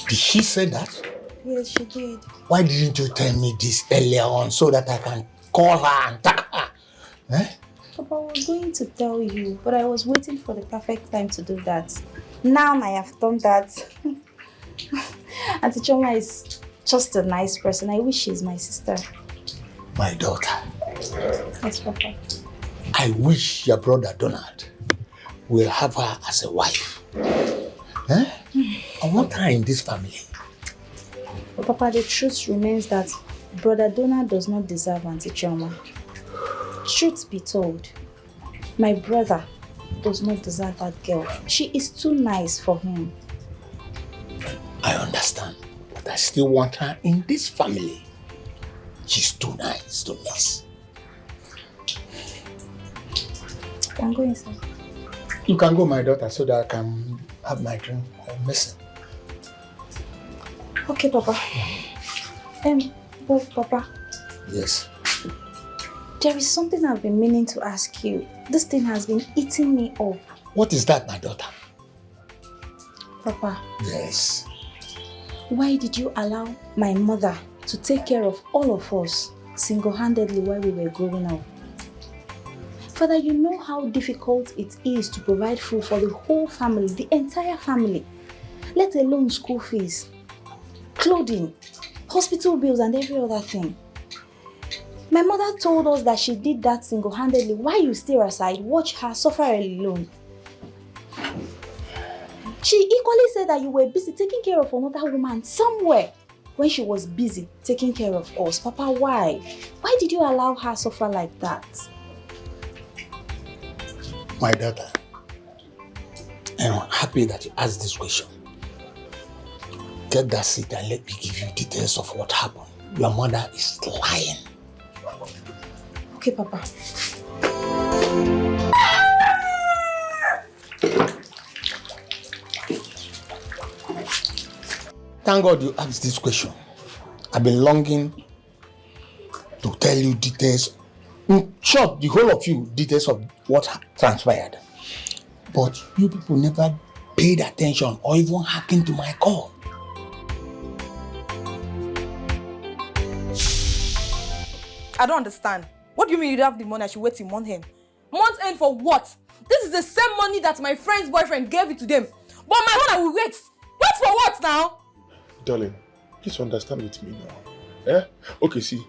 Did she say that? Yes, she did. Why didn't you tell me this earlier on so that I can call her and tag her? Papa, I was going to tell you, but I was waiting for the perfect time to do that. Now I have done that. Auntie Choma is just a nice person. I wish she's my sister. My daughter. Yes, Papa. I wish your brother Donald will have her as a wife. I want her in this family. Papa, the truth remains that Brother Donald does not deserve Auntie Chioma. Truth be told, my brother does not deserve that girl. She is too nice for him. I understand, but I still want her in this family. She's too nice to miss. I'm going, sir. You can go, my daughter, so that I can have my drink. I'm missing. Okay, Papa. Papa. Yes. There is something I've been meaning to ask you. This thing has been eating me up. What is that, my daughter? Papa. Yes. Why did you allow my mother to take care of all of us single-handedly while we were growing up? Father, you know how difficult it is to provide food for the whole family, the entire family, let alone school fees, clothing, hospital bills, and every other thing. My mother told us that she did that single-handedly. Why you stay aside, watch her suffer alone? She equally said that you were busy taking care of another woman somewhere when she was busy taking care of us. Papa, why? Why did you allow her suffer like that? My daughter, I'm happy that you asked this question. Get that seat and let me give you details of what happened. Your mother is lying. Okay, Papa. Thank God you asked this question. I've been longing to tell you details, in short, the whole of you, details of what transpired. But you people never paid attention or even hearkened to my call. I don't understand. What do you mean you don't have the money? I should wait till month end. Month end for what? This is the same money that my friend's boyfriend gave it to them. But my own, I will wait. Wait for what now? Darling, please understand with me now. Eh? Okay, see.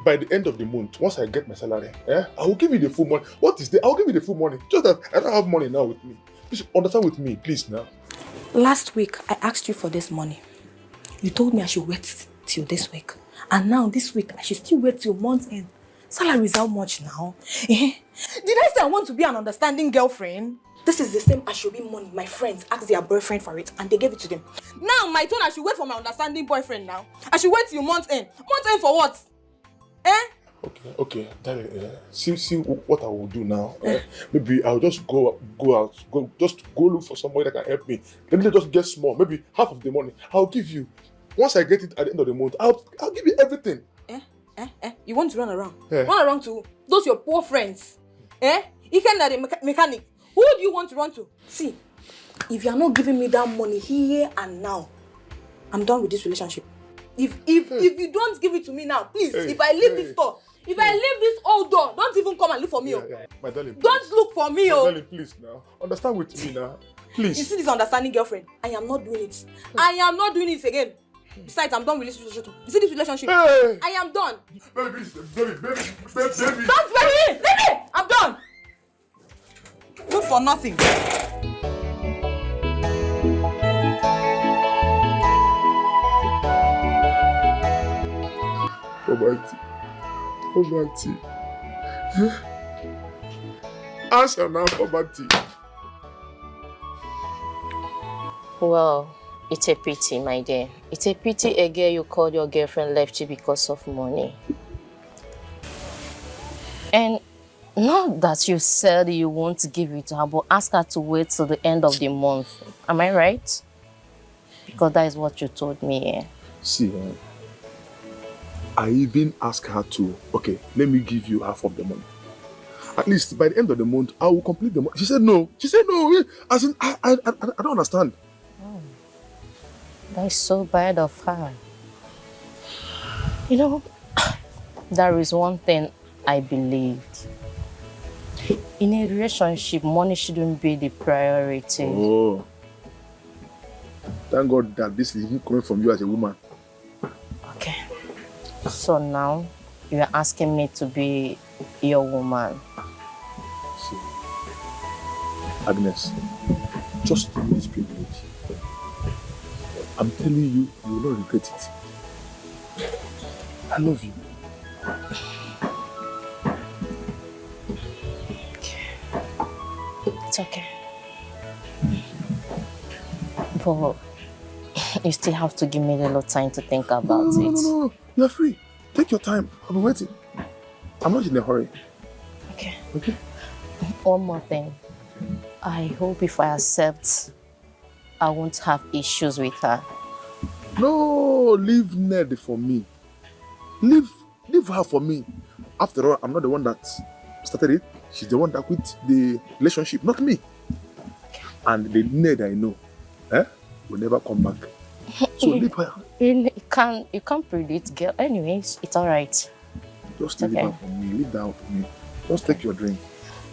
By the end of the month, once I get my salary, I will give you the full money. What is the? I'll give you the full money. Just that I don't have money now with me. Please understand with me, please now. Last week, I asked you for this money. You told me I should wait till this week. And now this week, I should still wait till month end. Salary is how much now? Did I say I want to be an understanding girlfriend? This is the same Ashobi money my friends asked their boyfriend for it and they gave it to them. Now my turn, I should wait for my understanding boyfriend now. I should wait till month end. Month end for what? Okay, darling, see what I will do now. Maybe I'll just go out, go look for somebody that can help me. Let me just get small, maybe half of the money. I'll give you. Once I get it at the end of the month, I'll give you everything. You want to run around? Yeah. Run around to those your poor friends. You can the mechanic. Who do you want to run to? See, if you are not giving me that money here and now, I'm done with this relationship. If you don't give it to me now, please, if I leave this door, if I leave this old door, don't even come and look for me. My darling, don't look for me. My darling, please now. Understand with me now. Please. You see this understanding girlfriend? I am not doing it. I am not doing it again. Besides, I'm done with this relationship. You see this relationship? Hey. I am done. Baby. Don't bury me! Leave me! I'm done. Good for nothing. Poverty. Answer now, poverty. Well, it's a pity, my dear. It's a pity a girl you called your girlfriend left you because of money. And not that you said you won't give it to her, but ask her to wait till the end of the month. Am I right? Because that is what you told me. Eh? See, I even asked her to, okay, let me give you half of the money. At least by the end of the month, I will complete the money. She said no. She said no. As in, I don't understand. Oh, that is so bad of her. You know, there is one thing I believed. In a relationship, money shouldn't be the priority. Oh. Thank God that this is coming from you as a woman. Okay. So now, you are asking me to be your woman. See, Agnes, just give me this privilege. I'm telling you, you will not regret it. I love you. It's okay. But you still have to give me a little time to think about it. No. You're free. Take your time. I'll be waiting. I'm not in a hurry. Okay. Okay? One more thing. I hope if I accept, I won't have issues with her. No, leave Ned for me. Leave her for me. After all, I'm not the one that started it. She's the one that quit the relationship, not me. And the Ned I know, will never come back. So leave her. You can't predict, girl. Anyways, it's all right. Just leave her for me. Leave that for me. Just take your drink.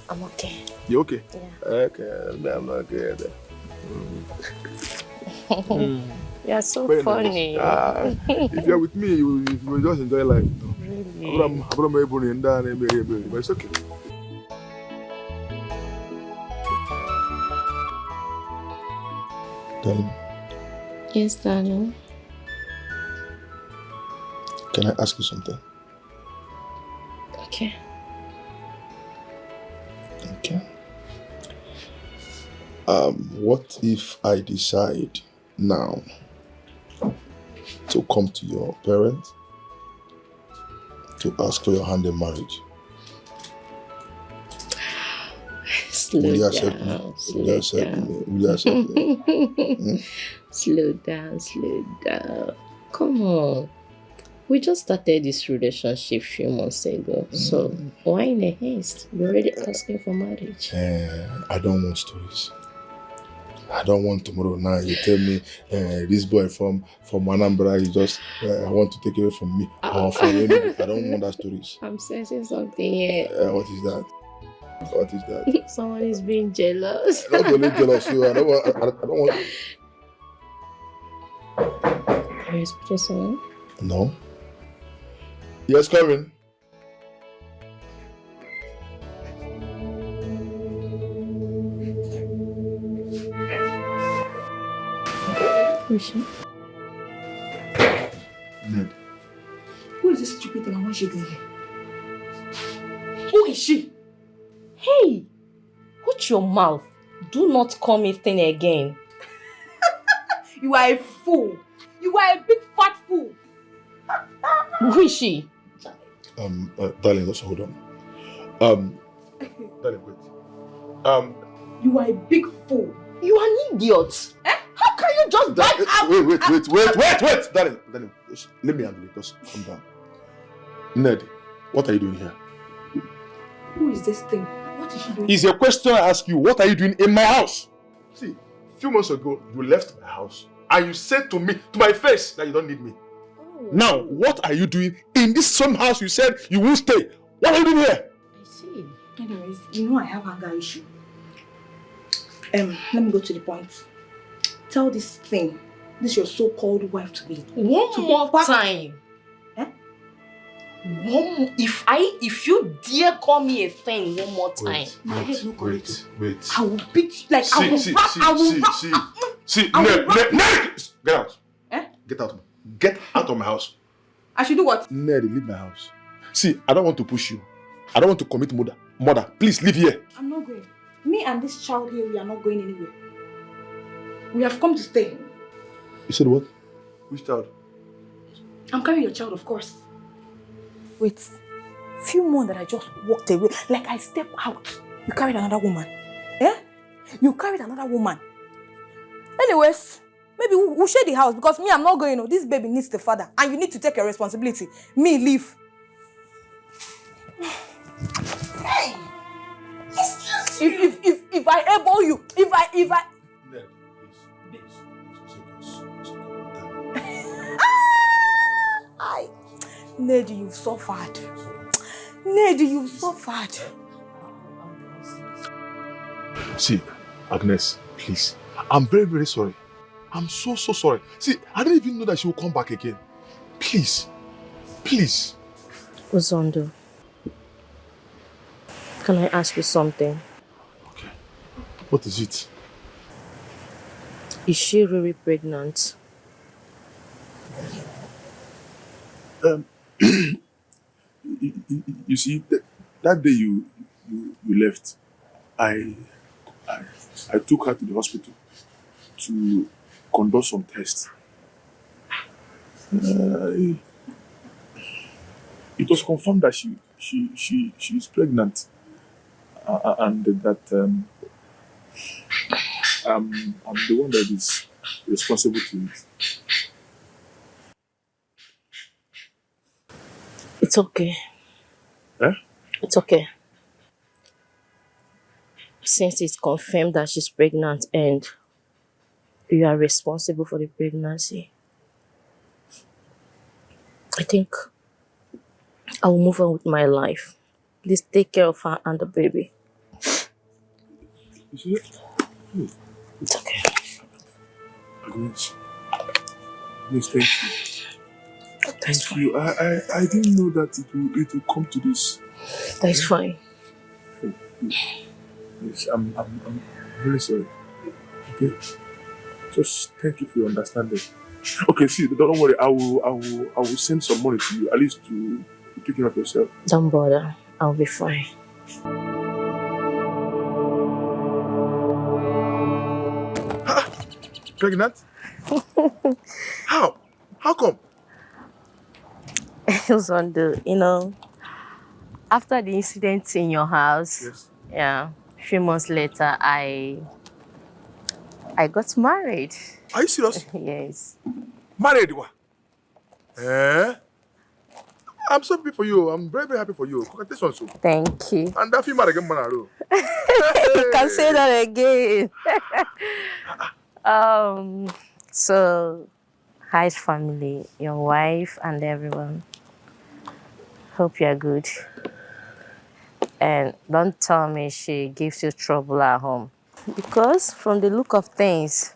I'm okay. You okay? Yeah. Okay, I'm okay. You're so Very funny. Nice. If you're with me, you will just enjoy life. Really? But it's okay. Darling, Yes, darling. can I ask you something? Okay. Okay. What if I decide now to come to your parents to ask for your hand in marriage? Will you accept me? Will you accept me? Will you accept me? Slow down. Come on. We just started this relationship a few months ago. So why in a haste? You're already asking for marriage. I don't want stories. I don't want tomorrow now you tell me this boy from Anambra, he just want to take away from me. Or from anybody. I don't want that stories. I'm sensing something here. What is that? What is that? Someone is being jealous. I'm not only jealous, so I don't want. Are you expecting someone? No. Yes, coming. Who is she? Ned. Who is this stupid thing and what is she doing here? Who is she? Hey! Watch your mouth. Do not call me thin again. You are a fool. You are a big fat fool. Who is she? Darling, just hold on. Darling, wait. You are a big fool. You are an idiot. How can you just back up? Wait. Darling, just let me handle it. Just calm down. Ned, what are you doing here? Who is this thing? What is she doing? It's a question I ask you. What are you doing in my house? See, a few months ago, you left my house and you said to me, to my face, that you don't need me. Now, what are you doing in this same house you said you won't stay? What are you doing here? I see. Anyways, you know I have anger issue. Let me go to the point. Tell this thing, this your so-called wife to be. One more time. If you dare call me a thing one more time. Wait. I will beat you like I will See, Ned, get out. Get out. Get out of my house. I should do what? Ned, leave my house. See, I don't want to push you. I don't want to commit murder. Please leave here. I'm not going. Me and this child here, we are not going anywhere. We have come to stay. You said what? Which child? I'm carrying your child, of course. Wait. Few more that I just walked away. Like I stepped out. You carried another woman. You carried another woman. Anyways, maybe we'll share the house because me, I'm not going. This baby needs the father. And you need to take your responsibility. Me, leave. Hey! If I able you, if I Ned, Ned, you've suffered. Ned, you've suffered. See, Agnes, please. I'm very, very sorry. I'm so sorry. See, I didn't even know that she will come back again. Please. Uzondo, can I ask you something? Okay. What is it? Is she really pregnant? You see, that day you left, I took her to the hospital to conduct some tests. It was confirmed that she is pregnant, and that I'm the one that is responsible to it. It's okay. Eh? It's okay. Since it's confirmed that she's pregnant and you are responsible for the pregnancy, I think I will move on with my life. Please take care of her and the baby. You see it? It's okay. Agnes, thank you. That's Thank you. I didn't know that it will come to this. That's fine. Yes, I'm very sorry. Okay. Just thank you for your understanding. Okay, see, don't worry. I will send some money to you, at least to take care of yourself. Don't bother. I'll be fine. Pregnant? How? How come? Zondo, after the incident in your house, yes. yeah, few months later, I got married. Are you serious? Yes. Married? What? Eh? I'm so happy for you. I'm very, very happy for you. Congratulations. Thank you. And that female again, man. You can say that again. So, hi family, your wife and everyone. Hope you're good. And don't tell me she gives you trouble at home. Because from the look of things,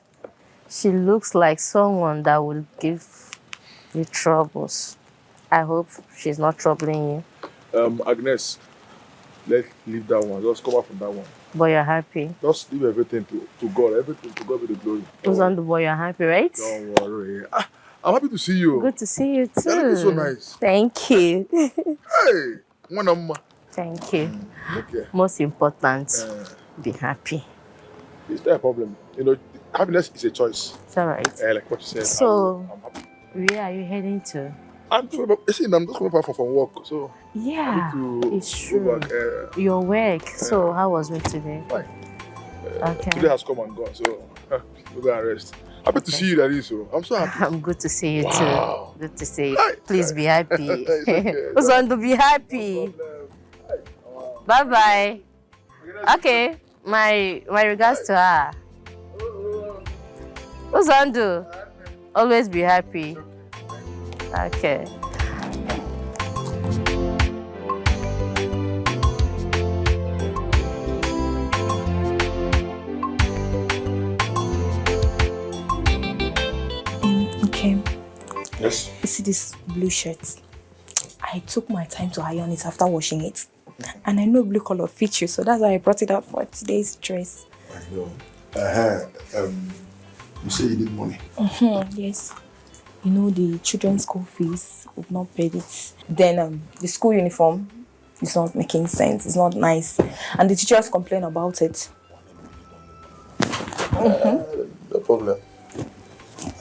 she looks like someone that will give you troubles. I hope she's not troubling you. Agnes, let's leave that one. Just come out from that one. But you're happy. Just leave everything to God. Everything to God be the glory. Who's on the boy? You're happy, right? Don't worry. I'm happy to see you. Good to see you too. You're looking so nice. Thank you. Hey, one of my. Thank you. Okay. Most important, be happy. It's not a problem. You know, happiness is a choice. It's all right. Like what you said. So, I'm happy. where are you heading to? I'm just coming back from work, so Yeah, I need to it's go true. back. Your work. So, how was it today? Fine. Okay. Today has come and gone, so we'll go and rest. Happy to see you, Daddy. So I'm so happy. I'm good to see you Wow. too. Good to see you. Please be happy. Uzondu, be happy. Bye bye. Okay, my regards to her. Uzondu, always be happy. Okay. Okay. Yes. You see this blue shirt? I took my time to iron it after washing it. And I know blue color fits you, so that's why I brought it out for today's dress. I know. You say you need money. Yes. You know, the children's school fees, we've not paid it. Then the school uniform is not making sense. It's not nice. And the teachers complain about it. No problem.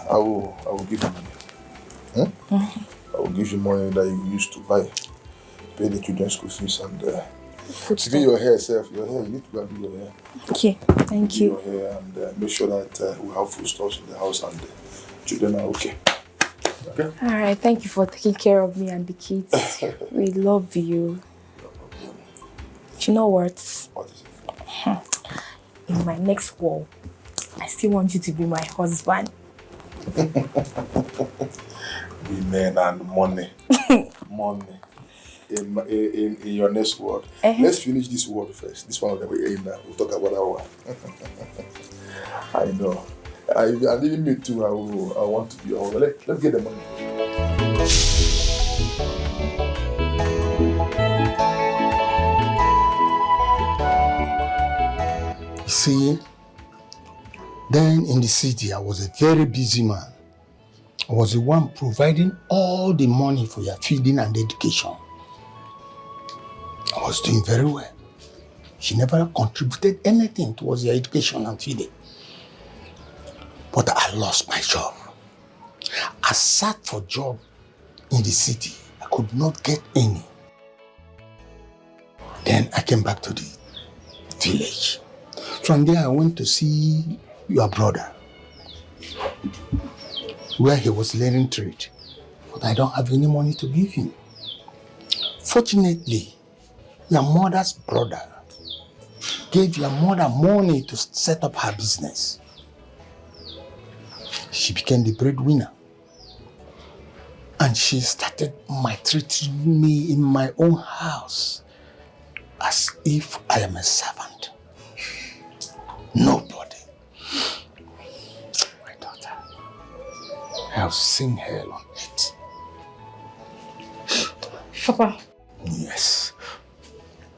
I will give you money. I will give you money that you used to pay the children's school fees and even your hair self. Your hair, you need to go and do your hair. Okay, thank you. Your hair and make sure that we have food stores in the house and the children are okay. Okay? All right, thank you for taking care of me and the kids. We love you. Do you know what? What is it? In my next war, I still want you to be my husband. Women and money. Money. In your next word. Let's finish this word first. This one that we're in now. We'll talk about that one. I know. And even me too, I want to be over. Let's get the money. You see, then in the city, I was a very busy man. I was the one providing all the money for your feeding and education. I was doing very well. She never contributed anything towards your education and feeding. But I lost my job. I sat for job in the city. I could not get any. Then I came back to the village. From there, I went to see your brother, where he was learning trade. But I don't have any money to give him. Fortunately, your mother's brother gave your mother money to set up her business. She became the breadwinner. And she started maltreating me in my own house as if I am a servant. Nobody. My daughter. I have seen hell on it. Papa. Yes.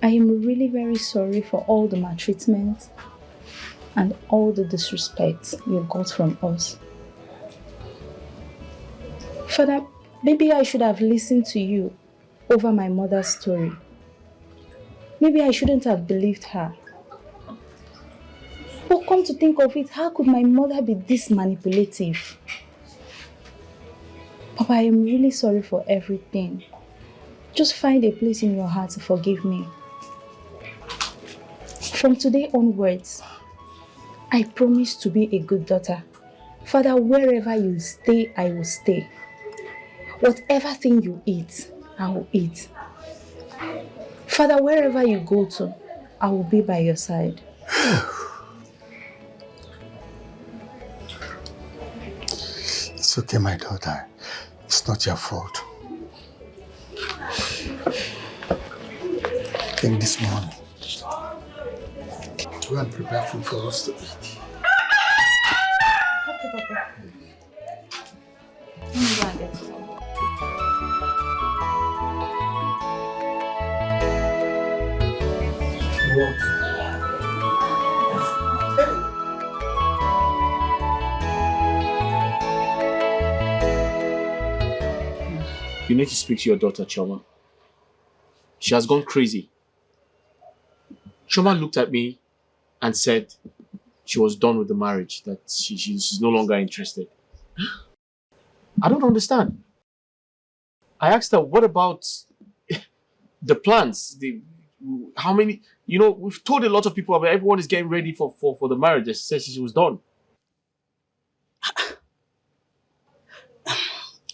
I am really very sorry for all the maltreatment and all the disrespect you got from us. Father, maybe I should have listened to you over my mother's story. Maybe I shouldn't have believed her. But come to think of it, how could my mother be this manipulative? Papa, I am really sorry for everything. Just find a place in your heart to forgive me. From today onwards, I promise to be a good daughter. Father, wherever you stay, I will stay. Whatever thing you eat, I will eat. Father, wherever you go to, I will be by your side. It's okay, my daughter. It's not your fault. Think this morning. Go and prepare food for us to eat. Okay, Papa. Let me go and get some. What? You need to speak to your daughter, Choma. She has gone crazy. Choma looked at me and said she was done with the marriage, that she's no longer interested. I don't understand. I asked her, what about the plans? How many? You know, we've told a lot of people about everyone is getting ready for the marriage. She said she was done.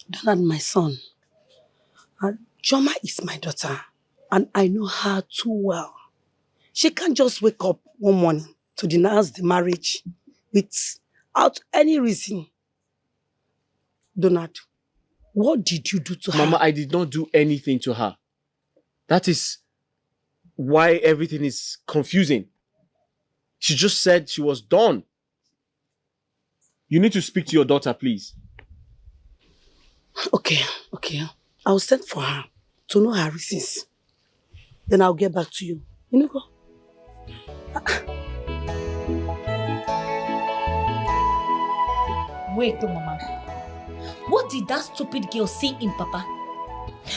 Donald, my son, Choma is my daughter, and I know her too well. She can't just wake up one morning to denounce the marriage without any reason. Donald, what did you do to her? Mama, I did not do anything to her. That is why everything is confusing. She just said she was done. You need to speak to your daughter, please. Okay. I'll send for her to know her reasons. Then I'll get back to you. You know go. Wait, Mama. What did that stupid girl see in Papa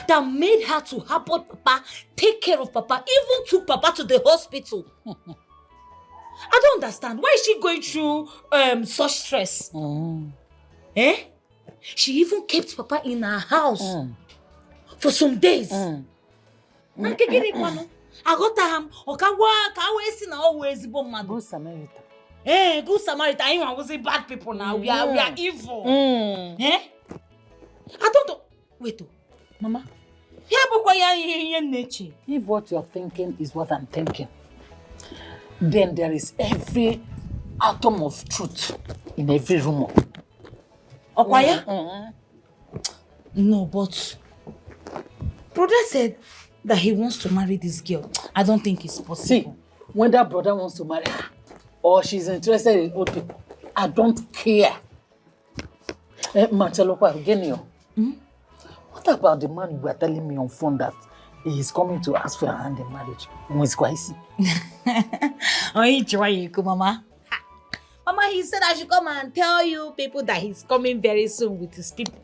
that made her to help out Papa, take care of Papa, even took Papa to the hospital? I don't understand. Why is she going through such stress? Eh? She even kept Papa in her house for some days. I got him. Good Samaritan. Eh, Good Samaritan. I was bad people now. We are evil. Eh? I don't know. Wait, Mama. If what you're thinking is what I'm thinking, then there is every atom of truth in every rumor. Okwaya? No, but brother said that he wants to marry this girl. I don't think it's possible. See, when that brother wants to marry her, or she's interested in old people, I don't care. What about the man you were telling me on phone that he is coming to ask for her hand in marriage? Mama. Mama, he said I should come and tell you people that he's coming very soon with his people.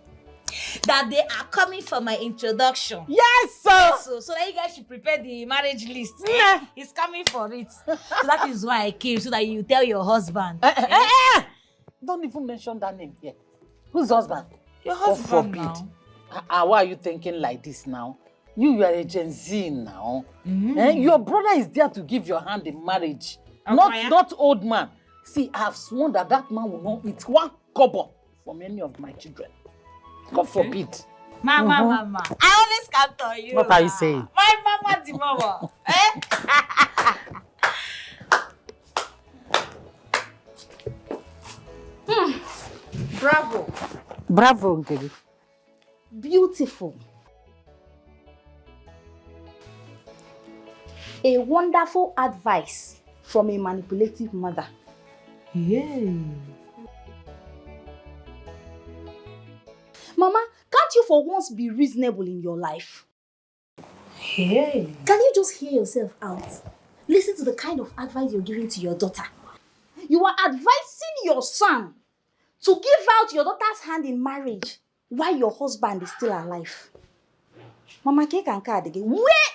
That they are coming for my introduction. Yes, sir! So that you guys should prepare the marriage list. Yeah. He's coming for it. So that is why I came, so that you tell your husband. Don't even mention that name here. Whose husband? Your husband now. Why are you thinking like this now? You are a Gen Z now. Your brother is there to give your hand in marriage. Okay. Not old man. See, I have sworn that man will not eat one kobo from any of my children. God forbid. Mama. I always count on you. What are you saying? My mama, the mama. Bravo. Bravo, Nkeli. Beautiful. A wonderful advice from a manipulative mother. Yeah. Mama, can't you for once be reasonable in your life? Hey. Can you just hear yourself out? Listen to the kind of advice you're giving to your daughter. You are advising your son to give out your daughter's hand in marriage while your husband is still alive. Mama, where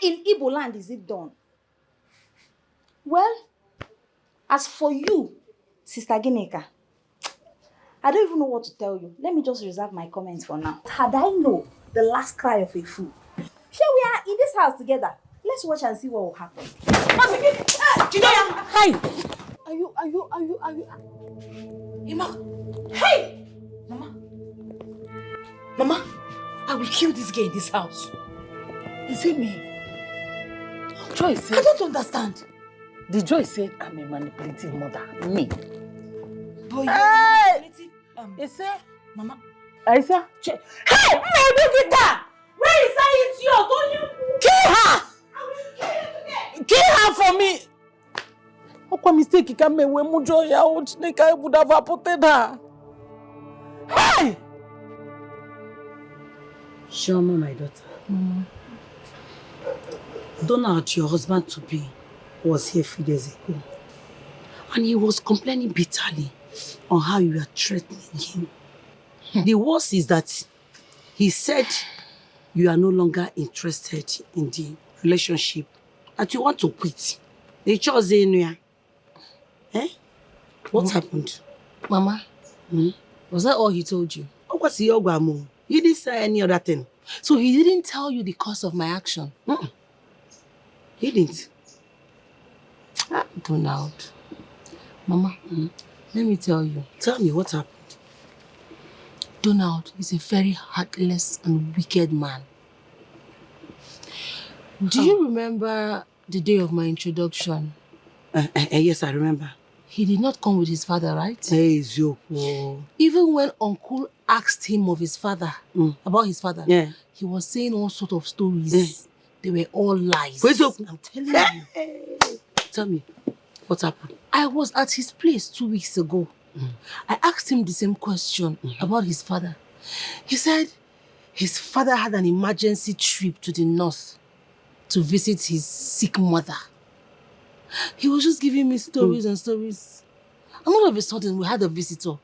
in Igbo land is it done? Well, as for you, Sister Gineka, I don't even know what to tell you. Let me just reserve my comments for now. Had I know the last cry of a fool. Here we are in this house together. let's watch and see what will happen. Hi. Are you? Emma. Hey! Mama, I will kill this girl in this house. Is it me? Joy said... I don't understand. The Joy said I'm a manipulative mother. Me. But Hey! you said, Mama. I said... Hey! Megita! Where is that? It's yours. Don't you... Kill her! I will kill you today. Kill her for me! What mistake you can make when Mujo out? I would have appointed her. Hey! Shoma, my daughter. Donald, your husband-to-be, was here a few days ago. And he was complaining bitterly on how you are threatening him. The worst is that he said you are no longer interested in the relationship, that you want to quit. They chose Enuya. Eh? What happened? Mama, was that all he told you? What was your Ogwamo? He didn't say any other thing. So he didn't tell you the cause of my action? He didn't. Donald. Mama, let me tell you. Tell me what happened. Donald is a very heartless and wicked man. Do you remember the day of my introduction? Yes, I remember. He did not come with his father, right? Hey, Zoko. Even when Uncle asked him of his father, about his father, he was saying all sorts of stories. They were all lies. I'm telling you. Tell me, what happened? I was at his place 2 weeks ago. I asked him the same question about his father. He said his father had an emergency trip to the north to visit his sick mother. He was just giving me stories and stories. And all of a sudden, we had a visitor.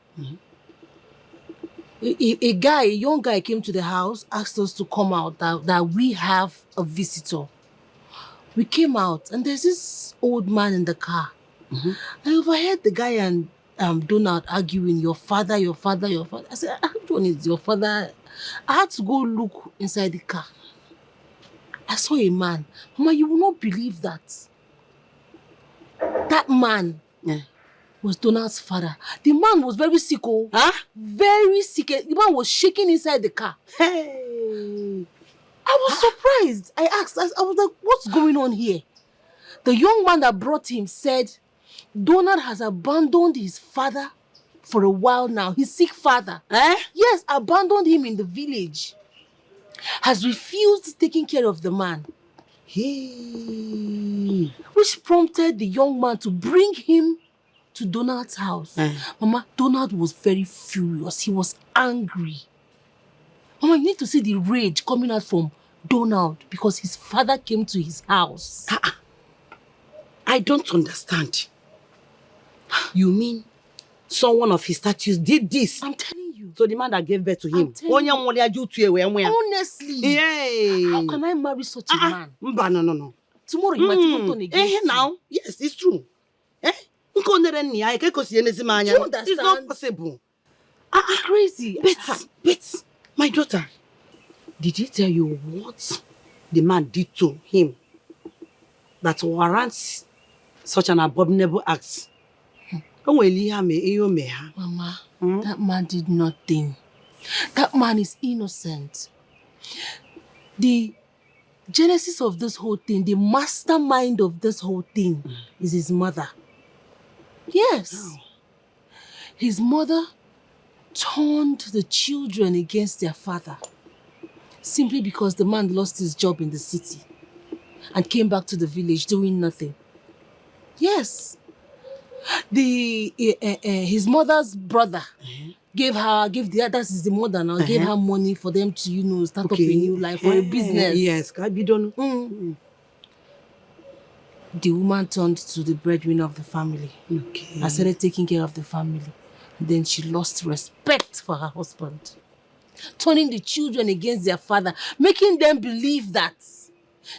A young guy came to the house, asked us to come out, that we have a visitor. We came out, and there's this old man in the car. I overheard the guy and Donald arguing, your father. I said, which one is your father? I had to go look inside the car. I saw a man. Mama, you will not believe that. That man was Donald's father. The man was very sick, very sick. The man was shaking inside the car. Hey! I was surprised. I asked, I was like, what's going on here? The young man that brought him said, Donald has abandoned his father for a while now. His sick father. Yes, abandoned him in the village. Has refused taking care of the man. Which prompted the young man to bring him to Donald's house. Mama, Donald was very furious. He was angry. Mama, you need to see the rage coming out from Donald because his father came to his house. I don't understand. You mean someone of his status did this? I'm telling you. So the man that gave birth to him. Honestly. How can I marry such a man? No. Tomorrow you might even turn against now? Yes, it's true. Do you understand? It's not possible. Crazy. But, my daughter, did he tell you what the man did to him that warrants such an abominable act? Mama, that man did nothing. That man is innocent. The genesis of this whole thing, the mastermind of this whole thing is his mother. Yes. His mother turned the children against their father simply because the man lost his job in the city and came back to the village doing nothing. Yes. His mother's brother gave the mother now, gave her money for them to, start up a new life for a business. Yes, The woman turned to the breadwinner of the family. And started taking care of the family. And then she lost respect for her husband. Turning the children against their father, making them believe that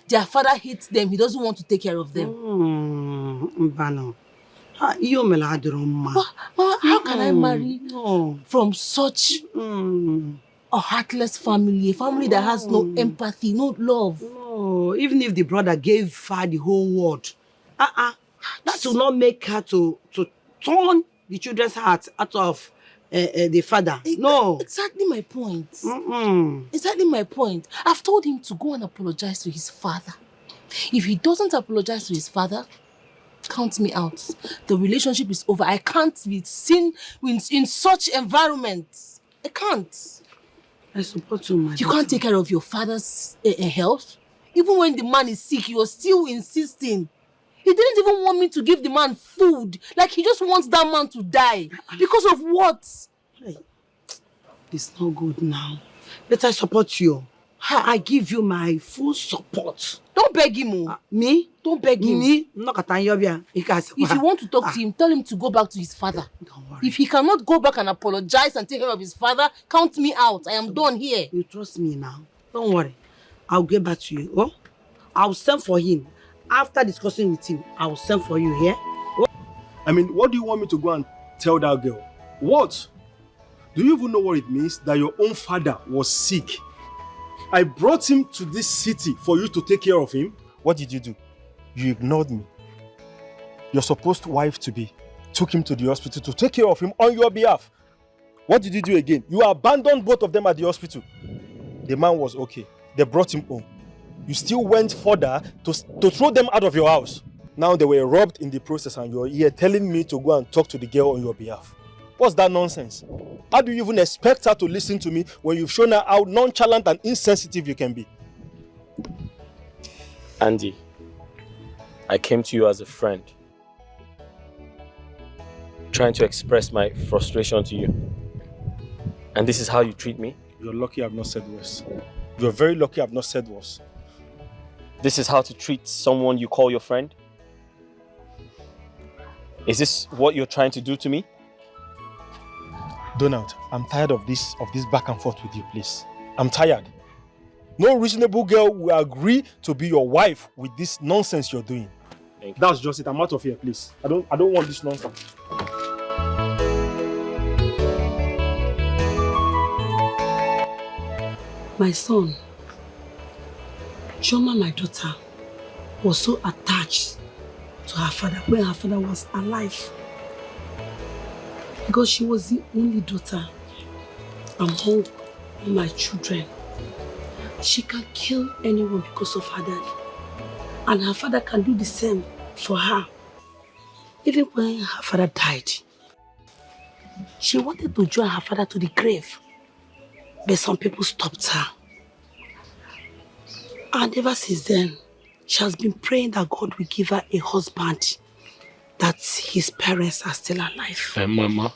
their father hates them, he doesn't want to take care of them. How can I marry from such a heartless family, a family that has no empathy, no love? Oh, even if the brother gave her the whole world, that will not make her to turn the children's hearts out of the father. No. Exactly my point. Exactly my point. I've told him to go and apologize to his father. If he doesn't apologize to his father, count me out. The relationship is over. I can't be seen in such environments. I can't. I support you, my You can't take care of your father's health. Even when the man is sick, you're still insisting. He didn't even want me to give the man food. Like, he just wants that man to die. Because of what? Hey, it's not good now. But I support you. I give you my full support. Don't beg him. Me? Don't beg him. Me? If you want to talk to him, tell him to go back to his father. Don't worry. If he cannot go back and apologize and take care of his father, count me out. I am done here. You trust me now. Don't worry. I'll get back to you. Oh? I'll send for him. After discussing with him, I'll send for you here. Oh? I mean, what do you want me to go and tell that girl? What? Do you even know what it means that your own father was sick? I brought him to this city for you to take care of him. What did you do? You ignored me. Your supposed wife-to-be took him to the hospital to take care of him on your behalf. What did you do again? You abandoned both of them at the hospital. The man was okay. They brought him home. You still went further to throw them out of your house. Now they were robbed in the process and you're here telling me to go and talk to the girl on your behalf. What's that nonsense? How do you even expect her to listen to me when you've shown her how nonchalant and insensitive you can be? Andy, I came to you as a friend, trying to express my frustration to you. And this is how you treat me? You're lucky I've not said worse. You're very lucky I've not said worse. This is how to treat someone you call your friend? Is this what you're trying to do to me? Donald, I'm tired of this back and forth with you, please. I'm tired. No reasonable girl will agree to be your wife with this nonsense you're doing. That's just it. I'm out of here, please. I don't want this nonsense. My son, Choma, my daughter, was so attached to her father when her father was alive. Because she was the only daughter among my children. She can kill anyone because of her dad. And her father can do the same for her. Even when her father died, she wanted to join her father to the grave. But some people stopped her. And ever since then, she has been praying that God will give her a husband, that his parents are still alive. Mama,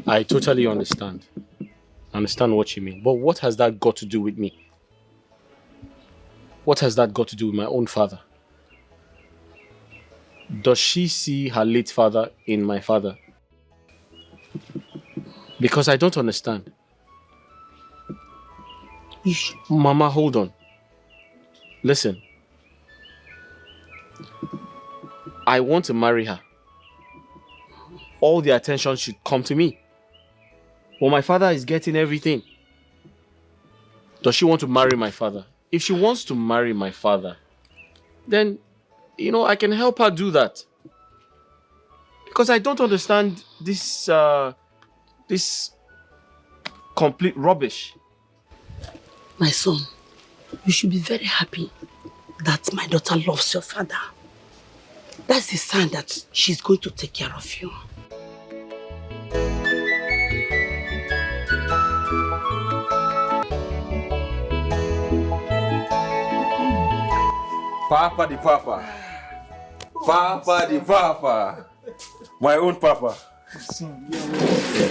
I totally understand. I understand what you mean. But what has that got to do with me? What has that got to do with my own father? Does she see her late father in my father? Because I don't understand. Mama, hold on. Listen. I want to marry her. All the attention should come to me. Well, my father is getting everything. Does she want to marry my father? If she wants to marry my father, then, I can help her do that. Because I don't understand this complete rubbish. My son, you should be very happy that my daughter loves your father. That's the sign that she's going to take care of you. Papa the Papa. Papa the Papa. My own Papa. Thank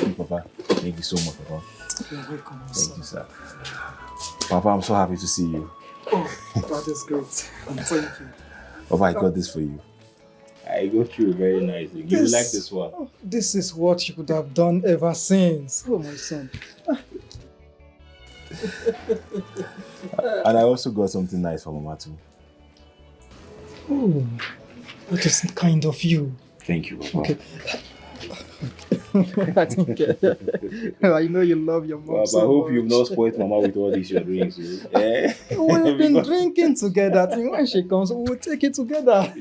you, Papa. Thank you so much, Papa. You're welcome, Thank you, sir. Papa, I'm so happy to see you. Oh, that is great. Thank you. Papa, I got this for you. I got you very nicely. You like this one? This is what you could have done ever since. Oh, my son. And I also got something nice for Mama too. Oh, that is kind of you. Thank you, Papa. Okay. I think I know you love your mom Papa, so I hope much. you've not spoiled Mama with all this you're doing. So, eh? We've been drinking together. I think when she comes, we'll take it together.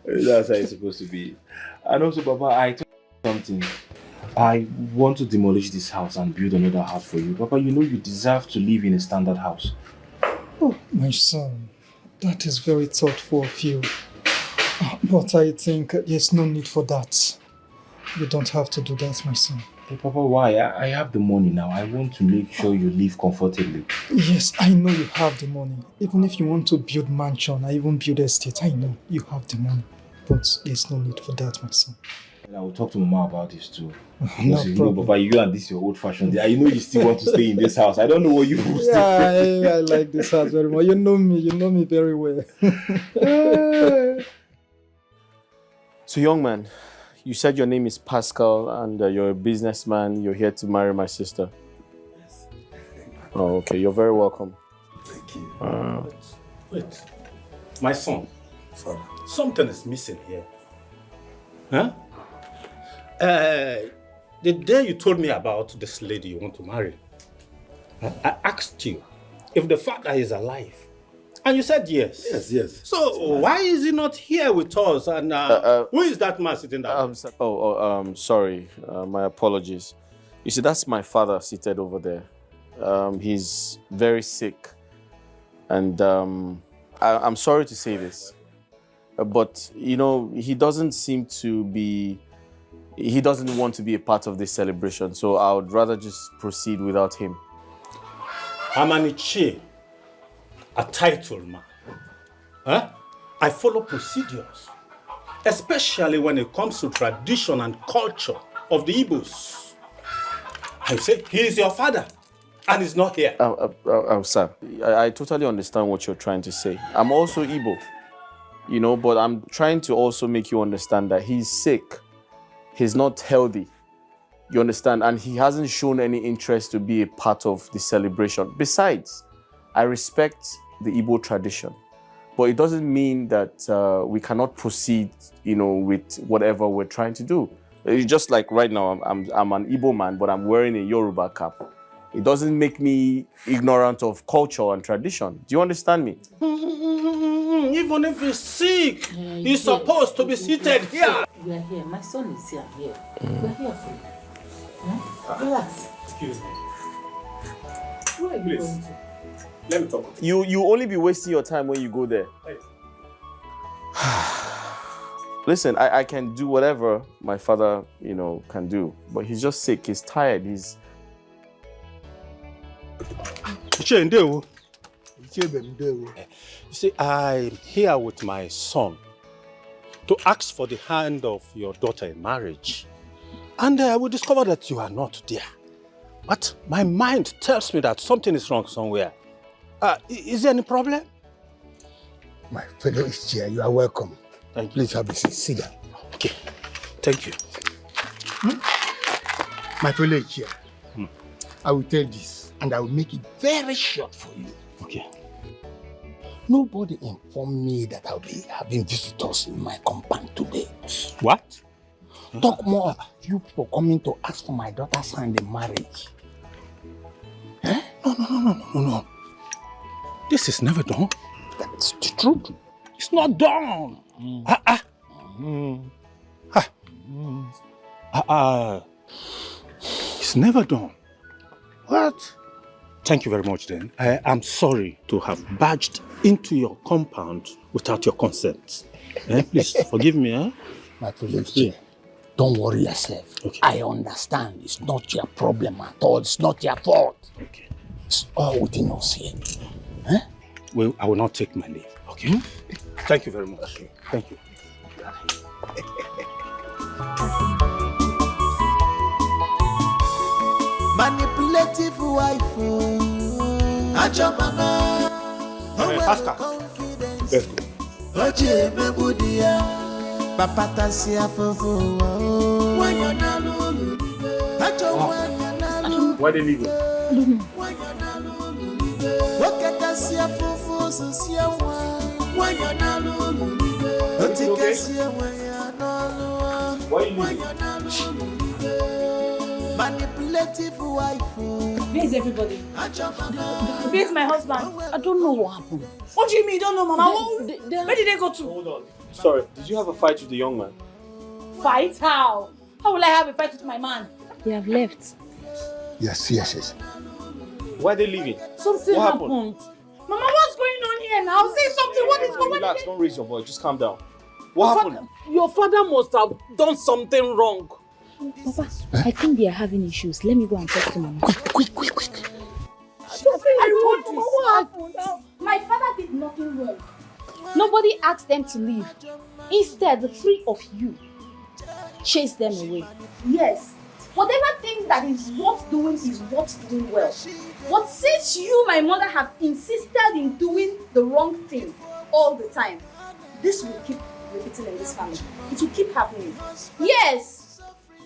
That's how it's supposed to be. And also, Papa, I told you something. I want to demolish this house and build another house for you. Papa, you know you deserve to live in a standard house. Oh, my son, that is very thoughtful of you. But I think there's no need for that. You don't have to do that, my son. Hey, Papa, why? I have the money now. I want to make sure you live comfortably. Yes, I know you have the money. Even if you want to build mansion or even build estate, I know you have the money. But there's no need for that, my son. And I will talk to Mama about this too. No you know, problem. Papa, you and this your old fashioned. I know you still want to stay in this house. I don't know what you will Yeah, I like this house very much. You know me very well. So, young man, you said your name is Pascal and you're a businessman. You're here to marry my sister. Yes. Oh, okay. You're very welcome. Thank you. Wait. My son. Father. Something is missing here. Huh? The day you told me about this lady you want to marry, I asked you if the father is alive. And you said yes. Yes. So why is he not here with us? And who is that man sitting there? Sorry. My apologies. You see, that's my father seated over there. He's very sick. And I'm sorry to say this. But, you know, he doesn't seem to be... He doesn't want to be a part of this celebration. So I would rather just proceed without him. Amanichi, a title man. Huh? I follow procedures, especially when it comes to tradition and culture of the Igbos. I say, he is your father, and he's not here. Sir, I totally understand what you're trying to say. I'm also Igbo, you know, but I'm trying to also make you understand that he's sick. He's not healthy, you understand? And he hasn't shown any interest to be a part of the celebration. Besides, I respect the Igbo tradition, but it doesn't mean that we cannot proceed, you know, with whatever we're trying to do. It's just like right now, I'm an Igbo man, but I'm wearing a Yoruba cap. It doesn't make me ignorant of culture and tradition. Do you understand me? Even if he's sick, he's supposed to be seated here. We are here. My son is here. We are here for you. Huh? Relax. Excuse me. Where are you going to? Let me talk. You only be wasting your time when you go there. Hey. Listen, I can do whatever my father, you know, can do, but he's just sick. He's tired. He's. You see, I'm here with my son to ask for the hand of your daughter in marriage. And we discovered that you are not there. But my mind tells me that something is wrong somewhere. Is there any problem? My fellow is here. You are welcome. Thank you. Please have a seat. Sit down. Okay. Thank you. My fellow is here. I will tell this, and I will make it very short for you. Okay. Nobody informed me that I'll be having visitors in my compound today. What? Talk more of you people coming to ask for my daughter's hand in marriage. Eh? No. This is never done. That's the truth. It's not done. It's never done. What? Thank you very much then. I am sorry to have barged into your compound without your consent. Please forgive me. My privilege. Don't worry yourself. Okay. I understand. It's not your problem at all. It's not your fault. Okay. It's all within us here. Well, I will not take my leave. Okay? Thank you very much. Okay. Thank you. Manipulative wife, Ajamana. Pascal, let's go. Oje mebudia, papata siya fufu. Wanyana lulu, ajo wanyana lulu. Why they leave you? Wanyana lulu, wakata siya fufu susiya wa. Wanyana lulu, otika siya wanyana lulu. Why are you leaving? Manipulative wife. Where is everybody? Where is my husband? I don't know what happened. What do you mean you don't know, Mama? Where did they go to? Hold on. Sorry, did you have a fight with the young man? Fight? How? How will I have a fight with my man? They have left. Yes. Why are they leaving? Something What happened. Mama, what's going on here now? Say something. What is going on? Relax, don't raise your voice. Just calm down. What happened? Your father must have done something wrong. Papa, I think they are having issues. Let me go and talk to Mama. Something I told you. What happened now? My father did nothing wrong. Nobody asked them to leave. Instead, the three of you chased them away. Yes. Whatever thing that is worth doing is worth doing well. But since you, my mother, have insisted in doing the wrong thing all the time, this will keep repeating in this family. It will keep happening. Yes.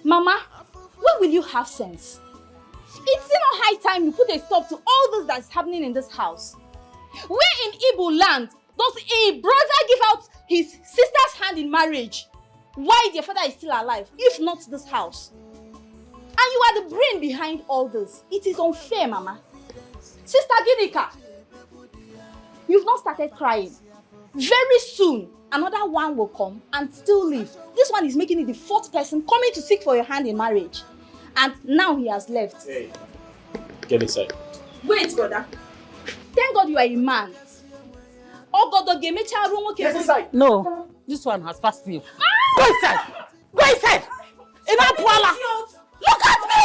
Mama, when will you have sense? It's not high time you put a stop to all this that's happening in this house. Where in Igbo land does a brother give out his sister's hand in marriage while their father is still alive, if not this house? And you are the brain behind all this. It is unfair, Mama. Sister Ginika, you've not started crying. Very soon, another one will come and still leave. This one is making it the fourth person coming to seek for your hand in marriage. And now he has left. Hey, get inside. Wait, brother. Thank God you are a man. Oh God, Get inside. No, this one has passed you. Go inside. Go inside. Enough, Paula. Look at me.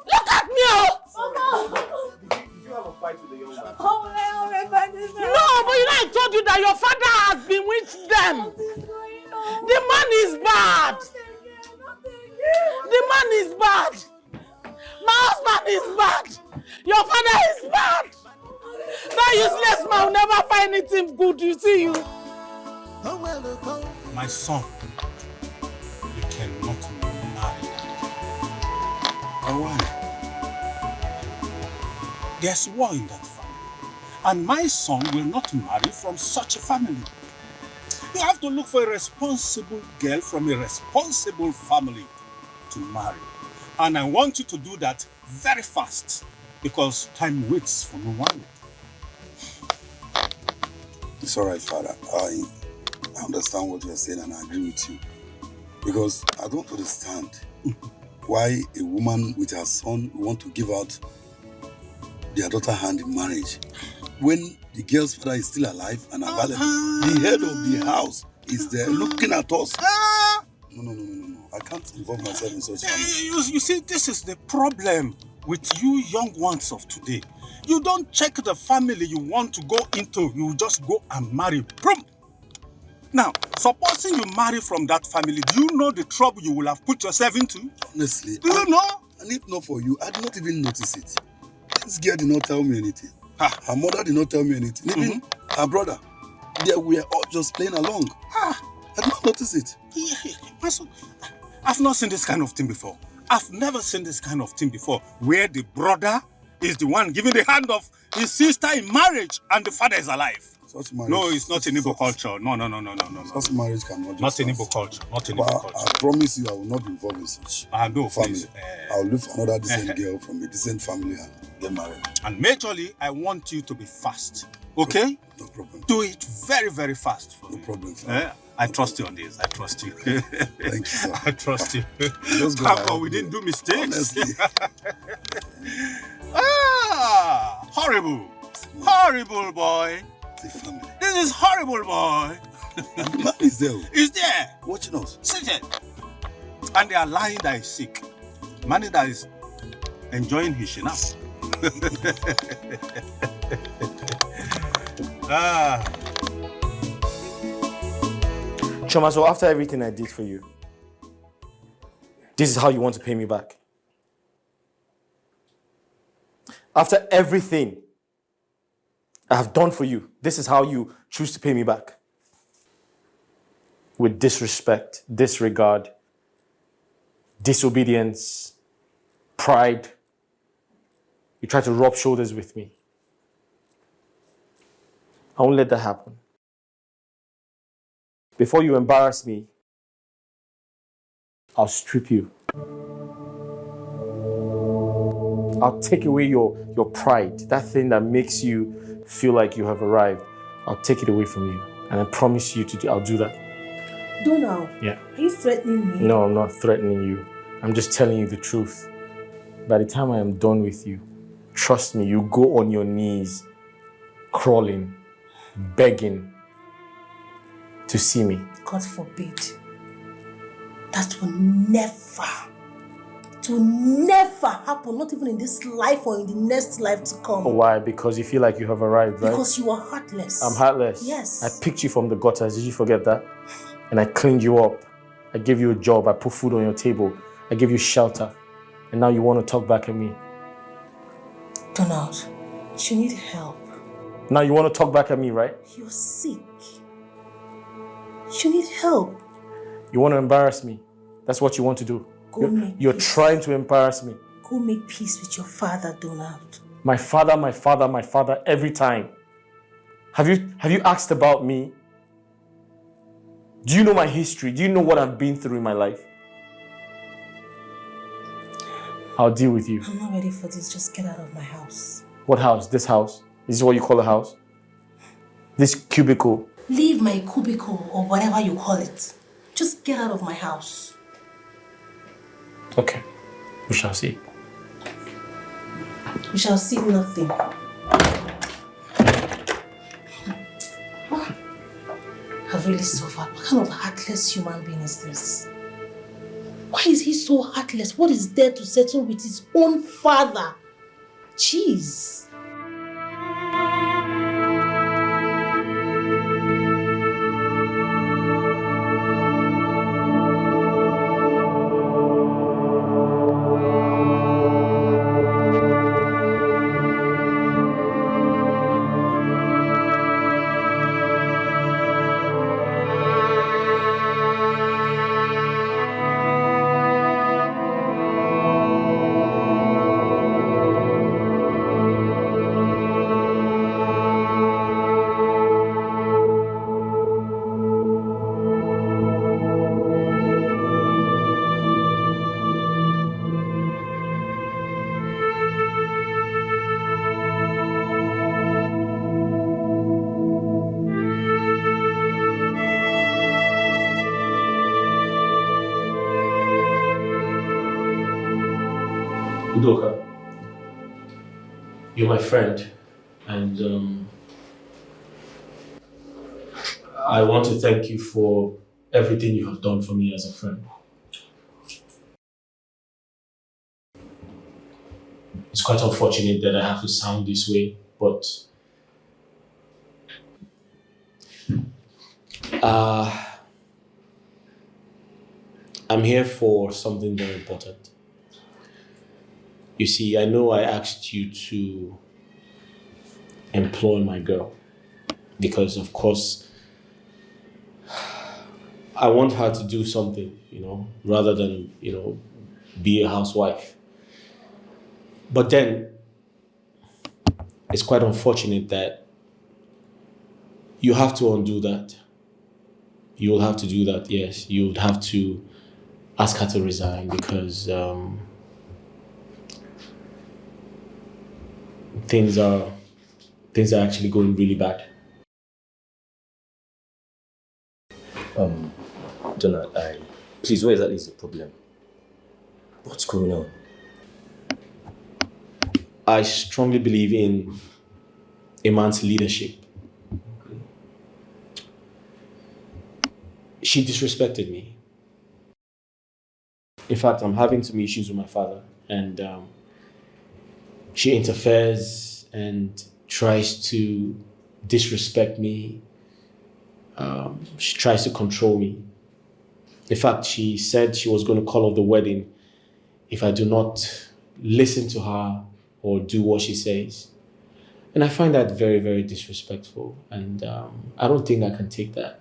Look at me. Did you have a fight with the young man? No, but you know I told you that your father has bewitched them. The man is bad. The man is bad. My husband is bad. Your father is bad. That useless man will never find anything good, you see you. My son, you cannot marry. And why? There's war in that family. And my son will not marry from such a family. You have to look for a responsible girl from a responsible family to marry. And I want you to do that very fast because time waits for no one. It's all right, Father. I understand what you're saying and I agree with you. Because I don't understand why a woman with her son want to give out their daughter hand in marriage when the girl's father is still alive and available. The head of the house is there looking at us. No. I can't involve myself in such family. You see, this is the problem with you young ones of today. You don't check the family you want to go into. You just go and marry. Boom. Now, supposing you marry from that family, do you know the trouble you will have put yourself into? Honestly. Do you know? And if not for you, I did not even notice it. This girl did not tell me anything. Her mother did not tell me anything. Even her brother. They were all just playing along. I did not notice it. My son, I've not seen this kind of thing before. I've never seen this kind of thing before, where the brother is the one giving the hand of his sister in marriage and the father is alive. Such marriage, no, it's not in Igbo culture. No. Such marriage cannot Not in Igbo culture. Not in Igbo culture. I promise you I will not be involved in such no, family. please. I will look for another decent girl from a decent family and get married. And majorly, I want you to be fast. Okay? No problem. Do it very, very fast. No problem. I trust you on this. I trust you. Thank you, sir. I trust you. Just go Thank God we didn't do mistakes. Honestly. Horrible. Horrible, boy. This is horrible, boy. And the man is there. He's there. Watching us. Seated. And they are lying that he's sick. Man that is enjoying his shinap. Choma, so after everything I did for you, this is how you want to pay me back? After everything I have done for you, this is how you choose to pay me back? With disrespect, disregard, disobedience, pride. You try to rub shoulders with me. I won't let that happen. Before you embarrass me I'll strip you. I'll take away your pride, that thing that makes you feel like you have arrived. I'll take it away from you. And I promise you I'll do that. Donald, Yeah. are you threatening me? No, I'm not threatening you. I'm just telling you the truth. By the time I am done with you, trust me, you go on your knees, crawling, begging to see me. God forbid. That will never happen, not even in this life or in the next life to come. Why? Because you feel like you have arrived, right? Because you are heartless. I'm heartless. Yes. I picked you from the gutters. Did you forget that? And I cleaned you up. I gave you a job. I put food on your table. I gave you shelter. And now you want to talk back at me. Donald, you need help. Now you want to talk back at me, right? You're sick. You need help. You want to embarrass me. That's what you want to do. You're trying to embarrass me. Go make peace with your father, Donald. My father, every time. Have you asked about me? Do you know my history? Do you know what I've been through in my life? I'll deal with you. I'm not ready for this. Just get out of my house. What house? This house? Is this what you call a house? This cubicle? Leave my cubicle or whatever you call it. Just get out of my house. Okay. We shall see. We shall see nothing. I've really suffered. What kind of heartless human being is this? Why is he so heartless? What is there to settle with his own father? Jeez. Udoka, you're my friend, and I want to thank you for everything you have done for me as a friend. It's quite unfortunate that I have to sound this way, but I'm here for something very important. You see, I know I asked you to employ my girl because, of course, I want her to do something, rather than, be a housewife. But then, it's quite unfortunate that you have to undo that. You will have to do that, yes. You would have to ask her to resign because things are actually going really bad. Donald, please, what exactly is the problem? What's going on? I strongly believe in a man's leadership. She disrespected me. In fact, I'm having some issues with my father, and she interferes and tries to disrespect me. She tries to control me. In fact, she said she was going to call off the wedding if I do not listen to her or do what she says. And I find that very, very disrespectful. And I don't think I can take that.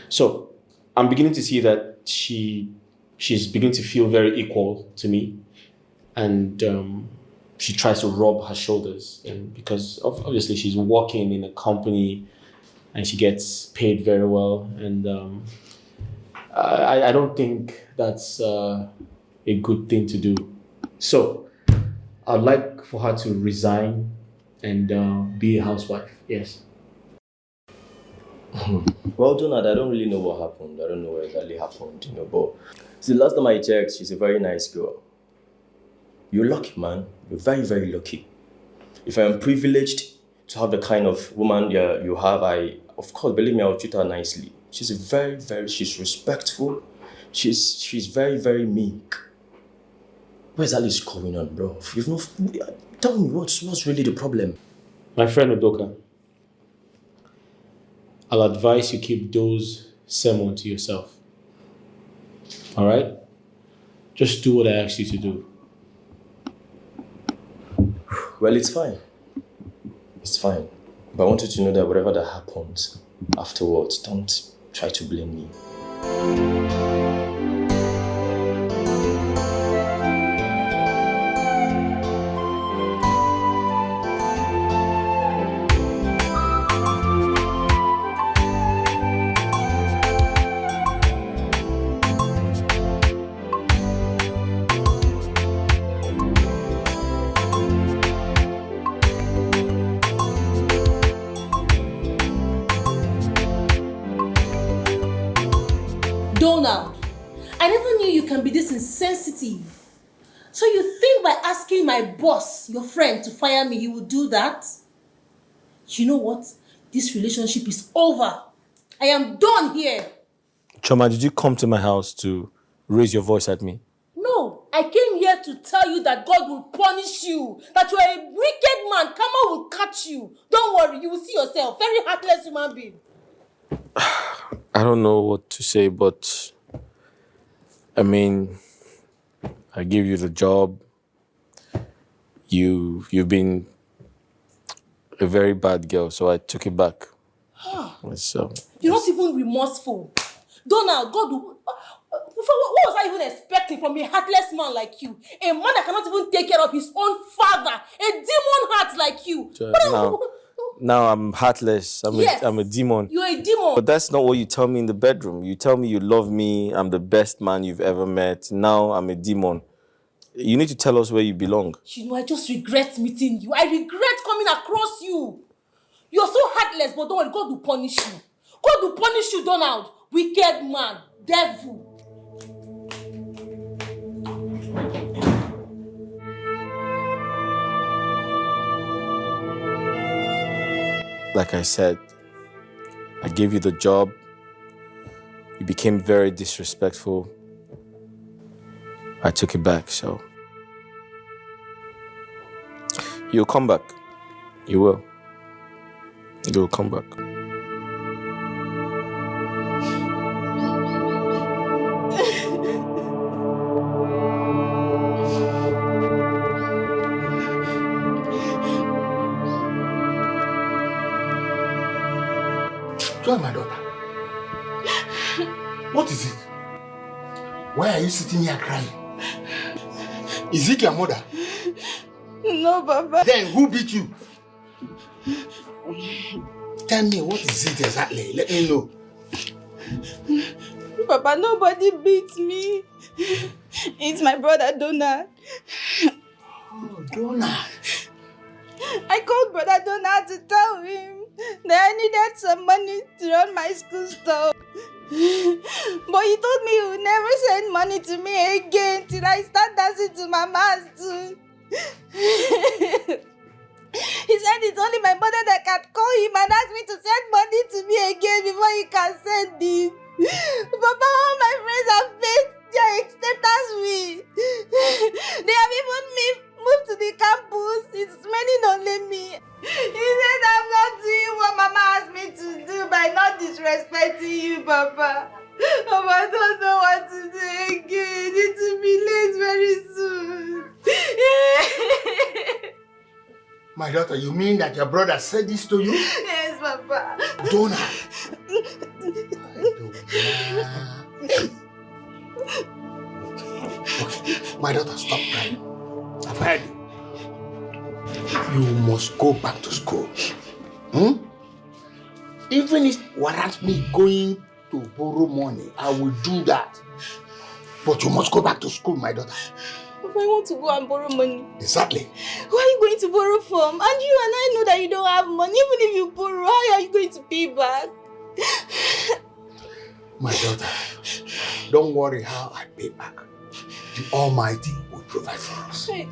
So I'm beginning to see that she's beginning to feel very equal to me. And she tries to rub her shoulders. And because obviously she's working in a company and she gets paid very well. And I don't think that's a good thing to do. So, I'd like for her to resign and be a housewife. Yes. Well, Donald, I don't really know what happened. I don't know what exactly happened, but see, the last time I checked, she's a very nice girl. You're lucky, man. You're very, very lucky. If I am privileged to have the kind of woman you have, of course, believe me, I'll treat her nicely. She's she's respectful. She's very, very meek. What exactly is going on, bro? Tell me what's really the problem? My friend Udoka, I'll advise you keep those sermons to yourself. All right? Just do what I asked you to do. Well, it's fine. It's fine. But I want you to know that whatever that happens afterwards, don't try to blame me. Donald, I never knew you can be this insensitive. So you think by asking my boss, your friend, to fire me, he would do that? You know what? This relationship is over. I am done here. Choma, did you come to my house to raise your voice at me? No, I came here to tell you that God will punish you. That you are a wicked man. Karma will catch you. Don't worry, you will see yourself. Very heartless human being. I don't know what to say, but I mean, I give you the job. You've been a very bad girl, so I took it back. So You're not even remorseful. Donald, God will... What was I even expecting from a heartless man like you? A man that cannot even take care of his own father. A demon heart like you. now I'm heartless. I'm a demon. You're a demon. But that's not what you tell me in the bedroom. You tell me you love me. I'm the best man you've ever met. Now I'm a demon. You need to tell us where you belong. You know, I just regret meeting you. I regret coming across you. You're so heartless, but don't worry, God will punish you. God will punish you, Donald. Wicked man. Devil. Like I said, I gave you the job. You became very disrespectful. I took it back, so you'll come back. You will. You'll come back. Joy, my daughter. What is it? Why are you sitting here crying? Is it your mother? No, Papa. Then who beat you? Tell me, what is it exactly? Let me know. Papa, nobody beat me. It's my brother, Donald. Oh, Donald. I called brother Donald to tell him that I needed some money to run my school store. But he told me he would never send money to me again till I start dancing to Mama's tune. He said it's only my mother that can call him and ask me to send money to me again before he can send it. Papa, all my friends have paid their acceptance fee. They have even moved to the campus. It's many only me. He said I'm not doing what Mama asked me to do by not disrespecting you, Papa. Papa, I don't know what to do again. It will be late very soon. My daughter, you mean that your brother said this to you? Yes, Papa. Donald. Okay, my daughter, stop crying. I've heard you. You must go back to school. Even if it warrants me going to borrow money, I will do that. But you must go back to school, my daughter. Papa, I want to go and borrow money. Exactly. Where are you going to borrow from? And you and I know that you don't have money. Even if you borrow, how are you going to pay back? My daughter, don't worry how I pay back. The Almighty will provide for us. Hey.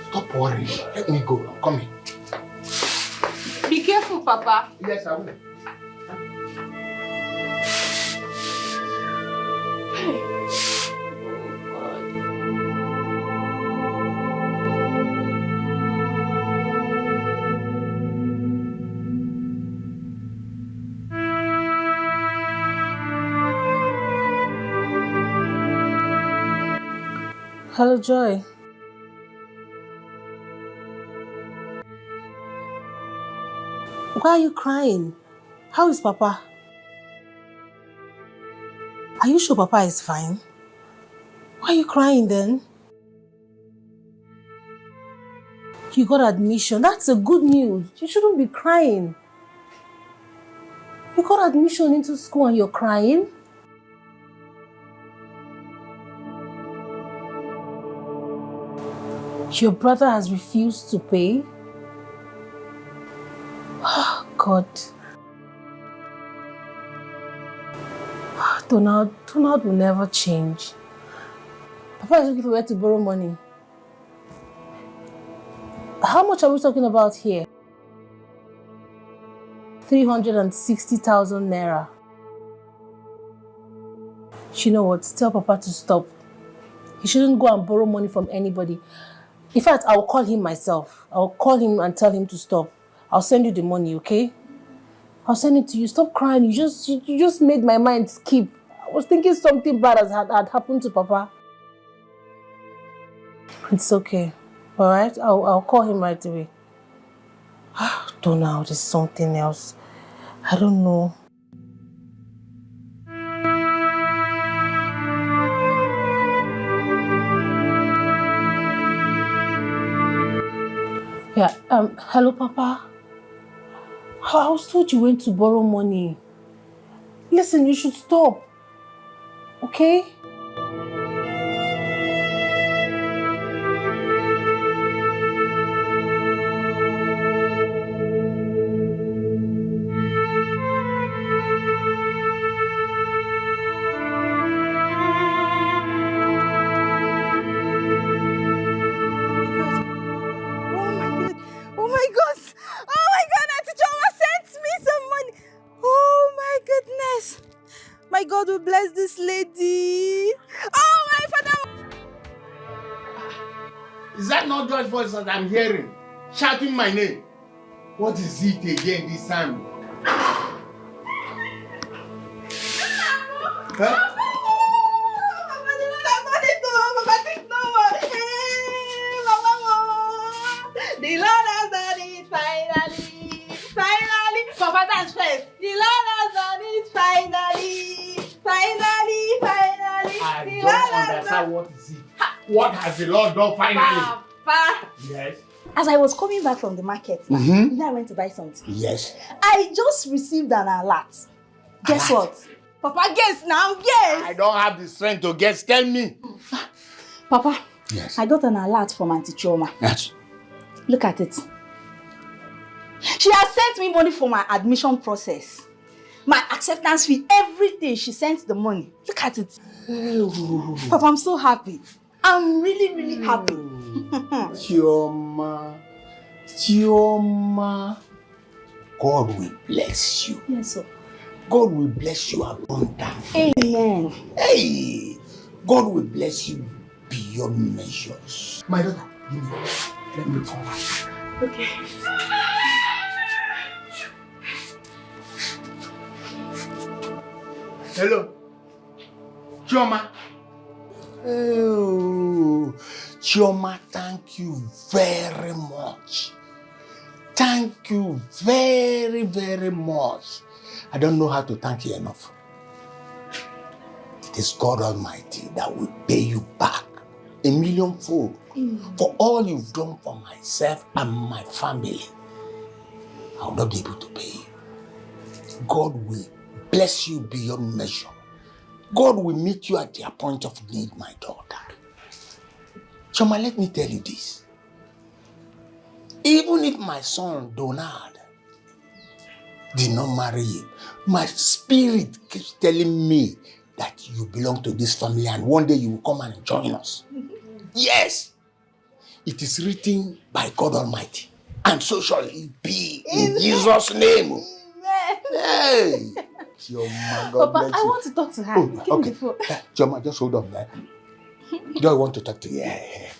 Stop worrying. Let me go. I'm coming. Be careful, Papa. Yes, I will. Hello, Joy. Why are you crying? How is Papa? Are you sure Papa is fine? Why are you crying then? You got admission. That's a good news. You shouldn't be crying. You got admission into school and you're crying? Your brother has refused to pay? Oh, God. Donald will never change. Papa is looking for where to borrow money. How much are we talking about here? 360,000 naira. You know what? Tell Papa to stop. He shouldn't go and borrow money from anybody. In fact, I'll call him myself. I'll call him and tell him to stop. I'll send you the money, okay? I'll send it to you. Stop crying. You just made my mind skip. I was thinking something bad had happened to Papa. It's okay. All right? I'll call him right away. Don't know. There's something else. I don't know. Yeah, hello, Papa. I was told you went to borrow money. Listen, you should stop. Okay? Oh my God! Auntie Choma sent me some money! Oh my goodness! My God will bless this lady! Oh my Father! Is that not Joy's voice that I'm hearing? Shouting my name. What is it again this time? Huh? The Lord has done it finally! Papa, dance first! The Lord has done it finally! I don't understand what is it. What has the Lord done finally? Papa! Yes. As I was coming back from the market, I went to buy something. Yes. I just received an alert. Guess what? Papa, guess now, guess! I don't have the strength to guess. Tell me. Papa, yes. I got an alert from Auntie Choma. Yes. Look at it. She has sent me money for my admission process. My acceptance fee, everything. She sent the money. Look at it. Papa, I'm so happy. I'm really happy. Chioma. God will bless you. Yes, sir. God will bless you abundantly. Amen. Hey! God will bless you beyond measures. My daughter, let me come back. Okay. Hello. Chioma. Oh, Chioma, thank you very much. Thank you very much. I don't know how to thank you enough. It is God Almighty that will pay you back 1,000,000-fold for all you've done for myself and my family. I will not be able to pay you. God will bless you beyond measure. God will meet you at their point of need, my daughter. Choma, let me tell you this. Even if my son Donald did not marry you, my spirit keeps telling me that you belong to this family and one day you will come and join us. Yes, it is written by God Almighty, and so shall it be in Jesus' name. Amen. Hey, Choma, God Papa, bless I you. want to talk to her. Oh, Give okay. me the phone. Choma, just hold on there. Do I want to talk to you? Yeah.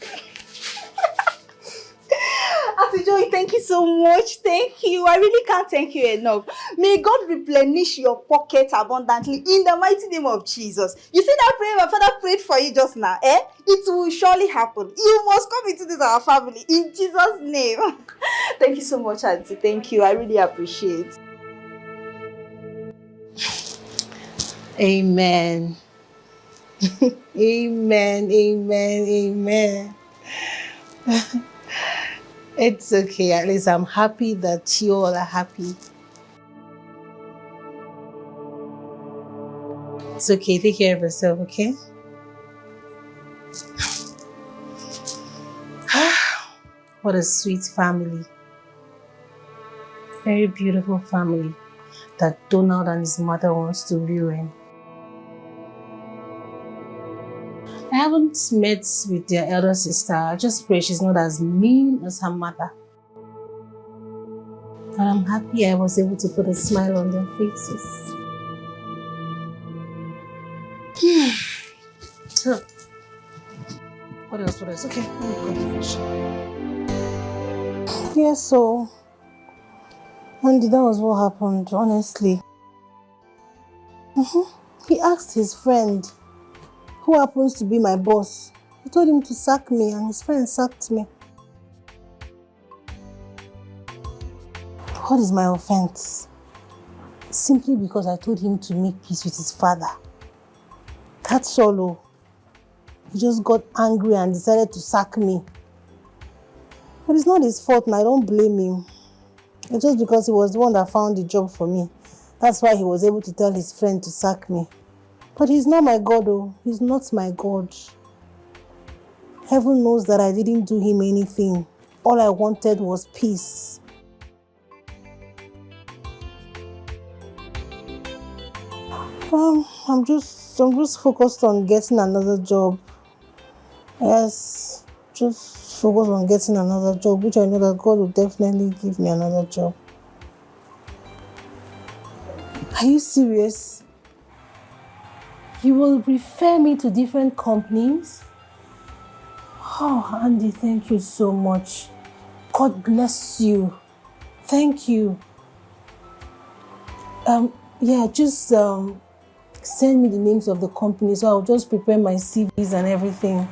Auntie Joy, thank you so much. Thank you. I really can't thank you enough. May God replenish your pocket abundantly in the mighty name of Jesus. You see that prayer my father prayed for you just now, eh? It will surely happen. You must come into this our family in Jesus' name. Thank you so much, Auntie. Thank you. I really appreciate it. Amen. Amen. Amen. Amen. It's okay. At least I'm happy that you all are happy. It's okay. Take care of yourself, okay? What a sweet family. Very beautiful family that Donald and his mother wants to ruin. I haven't met with their elder sister. I just pray she's not as mean as her mother. But I'm happy I was able to put a smile on their faces. So, what else? Okay, let me go to fish. Yeah, so, Andy, that was what happened, honestly. He asked his friend, who happens to be my boss. He told him to sack me, and his friend sacked me. What is my offense? Simply because I told him to make peace with his father. That's all. He just got angry and decided to sack me. But it's not his fault, and I don't blame him. It's just because he was the one that found the job for me. That's why he was able to tell his friend to sack me. But he's not my God, oh. He's not my God. Heaven knows that I didn't do him anything. All I wanted was peace. I'm just focused on getting another job. Yes, just focus on getting another job, which I know that God will definitely give me another job. Are you serious? You will refer me to different companies? Oh, Andy, thank you so much. God bless you. Thank you. Yeah, just send me the names of the companies, so I'll just prepare my CVs and everything.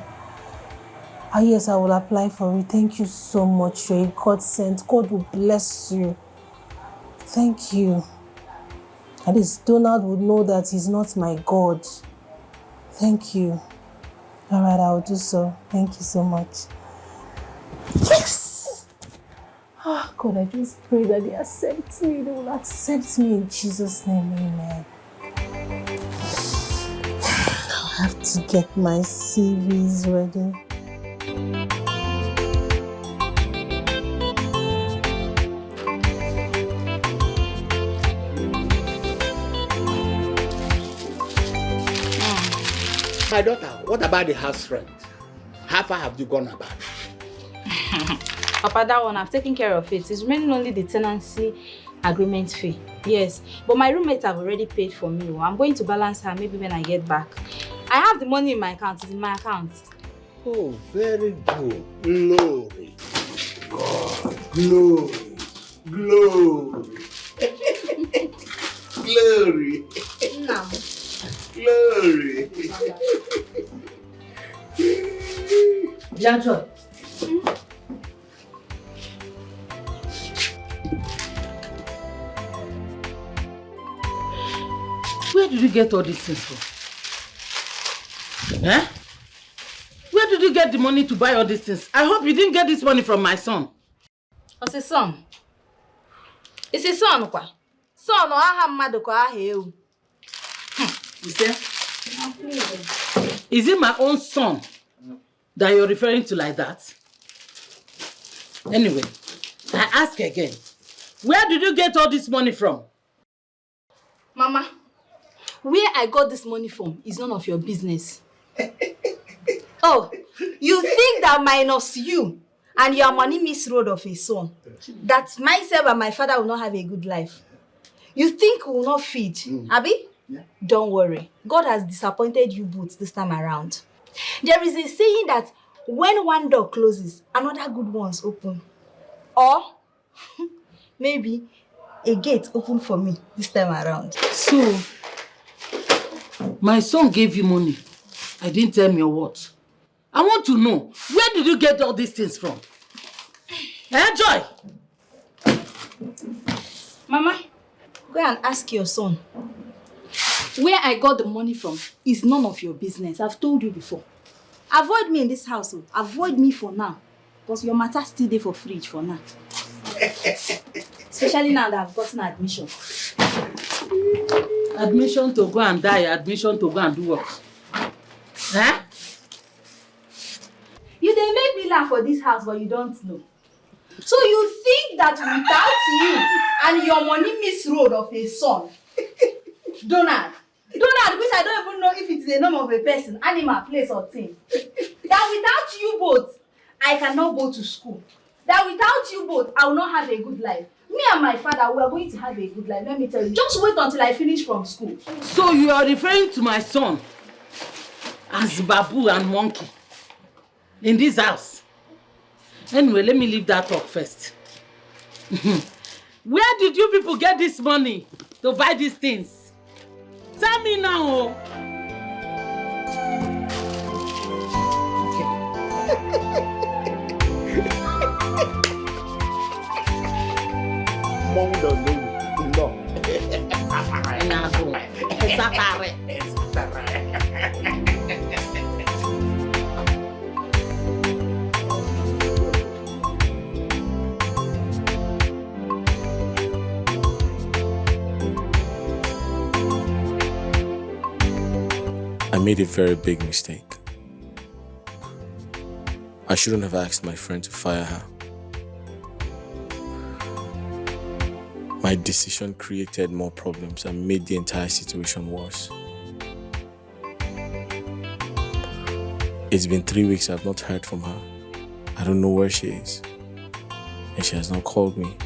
Ah, yes, I will apply for it. Thank you so much. You're a godsend. God will bless you. Thank you. At least Donald would know that he's not my God. Thank you. All right, I'll do so. Thank you so much. Yes! Oh, God, I just pray that they accept me. They will accept me in Jesus' name. Amen. I have to get my CVs ready. My daughter, what about the house rent? How far have you gone about? Papa, that one, I've taken care of it. It's remaining only the tenancy agreement fee. Yes, but my roommate have already paid for me. I'm going to balance her maybe when I get back. I have the money in my account. It's in my account. Oh, very good. Glory. God. Glory. Glory. Glory. No. Glory. Jajo. Where did you get all these things from? Eh? Where did you get the money to buy all these things? I hope you didn't get this money from my son. What's his son? It's his son, Kwa. Son or aha mmadụ ka aha ewu. Is it my own son that you're referring to like that? Anyway, I ask again. Where did you get all this money from? Mama, where I got this money from is none of your business. Oh, you think that minus you and your money misroad of a son, that myself and my father will not have a good life? You think we will not feed, Abby? Yeah. Don't worry. God has disappointed you both this time around. There is a saying that when one door closes, another good one's open. Or maybe a gate open for me this time around. So, my son gave you money. I didn't tell me what. I want to know, where did you get all these things from? Joy! Mama, go and ask your son. Where I got the money from is none of your business. I've told you before. Avoid me in this house. Avoid me for now. Because your matter still there for fridge for now. Especially now that I've gotten admission. Admission to go and die, admission to go and do what? Huh? You they make me laugh for this house, but you don't know. So you think that without you and your money misroad of a son, Donald, which I don't even know if it's the name of a person, animal, place, or thing, that without you both, I cannot go to school. That without you both, I will not have a good life. Me and my father, we are going to have a good life. Let me tell you. Just wait until I finish from school. So you are referring to my son as Babu and Monkey in this house? Anyway, let me leave that talk first. Where did you people get this money to buy these things? Tell me now. Mom doesn't know. I made a very big mistake. I shouldn't have asked my friend to fire her. My decision created more problems and made the entire situation worse. It's been 3 weeks I've not heard from her. I don't know where she is. And she has not called me.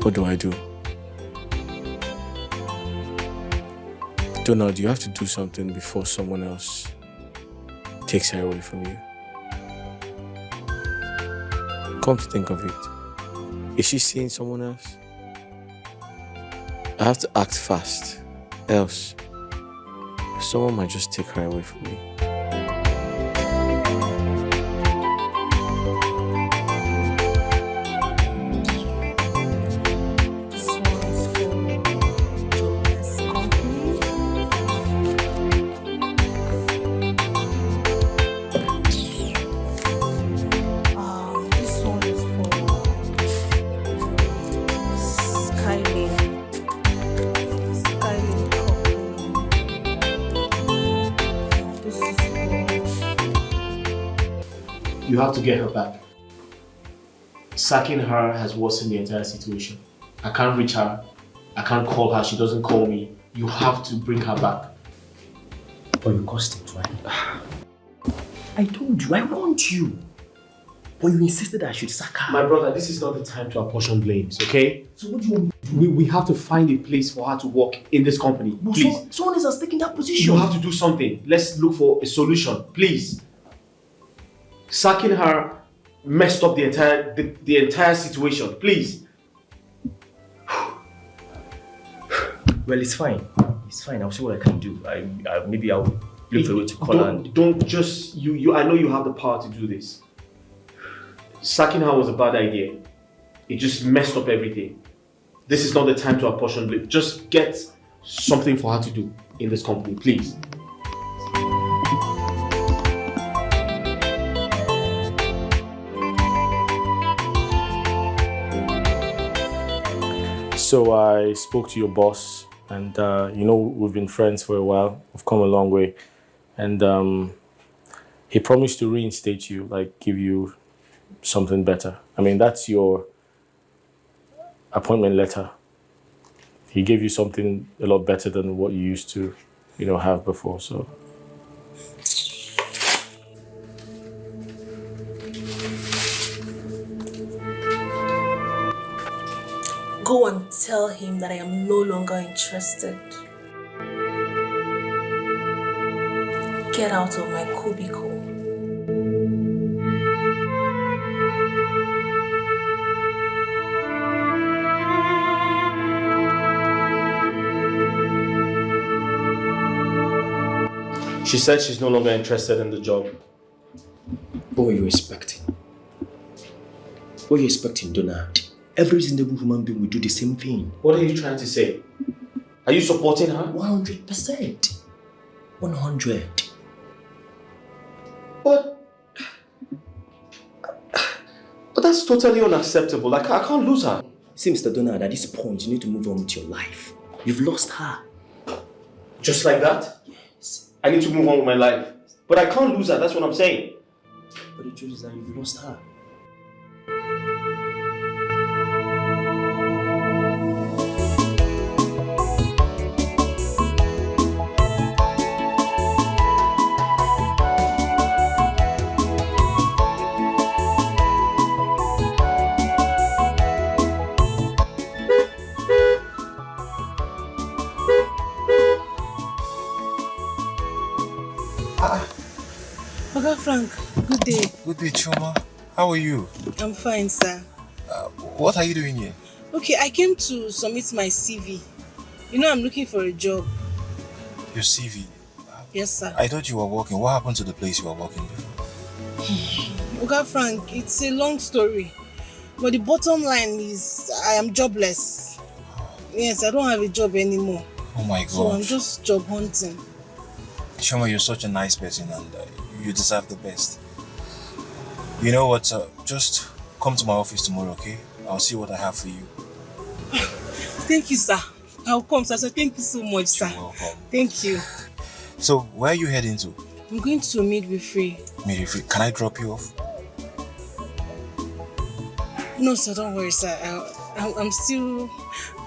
What do I do? Donald, you have to do something before someone else takes her away from you. Come to think of it, is she seeing someone else? I have to act fast, else someone might just take her away from me. You have to get her back. Sacking her has worsened the entire situation. I can't reach her. I can't call her. She doesn't call me. You have to bring her back. But you caused it, right? I told you, I want you. But you insisted I should sack her. My brother, this is not the time to apportion blames, okay? So what do you want me to do? We have to find a place for her to work in this company, But please. someone else has taken that position. You have to do something. Let's look for a solution, please. Sacking her messed up the entire situation, please. Well, it's fine. It's fine. I'll see what I can do. Maybe I'll look for a way to call her. Don't just you. I know you have the power to do this. Sacking her was a bad idea. It just messed up everything. This is not the time to apportion blame. Just get something for her to do in this company, please. So I spoke to your boss, and we've been friends for a while. We've come a long way, and he promised to reinstate you, like give you something better. I mean, that's your appointment letter. He gave you something a lot better than what you used to, have before. So. Go and tell him that I am no longer interested. Get out of my cubicle. She said she's no longer interested in the job. What were you expecting? What were you expecting, Donald? Every reasonable human being will do the same thing. What are you trying to say? Are you supporting her? 100%. 100. But that's totally unacceptable. Like, I can't lose her. See, Mr. Donald, at this point, you need to move on with your life. You've lost her. Just like that? Yes. I need to move on with my life. But I can't lose her, that's what I'm saying. But the truth is that you've lost her. Oga Frank, good day. Good day, Choma. How are you? I'm fine, sir. What are you doing here? Okay, I came to submit my CV. I'm looking for a job. Your CV? Yes, sir. I thought you were working. What happened to the place you were working before? Oga Frank, it's a long story. But the bottom line is I am jobless. Yes, I don't have a job anymore. Oh my God. So I'm just job hunting. Choma, you're such a nice person and you deserve the best. You know what? Just come to my office tomorrow, okay? I'll see what I have for you. Thank you, sir. I'll come, sir. So thank you so much, sir. You're welcome. Thank you. So, where are you heading to? I'm going to Midway. Midway. Can I drop you off? No, sir. Don't worry, sir. I'm still...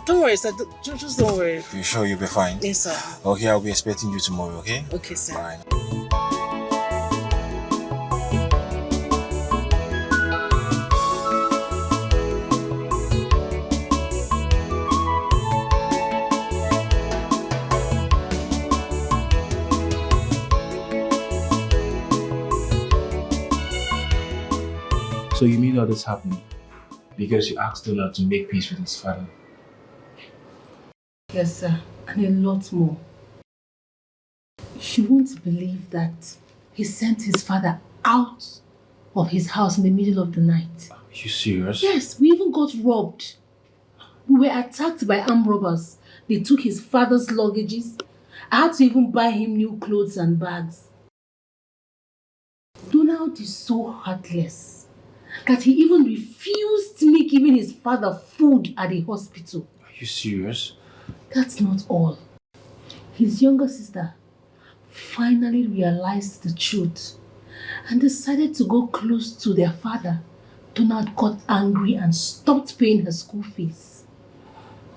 Don't worry, sir. Just don't worry. You sure you'll be fine? Yes, sir. Okay, I'll be expecting you tomorrow, okay? Okay, sir. Bye. So you mean all this happened because you asked Donald to make peace with his father? Yes, sir. And a lot more. You won't believe that he sent his father out of his house in the middle of the night. Are you serious? Yes, we even got robbed. We were attacked by armed robbers. They took his father's luggages. I had to even buy him new clothes and bags. Donald is so heartless that he even refused to make even his father food at the hospital. Are you serious? That's not all. His younger sister finally realized the truth and decided to go close to their father. Donald got angry and stopped paying her school fees.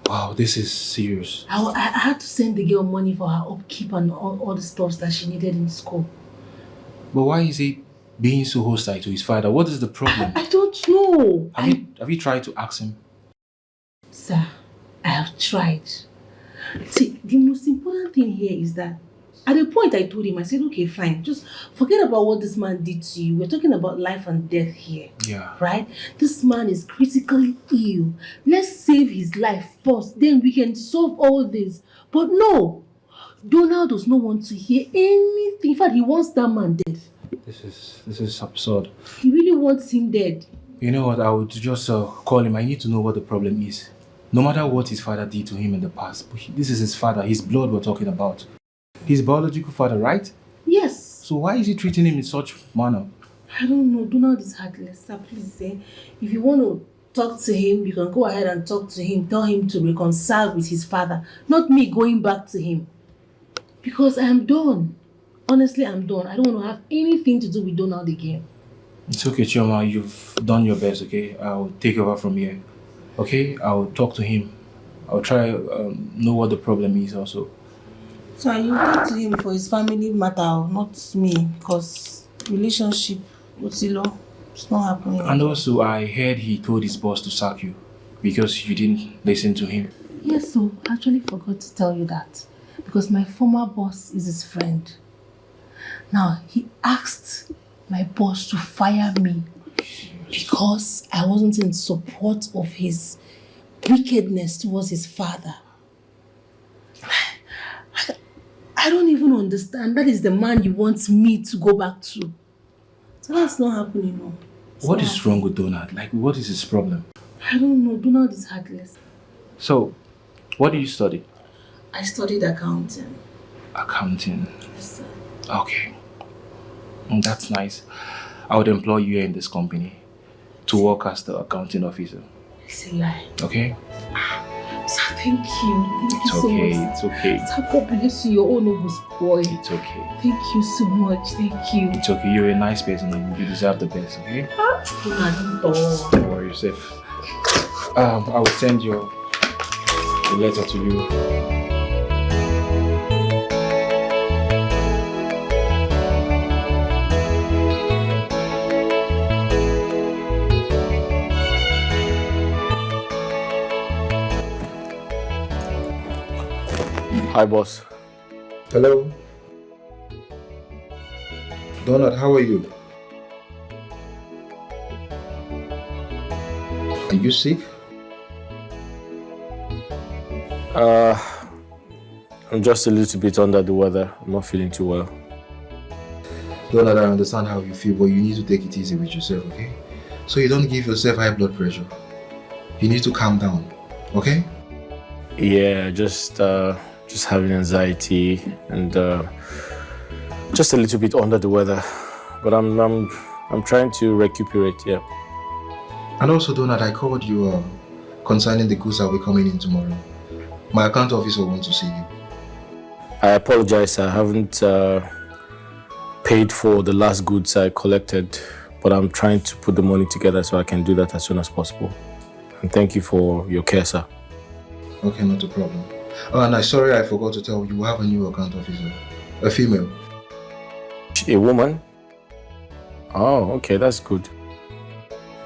Wow, this is serious. I had to send the girl money for her upkeep and all the stuff that she needed in school. But why is he being so hostile to his father? What is the problem? I don't know. Have you tried to ask him? Sir, I have tried. See, the most important thing here is that at the point I told him, I said, okay, fine. Just forget about what this man did to you. We're talking about life and death here. Yeah. Right? This man is critically ill. Let's save his life first. Then we can solve all this. But no. Donald does not want to hear anything. In fact, he wants that man dead. This is absurd. He really wants him dead. You know what? I would just call him. I need to know what the problem is. No matter what his father did to him in the past, but this is his father, his blood we're talking about. His biological father, right? Yes. So why is he treating him in such manner? I don't know. Donald is heartless. Sir, please, if you want to talk to him, you can go ahead and talk to him, tell him to reconcile with his father, not me going back to him. Because I am done. Honestly, I'm done. I don't want to have anything to do with Donald again. It's okay, Chioma. You've done your best, okay? I'll take over from here. Okay? I'll talk to him. I'll try know what the problem is also. So you talk to him for his family matter, not me, because relationship, Otilo, it's not happening. And also, I heard he told his boss to sack you because you didn't listen to him. Yes, so I actually forgot to tell you that. Because my former boss is his friend. Now, he asked my boss to fire me because I wasn't in support of his wickedness towards his father. I don't even understand. That is the man you want me to go back to. So that's not happening, no. What is wrong with Donald? Like, what is his problem? I don't know. Donald is heartless. So, what do you study? I studied accounting. Accounting? Yes, sir. Okay. That's nice. I would employ you in this company to work as the accounting officer. It's a lie. Okay? Sir, thank you. Thank you so much. It's okay. Sir, God bless you. Your own was spoiled. It's okay. Thank you so much. Thank you. It's okay. You're a nice person and you deserve the best, okay? Don't worry yourself. I will send you a letter to you. Hi, boss. Hello. Donald, how are you? Are you sick? I'm just a little bit under the weather. I'm not feeling too well. Donald, I understand how you feel, but you need to take it easy with yourself, okay? So you don't give yourself high blood pressure. You need to calm down, okay? Yeah, just having anxiety and just a little bit under the weather. But I'm trying to recuperate, yeah. And also, Donald, I called you concerning the goods that will be coming in tomorrow. My account officer wants to see you. I apologize, I haven't paid for the last goods I collected, but I'm trying to put the money together so I can do that as soon as possible. And thank you for your care, sir. Okay, not a problem. Oh, and I'm sorry I forgot to tell you, we have a new account officer. A female. A woman? Oh, okay, that's good.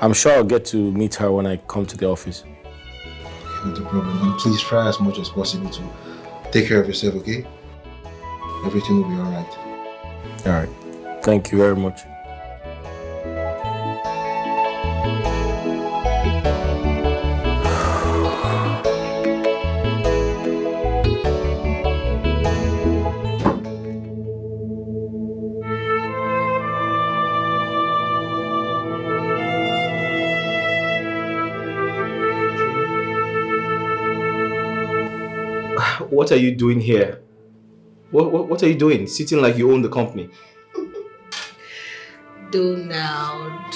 I'm sure I'll get to meet her when I come to the office. Okay, not a problem. And please try as much as possible to take care of yourself, okay? Everything will be alright. Alright. Thank you very much. What are you doing here? What are you doing? Sitting like you own the company. Donald.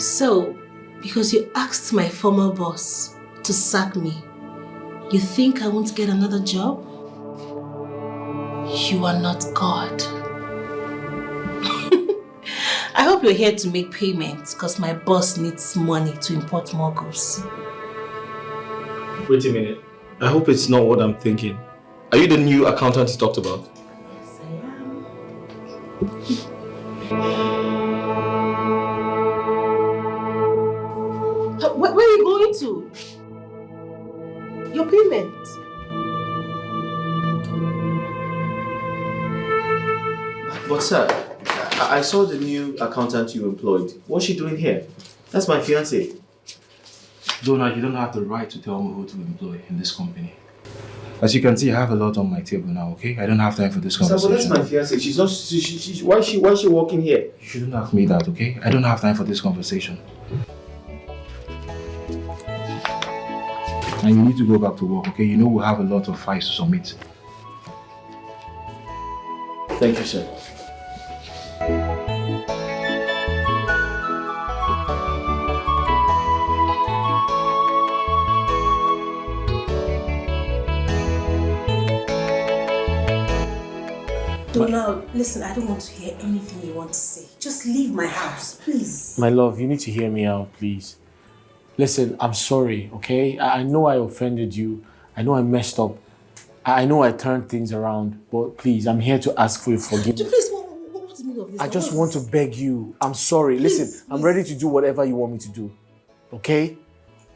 So, because you asked my former boss to sack me, you think I won't get another job? You are not God. I hope you're here to make payments because my boss needs money to import more goods. Wait a minute. I hope it's not what I'm thinking. Are you the new accountant he talked about? Yes, I am. Where are you going to? Your payment. But sir, I saw the new accountant you employed. What's she doing here? That's my fiancée. Donald, you don't have the right to tell me who to employ in this company. As you can see, I have a lot on my table now, okay? I don't have time for this conversation. Sir, but that's my fiancée. She's not. Why is she working here? You shouldn't ask me that, okay? I don't have time for this conversation. And you need to go back to work, okay? You know we have a lot of files to submit. Thank you, sir. Donald, listen, I don't want to hear anything you want to say. Just leave my house, please. My love, you need to hear me out, please. Listen, I'm sorry, okay? I know I offended you. I know I messed up. I know I turned things around. But please, I'm here to ask for your forgiveness. Please, what's the meaning of this? I just want to beg you. I'm sorry. Please, Listen, I'm ready to do whatever you want me to do. Okay?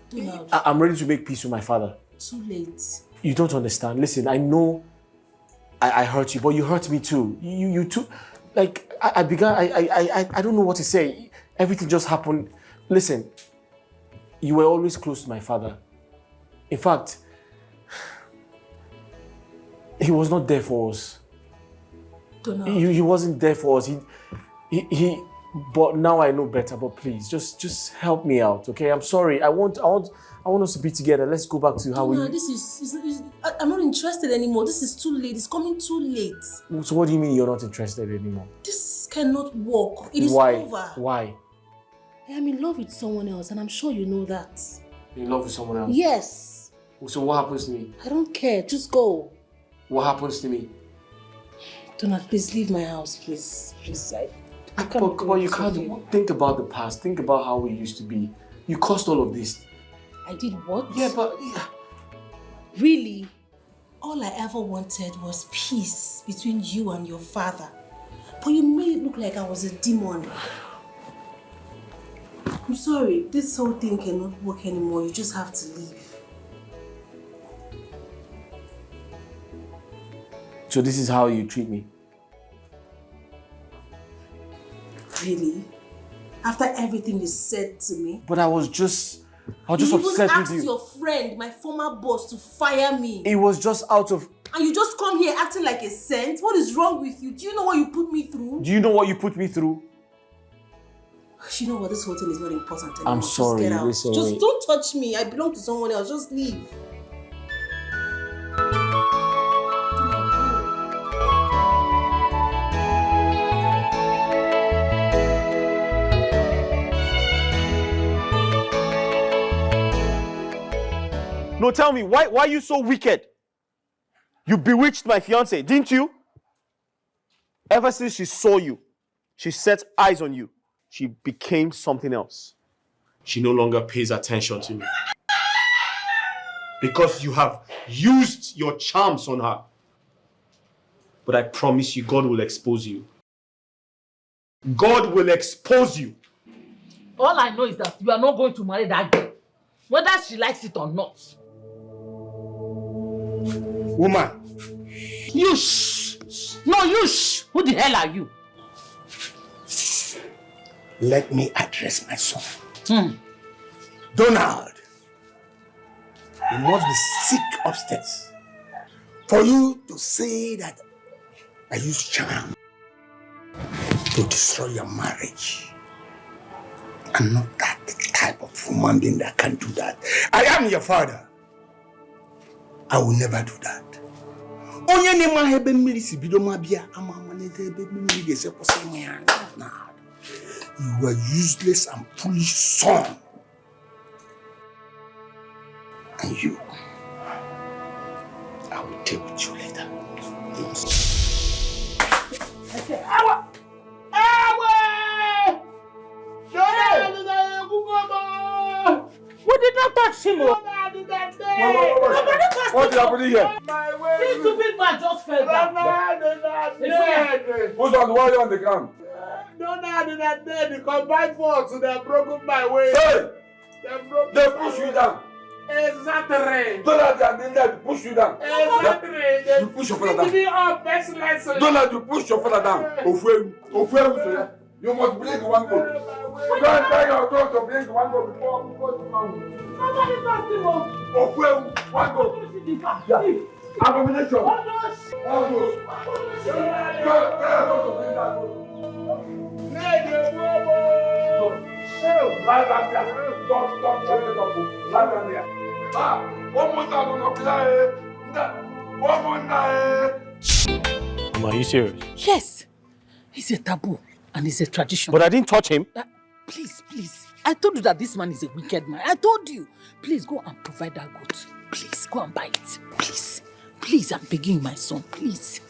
Donald. I'm ready to make peace with my father. Too late. You don't understand. Listen, I know I hurt you, but you hurt me too. You too. Like, I don't know what to say. Everything just happened. Listen, you were always close to my father. In fact, he was not there for us. Donald. He wasn't there for us. But now I know better. But please, just help me out, okay? I'm sorry. I want us to be together. Let's go back to how we. No, I'm not interested anymore. This is too late. It's coming too late. So what do you mean you're not interested anymore? This cannot work. It is Why? over. Why? I am in love with someone else, and I'm sure you know that. You're in love with someone else? Yes. So what happens to me? I don't care. Just go. What happens to me? Donald, please leave my house, please. Please, I can't. But you can't think about the past. Think about how we used to be. You caused all of this. I did what? Yeah, but... Really? All I ever wanted was peace between you and your father. But you made it look like I was a demon. I'm sorry. This whole thing cannot work anymore. You just have to leave. So this is how you treat me? Really? After everything you said to me? But I was just upset with you. You even asked your friend, my former boss, to fire me. It was just out of... And you just come here acting like a saint? What is wrong with you? Do you know what you put me through? Do you know what you put me through? You know what? This whole thing is not important anymore. I'm sorry. Just get out. Listen, just don't touch me. I belong to someone else. Just leave. No, tell me, why are you so wicked? You bewitched my fiance, didn't you? Ever since she saw you, she set eyes on you, she became something else. She no longer pays attention to me. Because you have used your charms on her. But I promise you, God will expose you. God will expose you. All I know is that you are not going to marry that girl, whether she likes it or not. Woman. You shh! No, you shh! Who the hell are you? Let me address my son. Donald, you must be sick upstairs for you to say that I use charm to destroy your marriage. I'm not that type of human being that can do that. I am your father. I will never do that. You are useless and foolish son. And you, I will deal with you later. We did not touch him. What's happening here? This stupid man just fell down. Who's on? Why are you on the ground? Donald is not dead. The combined force, they have broken my way. Hey! They push you down. Exactly. Donald and they push you down. Exactly. You push your father Give me down. up mercilessly. Donald, you push your father down. You must bring one goat. Go and tell your daughter to bring one goat before you come. Nobody touched him. One goat. Yeah. Abomination. All those. Go to bring that goat. Lie down there. Don't turn it up. Lie down there. Are you serious? Yes. It's a taboo and it's a tradition. But I didn't touch him. Please. I told you that this man is a wicked man. I told you. Please go and provide that goat. Please go and buy it. Please, I'm begging my son. Please.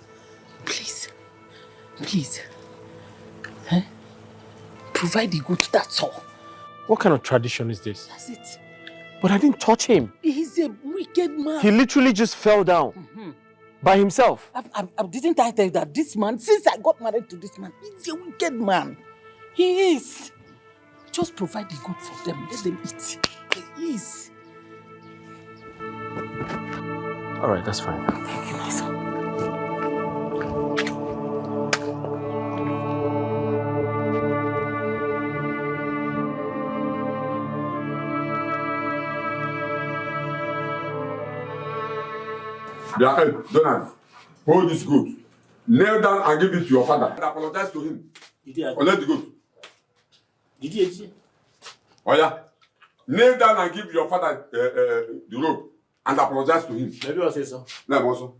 Please. Provide the goat, that's all. What kind of tradition is this? That's it. But I didn't touch him. He's a wicked man. He literally just fell down by himself. Didn't I tell you that this man, since I got married to this man, he's a wicked man. He is. Just provide the goat for them. Let them eat. Please. All right, that's fine. Thank you, my son. Donald, hold this goat. Kneel down and give it to your father. And apologize to him. Collect the goat. Oh yeah. Kneel down and give your father the rope and apologize to him. Maybe I'll say so. No, also.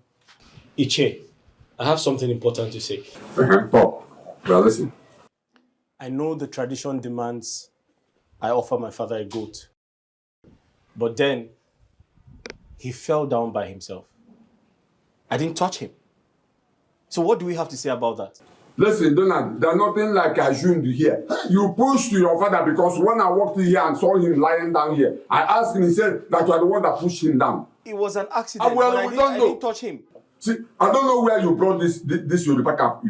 Iche, I have something important to say. Talk. We are listening. I know the tradition demands I offer my father a goat. But then, he fell down by himself. I didn't touch him. So what do we have to say about that? Listen, Donald, there's nothing like I assumed here. You pushed to your father because when I walked in here and saw him lying down here, I asked him, he said that you are the one that pushed him down. It was an accident, Well, but we don't know. I didn't touch him. See, I don't know where you brought this Yoruba cap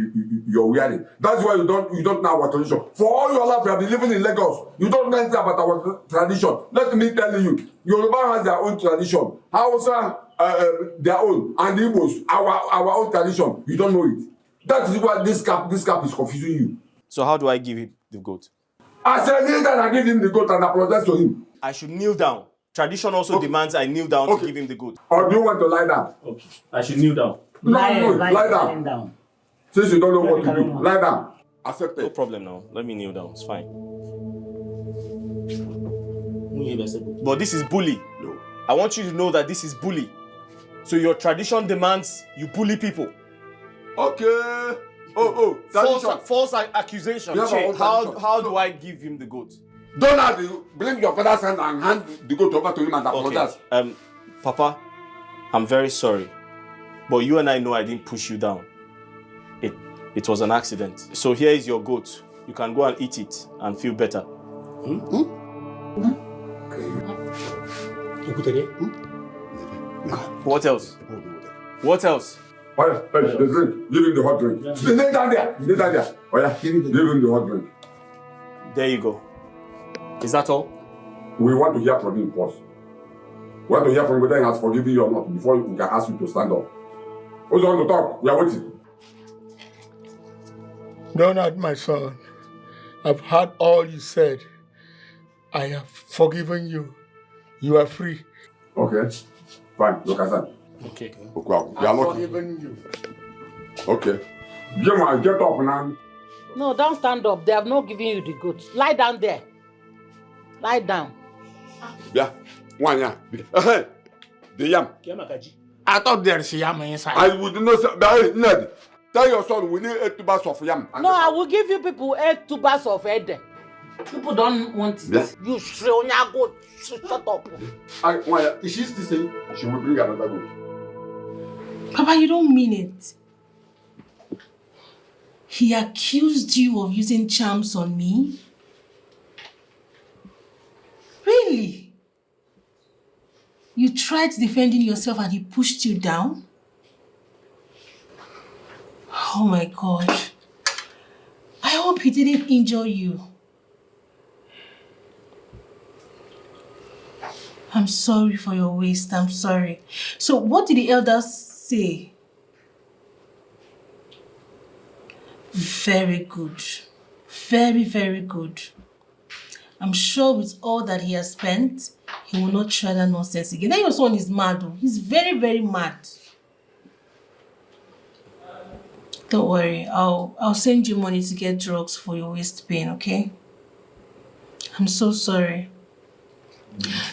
you're wearing. That's why you don't know our tradition. For all your life, you have been living in Lagos. You don't know anything about our tradition. Let me tell you, Yoruba has their own tradition. Hausa, their own, and Igbos, our own tradition. You don't know it. That is why this cap is confusing you. So how do I give him the goat? I said kneel down and give him the goat and apologize to him. I should kneel down. Tradition also demands I kneel down to give him the goat. Or do you want to lie down? Okay. I should kneel down. Lie down. Since you don't know what to do, lie down. Accept it. No problem now. Let me kneel down. It's fine. But this is bully. No. I want you to know that this is bully. So your tradition demands you bully people. Okay. False accusation. How do I give him the goat? Donald, bring your father's hand and hand the goat over to him and apologize. Okay. Papa, I'm very sorry. But you and I know I didn't push you down. It was an accident. So here is your goat. You can go and eat it and feel better. What else? What else? The drink. Give him the hot drink. Lay down there. Oh yeah, give him the hot drink. There you go. Is that all? We want to hear from him first. We want to hear from whether he has forgiven you or not before we can ask you to stand up. Who's on to talk? We are waiting. Donald, my son, I've heard all you said. I have forgiven you. You are free. Okay. Fine. Look at that. Okay. We are not forgiven you. Okay. Get up now. No, don't stand up. They have not given you the goat. Lie down there. Lie down. Yeah. One, yeah. The yam. I thought there is yam inside. I would not say, Ned, tell your son we need 8 tubers of yam. No, I will give you people 8 tubers of head. People don't want it. Yeah. You Shreonya goat. Shut up. Is she still saying she will bring another goat? Papa, you don't mean it. He accused you of using charms on me? Really? You tried defending yourself and he pushed you down? Oh my God. I hope he didn't injure you. I'm sorry for your waste. I'm sorry. So what did the elders say? Very good. Very, very good. I'm sure with all that he has spent, he will not try that nonsense again. Then your son is mad though. He's very, very mad. Don't worry. I'll send you money to get drugs for your waist pain, okay? I'm so sorry.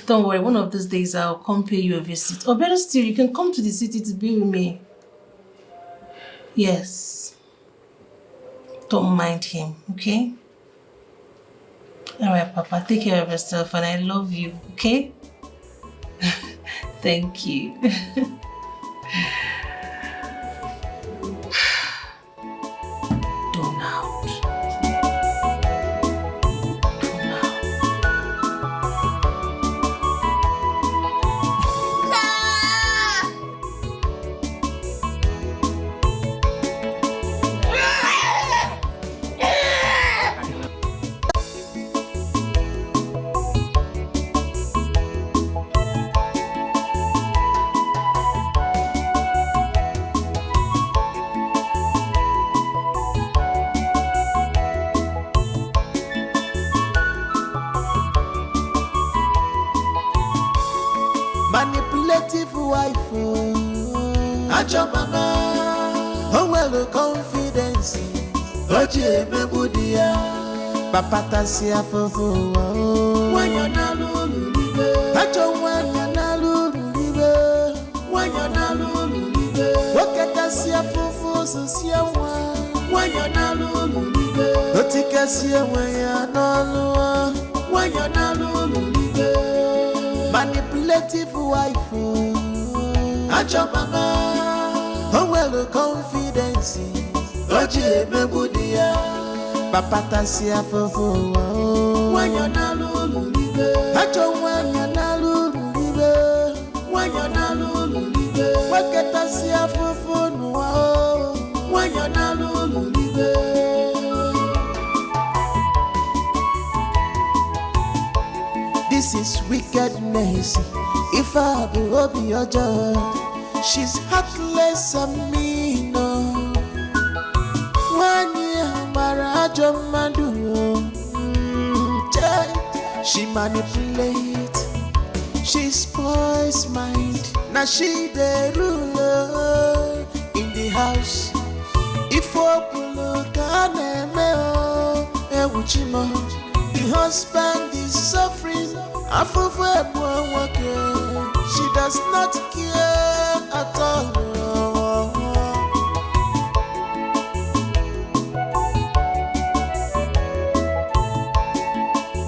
Don't worry, one of these days I'll come pay you a visit. Or better still, you can come to the city to be with me. Yes. Don't mind him, okay? Alright, Papa, take care of yourself and I love you, okay? Thank you. Ajo mama, oh well confidence. Oje me budia, papa tasia fofo. Wanya na lulu libe, ajo wanya na lulu libe, wanya na lulu libe. Wakata sia fofo so sia wa, wanya na lulu libe. Otika sia wanya na lulu, wanya na lulu libe. Manipulative wife, ajo mama, oh well confidence. Oje me budia, papa tasia fofo. Wanya na lulu libe, ajo wanya na lulu libe, wanya na lulu libe. Wakata sia fofo no wanya na lulu libe. This is wickedness. If I be obi your judge, she's heartless and mean. She manipulates, she spoils mind. Now she the ruler in the house. If the husband is suffering, she does not care at all.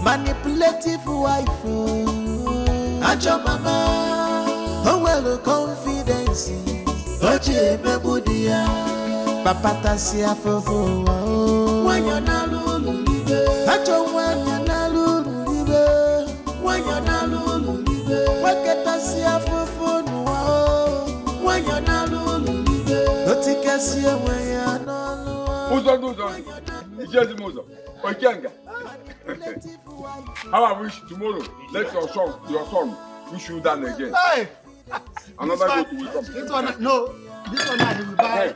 Manipulative wife, ajo mama, oh well confidence. Oje me budia, papa tasia fofo. Wanya na lulu libe, ajo wanya na lulu libe, wanya na lulu libe. Waketa sia fofo no wanya na lulu libe. Otika sia wanya na lulu. Uzo, ijezi muzo, ojenga. How I wish tomorrow, let your son wish you that again. Hey! Another go to welcome. This one, no. This one now he will buy.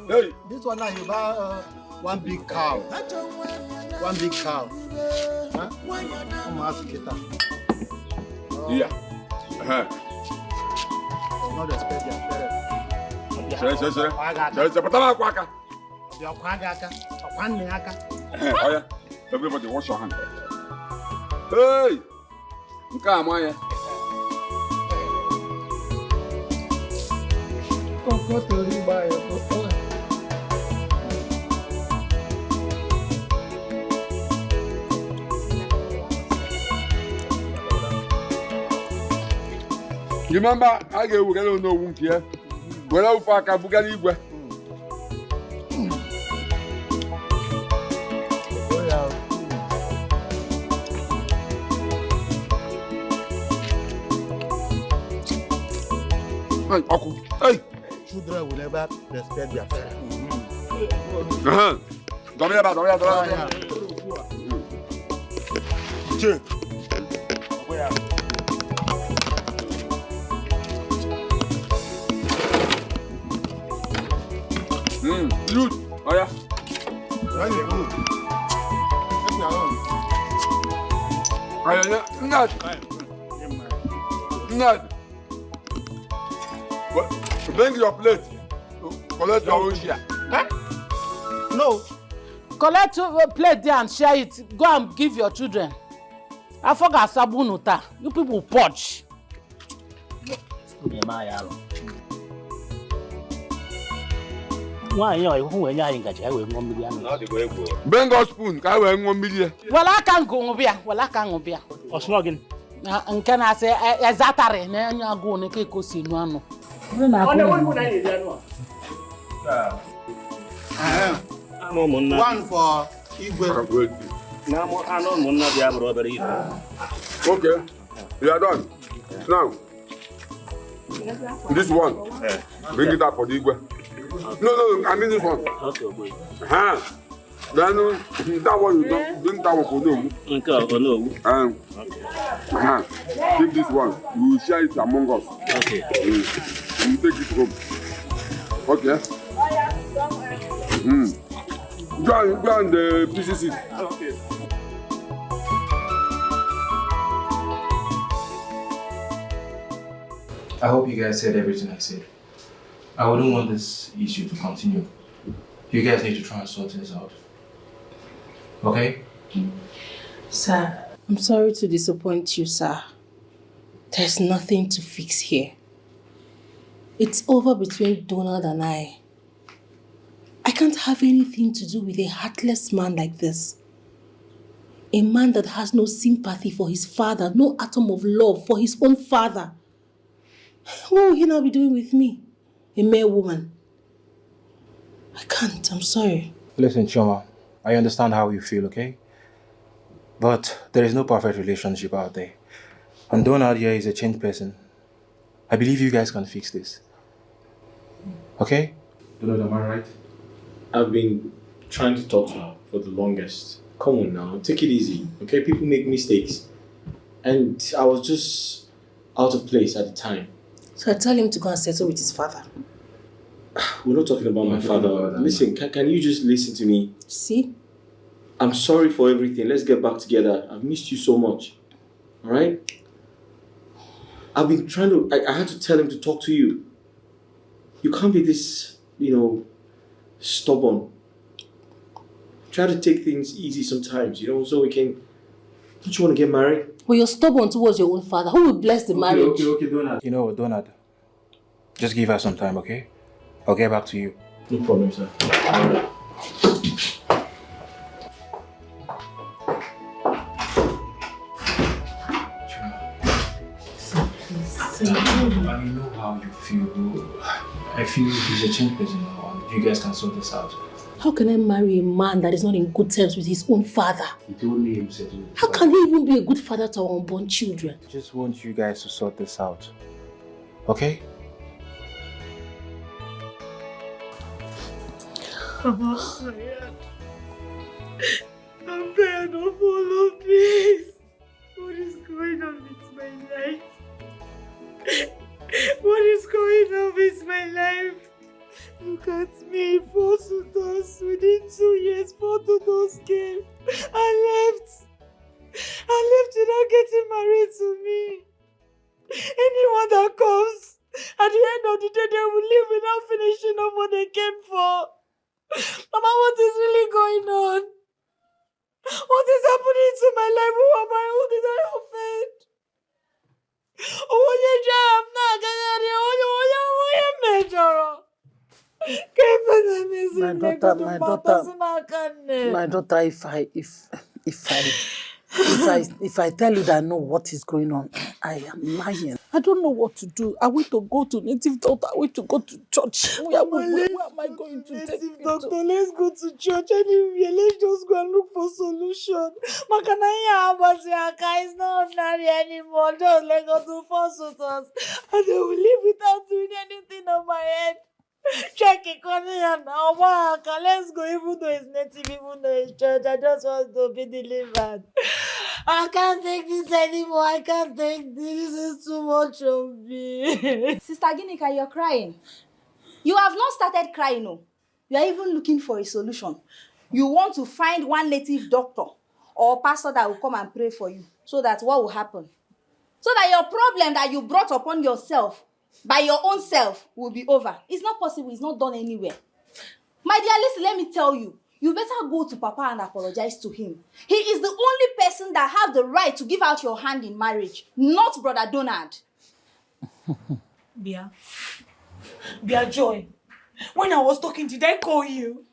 Hey. This one now he will buy one big cow. One big cow. Huh? I'm asking it. Yeah. Not expect your parents. Oh yeah. Everybody wash your hand. Hey! Come on, yeah. Go to the buy. Remember, I get no wound here. Well, I'll pack a Bugatti. Hey! Children will never respect their parents. Don't worry about it. Good. Oh yeah. Very good. Not. Bring your plate. Collect your own share. No. Collect your plate there and share it. Go and give your children. I forgot sabunuta. You people purge. Bring us spoon. Can I wear 1 million? Well, I can't go over. Well, I can't go over. Or smoking. And can I say, Zatare, and you go and take us in one. One for Igwe. Okay, you are done. Now, this one, bring it up for the Igwe. No, I mean this one. Then that one you don't bring that one for no. Keep this one. We will share it among us. Okay. We will take it home. Okay. Go and pieces it. Okay. I hope you guys said everything I said. I wouldn't want this issue to continue. You guys need to try and sort this out. Okay? Sir, I'm sorry to disappoint you, sir. There's nothing to fix here. It's over between Donald and I. I can't have anything to do with a heartless man like this. A man that has no sympathy for his father, no atom of love for his own father. What will he now be doing with me? A mere woman. I can't, I'm sorry. Listen, Choma, I understand how you feel, okay? But there is no perfect relationship out there. And Donald here is a changed person. I believe you guys can fix this. Okay? Donald, am I right? I've been trying to talk to her for the longest. Come on now, take it easy, okay? People make mistakes. And I was just out of place at the time. So I tell him to go and settle with his father. We're not talking about my father. Listen, can you just listen to me? See? I'm sorry for everything. Let's get back together. I've missed you so much. Alright? I've been trying to... I had to tell him to talk to you. You can't be this, stubborn. Try to take things easy sometimes, so we can... Don't you want to get married? Well, you're stubborn towards your own father. Who will bless the marriage? Okay, Donald. You know what, Donald? Just give her some time, okay? I'll get back to you. No problem, sir. I know how you feel. I feel he's a changed person now, and you guys can sort this out. How can I marry a man that is not in good terms with his own father? He told me himself. How can he even be a good father to our unborn children? I just want you guys to sort this out. Okay? Mama, I'm tired of all of this. What is going on with my life? What is going on with my life? Look at me, 4 suitors. Within 2 years, 4 suitors came and left. I left without getting married to me. Anyone that comes, at the end of the day, they will leave without finishing up what they came for. Mama, what is really going on? What is happening to my life? Who am I? Who did I offend? My daughter, if I tell you that I know what is going on, I am lying. I don't know what to do. Are we to go to native doctor? Are we to go to church? Where am I going to take you Doctor, to? let's go to church anywhere. Let's just go and look for solution. Makanaya Abasiaka is not ordinary anymore. Just let go to 4 suitors. And they will leave without doing anything on my head. Check it, now. Let's go, even though it's native, even though it's church. I just want to be delivered. I can't take this anymore. I can't take this. This is too much of me. Sister Ginika, you're crying. You have not started crying, no. You are even looking for a solution. You want to find one native doctor or pastor that will come and pray for you. So that what will happen? So that your problem that you brought upon yourself by your own self will be over. It's not possible. It's not done anywhere. My dear, listen, let me tell you. You better go to Papa and apologize to him. He is the only person that have the right to give out your hand in marriage, not Brother Donald. Bia Joy, when I was talking, did I call you?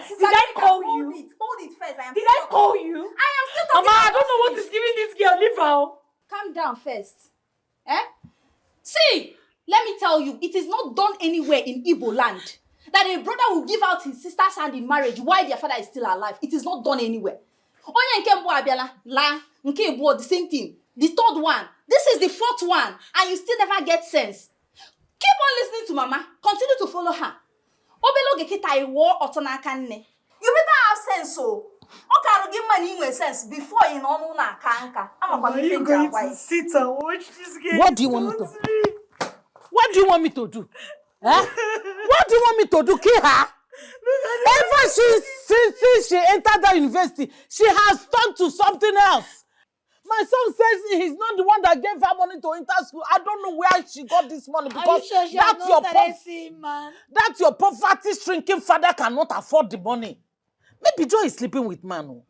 Sister, did I call you? Hold it first. Did I call you? I am still talking. Mama, I don't know what is giving this girl. Leave her. Calm down first. See, let me tell you, it is not done anywhere in Igbo land that a brother will give out his sister's hand in marriage while their father is still alive. It is not done anywhere. Onye nke mbu abiala, la, nke ebu the same thing. The 3rd one. This is the 4th one, and you still never get sense. Keep on listening to Mama. Continue to follow her. Obelo gekita iwo otonaka nne. You better have sense, so. Okay, give money in sense before you know na kanka. Are you going to sit and watch this game? What do you want me to do? What do you want me to do? What do you want me to do? Kill her? Ever since she entered that university, she has turned to something else. My son says he's not the one that gave her money to enter school. I don't know where she got this money because Are you sure she has not started seeing man? That your poverty-shrinking father cannot afford the money. Maybe Joy is sleeping with man. Oh.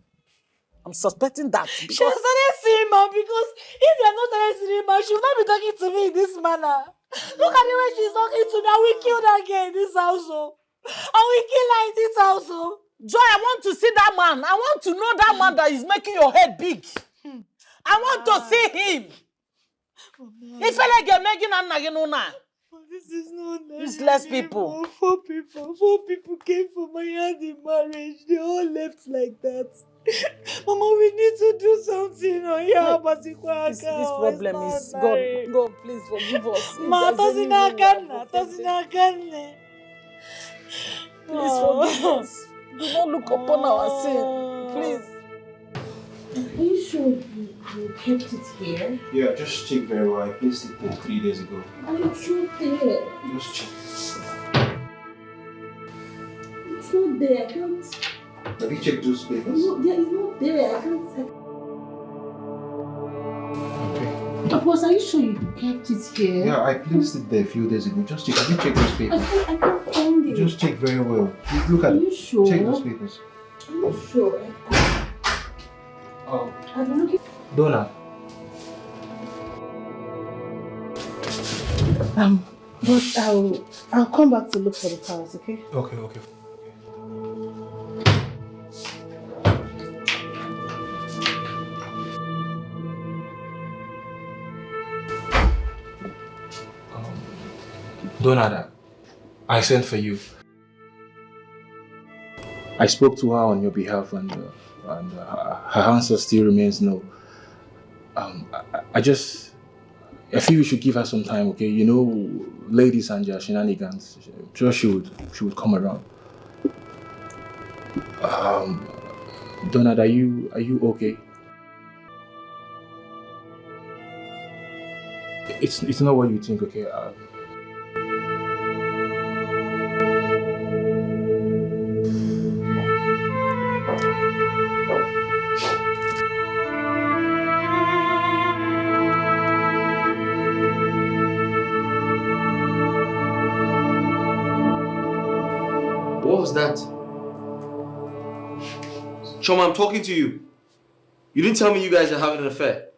I'm suspecting that. She has started seeing man because if they have not started seeing man, she will not be talking to me in this manner. Look at the way she's talking to me. I will kill that girl in this household. I will kill her in this household. Joy, I want to see that man. I want to know that man that is making your head big. I want to see him. If I get making this is not nice. Useless people. Four people came for my hand in marriage. They all left like that. Mama, we need to do something. This problem is God, please forgive us. Please forgive us. Do not look upon our sin. Please. Are you sure you kept it here? Yeah, just check very well. I placed it there 3 days ago. It's not there. Just check. It's not there. I can't. Have you checked those papers? No, it's not there. I can't. Okay. Boss, are you sure you kept it here? Yeah, I placed it there a few days ago. Just check. Have you checked those papers? I can't find it. Just check very well. Look at it. Are you sure? Check those papers. I'm not sure. Oh. I'm looking. Donna. But I'll come back to look for the towels, okay? Okay. Donna, I sent for you. I spoke to her on your behalf and her answer still remains no. I feel you should give her some time, okay? You know, ladies and their shenanigans. I'm sure she would come around. Donna, are you okay? It's not what you think, okay? What was that? Choma, I'm talking to you. You didn't tell me you guys are having an affair.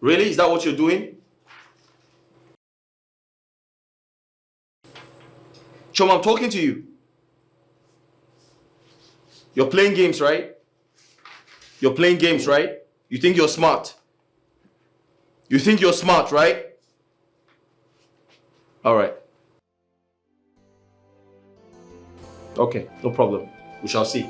Really? Is that what you're doing? Choma, I'm talking to you. You're playing games, right? You're playing games, right? You think you're smart. You think you're smart, right? All right. Okay, no problem. We shall see.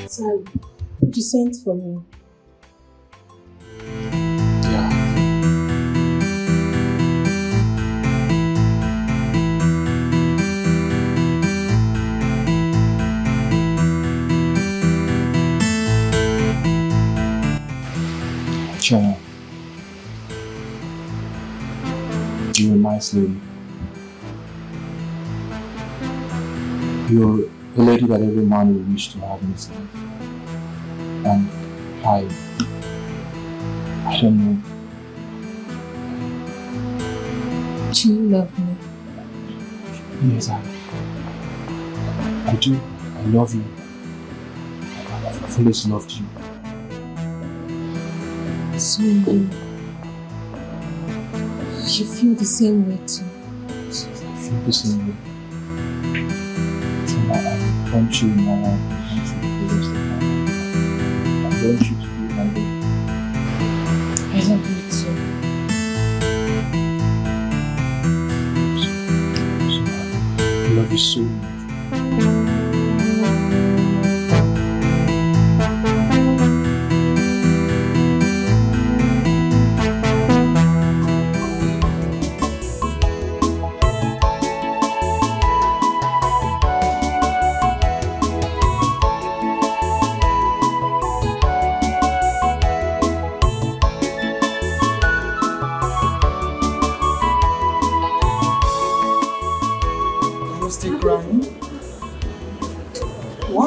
Sorry, you sent for me. Choma, you're a nice lady. You're a lady that every man will wish to have in his life. And I don't know. Do you love me? Yes, I do. I love you. I've always loved you. So you feel the same way too? I feel the same way. Choma, I want you in my life. I want you for the rest of my life. I want you to be my baby. I love you too. I love you so much.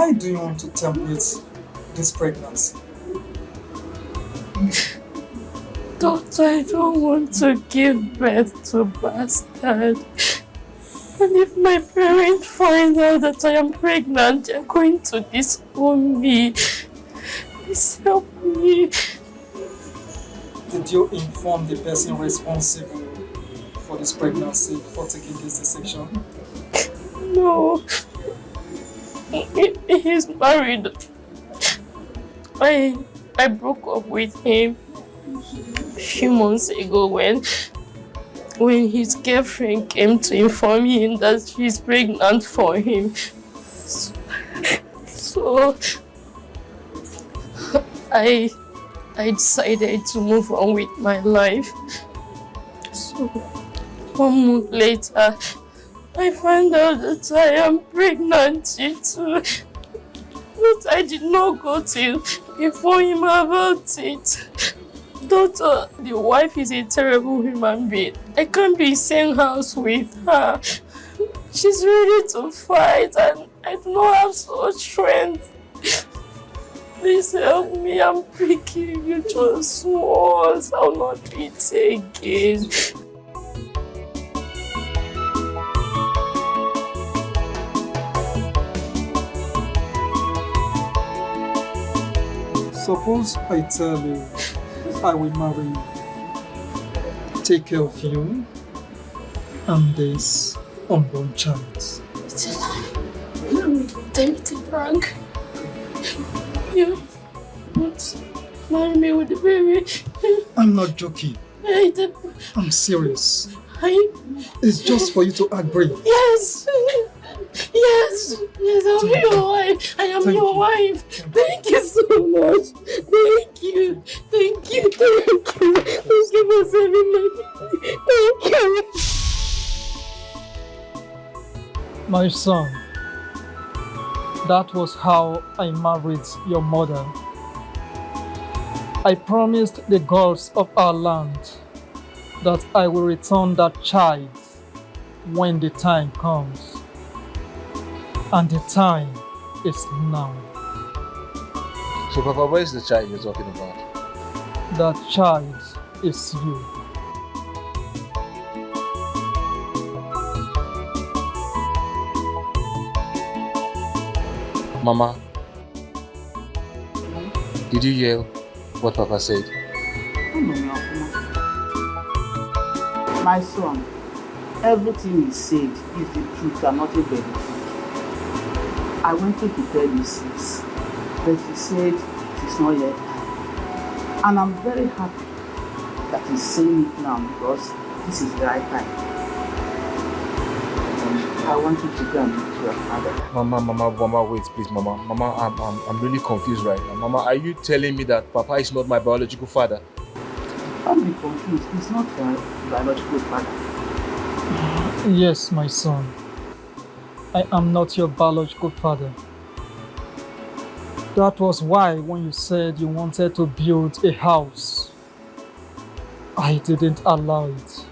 Why do you want to terminate this pregnancy? Doctor, I don't want to give birth to bastard. And if my parents find out that I am pregnant, they're going to disown me. Please help me. Did you inform the person responsible for this pregnancy before taking this decision? No. He's married. I broke up with him a few months ago when his girlfriend came to inform him that she's pregnant for him. So I decided to move on with my life. So 1 month later, I found out that I am pregnant too. But I did not go to inform him about it. Doctor, the wife is a terrible human being. I can't be in the same house with her. She's ready to fight and I do not have such strength. Please help me, I'm begging you just once. I'll not do it again. Suppose I tell you I will marry you, take care of you, and this unborn child. It's a lie. Tell me to prank. You won't marry me with the baby. I'm not joking. I'm serious. It's just for you to agree. Yes! Yes! Yes, I'm your wife. I am your wife. Thank you so much. Thank you. Thank you. Thank you. Thank you for saving my baby. Thank you. My son, that was how I married your mother. I promised the gods of our land that I will return that child when the time comes. And the time is now. So, Papa, where's the child you're talking about? That child is you. Mama, did you hear what Papa said? My son, everything he said is the truth and nothing but the truth. I wanted to tell you since, but he said it is not yet time. And I'm very happy that he's saying it now because this is the right time. I want you to go and meet your father. Mama, wait, please, Mama. Mama, I'm really confused right now. Mama, are you telling me that Papa is not my biological father? Don't be confused. He's not your biological father. Yes, my son. I am not your biological father. That was why when you said you wanted to build a house, I didn't allow it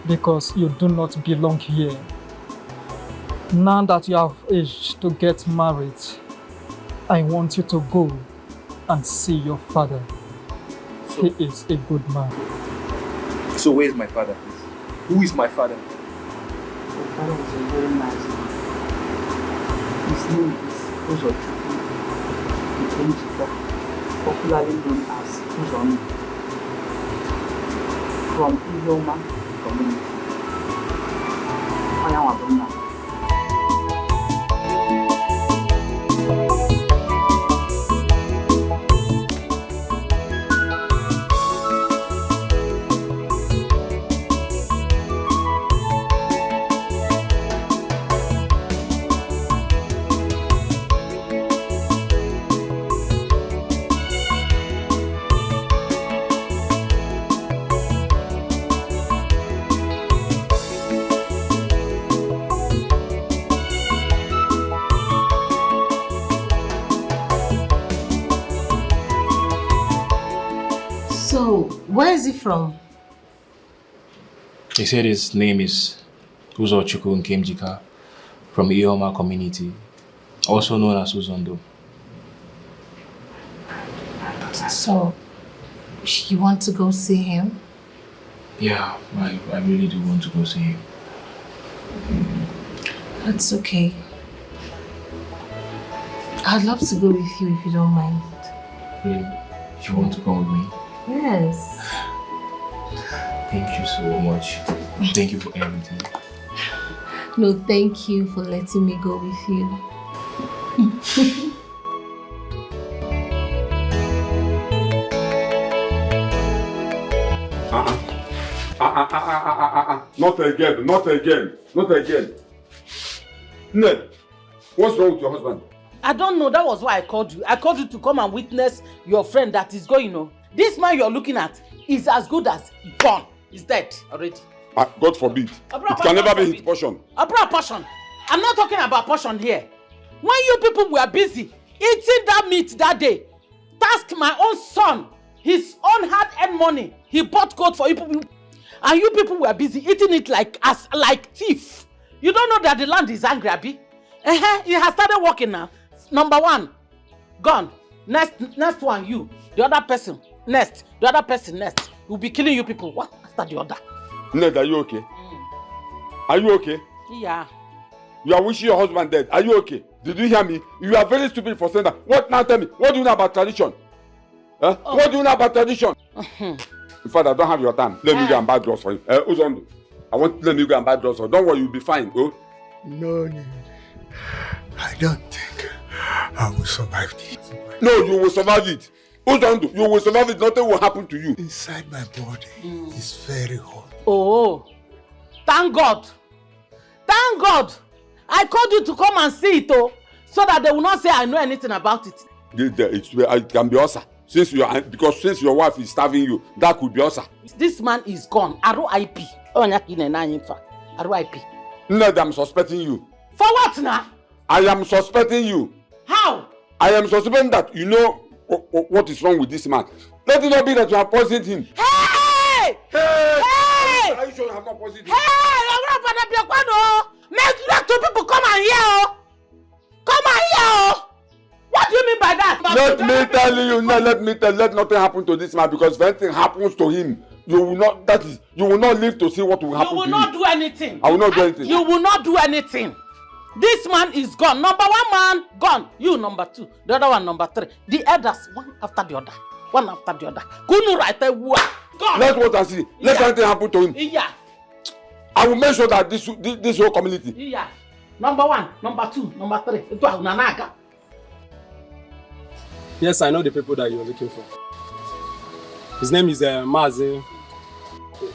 because you do not belong here. Now that you have aged to get married, I want you to go and see your father. He is a good man. So where is my father, please? Who is my father? Your father was a very nice man. His name is Nigerian, popularly known as GODSON from Ijeoma community. So, where is he from? He said his name is Uzo Chukwu Nkemjika from Ijeoma community. also known as Uzondo. So, you want to go see him? Yeah, I really do want to go see him. That's okay. I'd love to go with you if you don't mind. Really? You want to come with me? Yes. Thank you so much. Thank you for everything. No, thank you for letting me go with you. Not again, not again, not again. Ned, what's wrong with your husband? I don't know. That was why I called you. I called you to come and witness your friend that is going on. This man you're looking at is as good as gone. He's dead already. God forbid. It can never be his portion. About portion. I'm not talking about portion here. When you people were busy eating that meat that day, task my own son, his own hard-earned money, he bought goat for you people, and you people were busy eating it like thief. You don't know that the land is angry, Abi? He has started working now. Number one, gone. Next one, you. The other person, next. The other person, next. We'll be killing you people, one after the other. Ned, are you okay? Are you okay? Yeah. You are wishing your husband dead. Are you okay? Did you hear me? You are very stupid for saying that. What now? Tell me. What do you know about tradition? Huh? Oh. What do you know about tradition? In fact, I don't have your time. Let me go and buy drugs for you. Uzondo, I want to let me go and buy drugs for you. Don't worry, you'll be fine. Oh? No need. I don't think I will survive this. No, you will survive it. Uzondo, you will survive it. Nothing will happen to you. Inside my body is very hot. Oh, thank God. Thank God. I called you to come and see it, so that they will not say I know anything about it. It can be also. Since your wife is starving you, that could be also. This man is gone. R.I.P. R.I.P. No, I'm suspecting you. For what now? I am suspecting you. How? I am suspecting that you know what is wrong with this man. Let it not be that you have poisoned him. Hey! Hey! Hey! Are you sure you have not poisoned him? Hey! Let two people come and hear. Come and hear. What do you mean by that? Let me tell you, let nothing happen to this man, because if anything happens to him, you will not live to see what will happen to you. You will not do anything. I will not do anything. You will not do anything. This man is gone. Number one man, gone. You number two. The other one number three. The others, one after the other. One after the other. Kunu right there. Gone. Let's wait and see. Let anything happen to him. Yeah. I will make sure that this whole community. Yeah. Number one, number two, number three. Yes, I know the people that you're looking for. His name is Mazi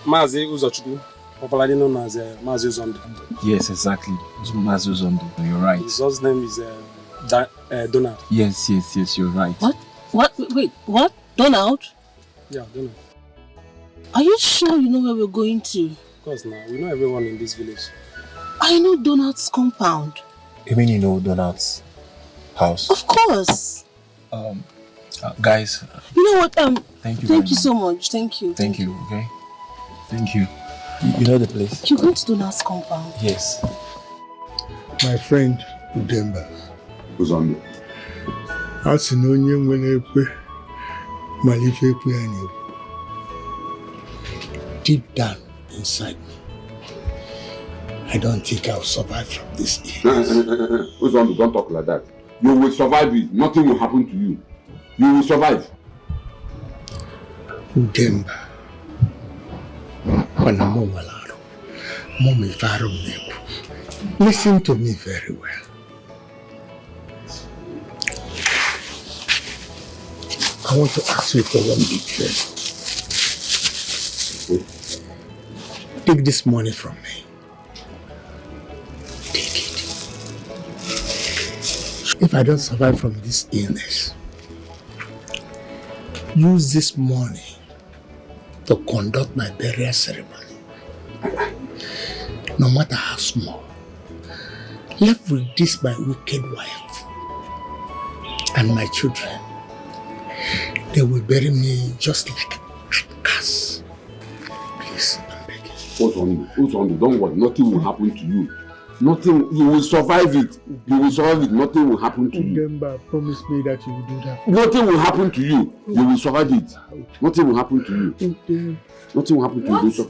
Uzochukwu, popularly known as Mazi Uzondo. Yes, exactly. Mazi Uzondo. You're right. His husband's name is Donald. Yes, you're right. What? Wait, what? Donald? Yeah, Donald. Are you sure you know where we're going to? Of course, now. We know everyone in this village. I know Donald's compound. You mean you know Donald's house? Of course. Guys. You know what? Thank you. Thank you so much. Thank you. Thank you. Okay. Thank you. You know the place? You're going to Donald's compound. Yes. My friend Udemba. Uzondo. As no one will Malife. Deep down inside me, I don't think I'll survive from this. Uzondo, don't talk like that. You will survive it. Nothing will happen to you. You will survive. Udemba. Listen to me very well. I want to ask you for one big favor. Take this money from me. Take it. If I don't survive from this illness, use this money to conduct my burial ceremony. No matter how small. Left with this my wicked wife and my children. They will bury me just like an ass. Please, I'm begging. Uzondo, don't worry. Nothing will happen to you. Nothing, you will survive it. You will survive it. Nothing will happen to you. Demba, promise me that you will do that. Nothing will happen to you. You will survive it. Nothing will happen to you. Nothing will happen to you.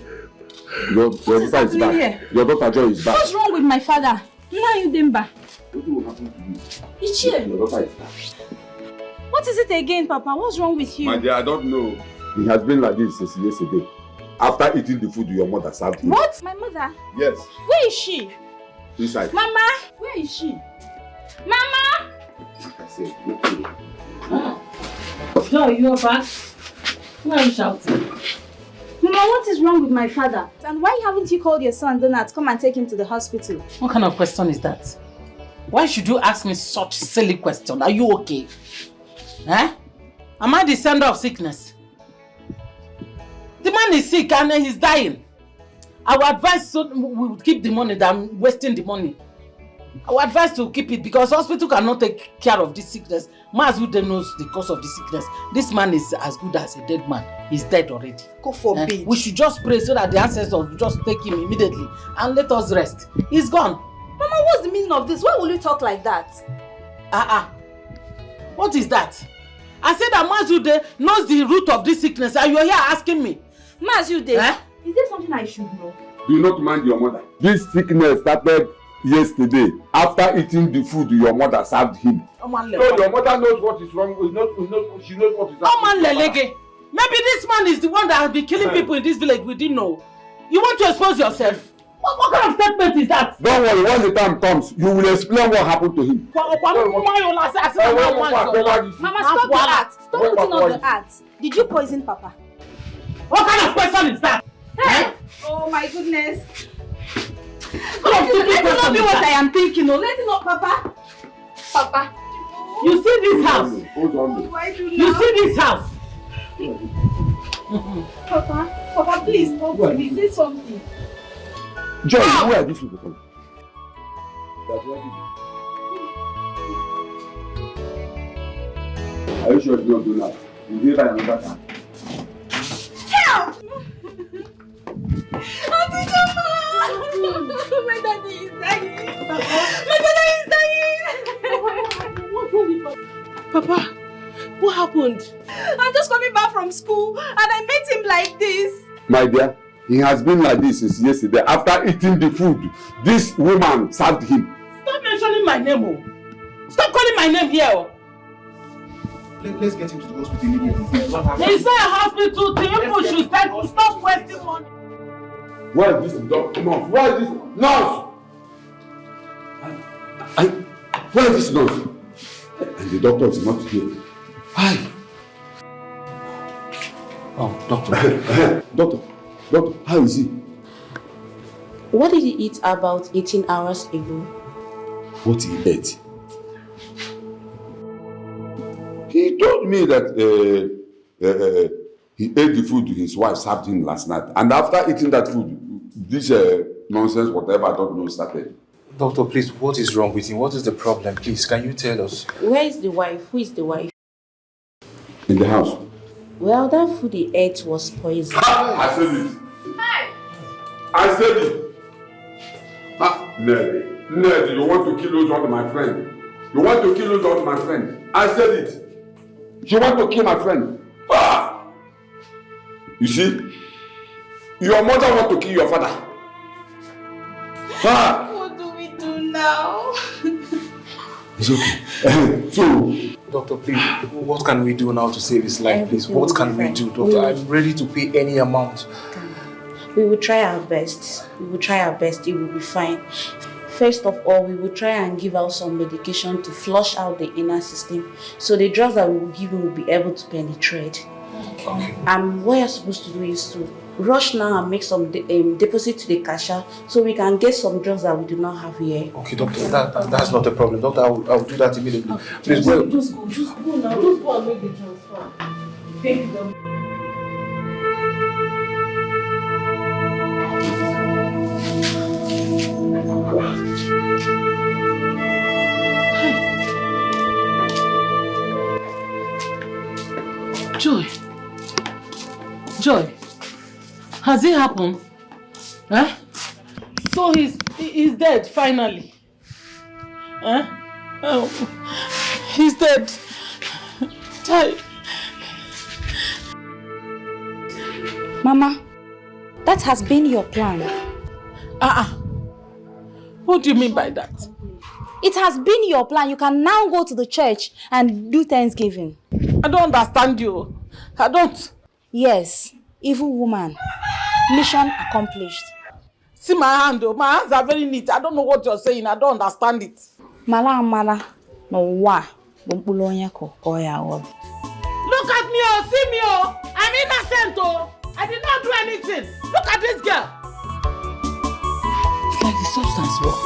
Your daughter is back. Here? Your daughter Joy is back. What's wrong with my father? Nothing Demba. Nothing will happen to you. Ichie. Your daughter is back. What is it again, Papa? What's wrong with you? My dear, I don't know. He has been like this since yesterday. After eating the food your mother served him. What? My mother? Yes. Where is she? Inside. Mama! Where is she? Mama! Like I said, Joy, you are back? Why are you shouting? Mama, what is wrong with my father? And why haven't you called your son, Donald, to come and take him to the hospital? What kind of question is that? Why should you ask me such silly question? Are you okay? Eh? Am I the sender of sickness? The man is sick and he's dying. I would advise so we would keep the money than wasting the money. I would advise to keep it because hospital cannot take care of this sickness. Mazude knows the cause of the sickness. This man is as good as a dead man. He's dead already. God forbid. We should just pray so that the ancestors will just take him immediately and let us rest. He's gone. Mama, what's the meaning of this? Why will you talk like that? What is that? I said that Mazude knows the root of this sickness and you're here asking me. Mazude, is there something I should know? Do not mind your mother. This sickness started yesterday after eating the food your mother served him. So your mother knows what is wrong. She knows what is happening. Maybe this man is the one that has been killing people in this village we didn't know. You want to expose yourself? What kind of statement is that? Don't worry, when the time comes, you will explain what happened to him. Mama, stop the act. Stop putting on the act. Did you poison Papa? What kind of question is that? Hey! Oh my goodness. Let it not be what I am thinking. No, let it not, Papa. Papa. You see this house? You see this house? Papa, please talk to me. Say something. Joy, where are these people from? Are you sure you don't do that? You did that another time. Help! Auntie Jama! My daddy is dying! My father is dying! Papa, what happened? I'm just coming back from school and I met him like this. My dear, he has been like this since yesterday. After eating the food, this woman served him. Stop mentioning my name, oh. Stop calling my name here, oh. Let's get him to the hospital immediately. What happened? It's not a hospital. The people should stop wasting money. Where is this doctor? No, where is this nurse? Where is this nurse? And the doctor is not here. Hi. Oh, doctor. Doctor, how is he? What did he eat about 18 hours ago? What he ate? He told me that he ate the food his wife served him last night. And after eating that food, this nonsense, whatever, I don't know, started. Doctor, please, what is wrong with him? What is the problem? Please, can you tell us? Where is the wife? Who is the wife? In the house. Well, that food he ate was poison. I said it. Hi. I said it. Nelly, you want to kill those all my friend. You want to kill those all my friend. I said it. You want to kill my friend. You see, your mother want to kill your father. What do we do now? It's okay. So, doctor, please, what can we do now to save his life, please? What can we do, doctor? I'm ready to pay any amount. We will try our best. We will try our best. It will be fine. First of all, we will try and give out some medication to flush out the inner system. So the drugs that we will give him will be able to penetrate. Okay. What you're supposed to do is to rush now and make some deposit to the cashier so we can get some drugs that we do not have here. Okay, doctor, that's not a problem. Doctor, I will do that immediately. Okay. Please, Just go now. Just go and make the transfer. Thank you. Joy, has it happened? So he's dead finally. Huh? Oh, he's dead. Mama, that has been your plan. What do you mean by that? It has been your plan. You can now go to the church and do Thanksgiving. I don't understand you. I don't. Yes, evil woman. Mission accomplished. See my hand though. My hands are very neat. I don't know what you're saying. I don't understand it. Mala no wa. Look at me, oh, see me, oh. I'm innocent, oh. I did not do anything. Look at this girl. It's like the substance worked.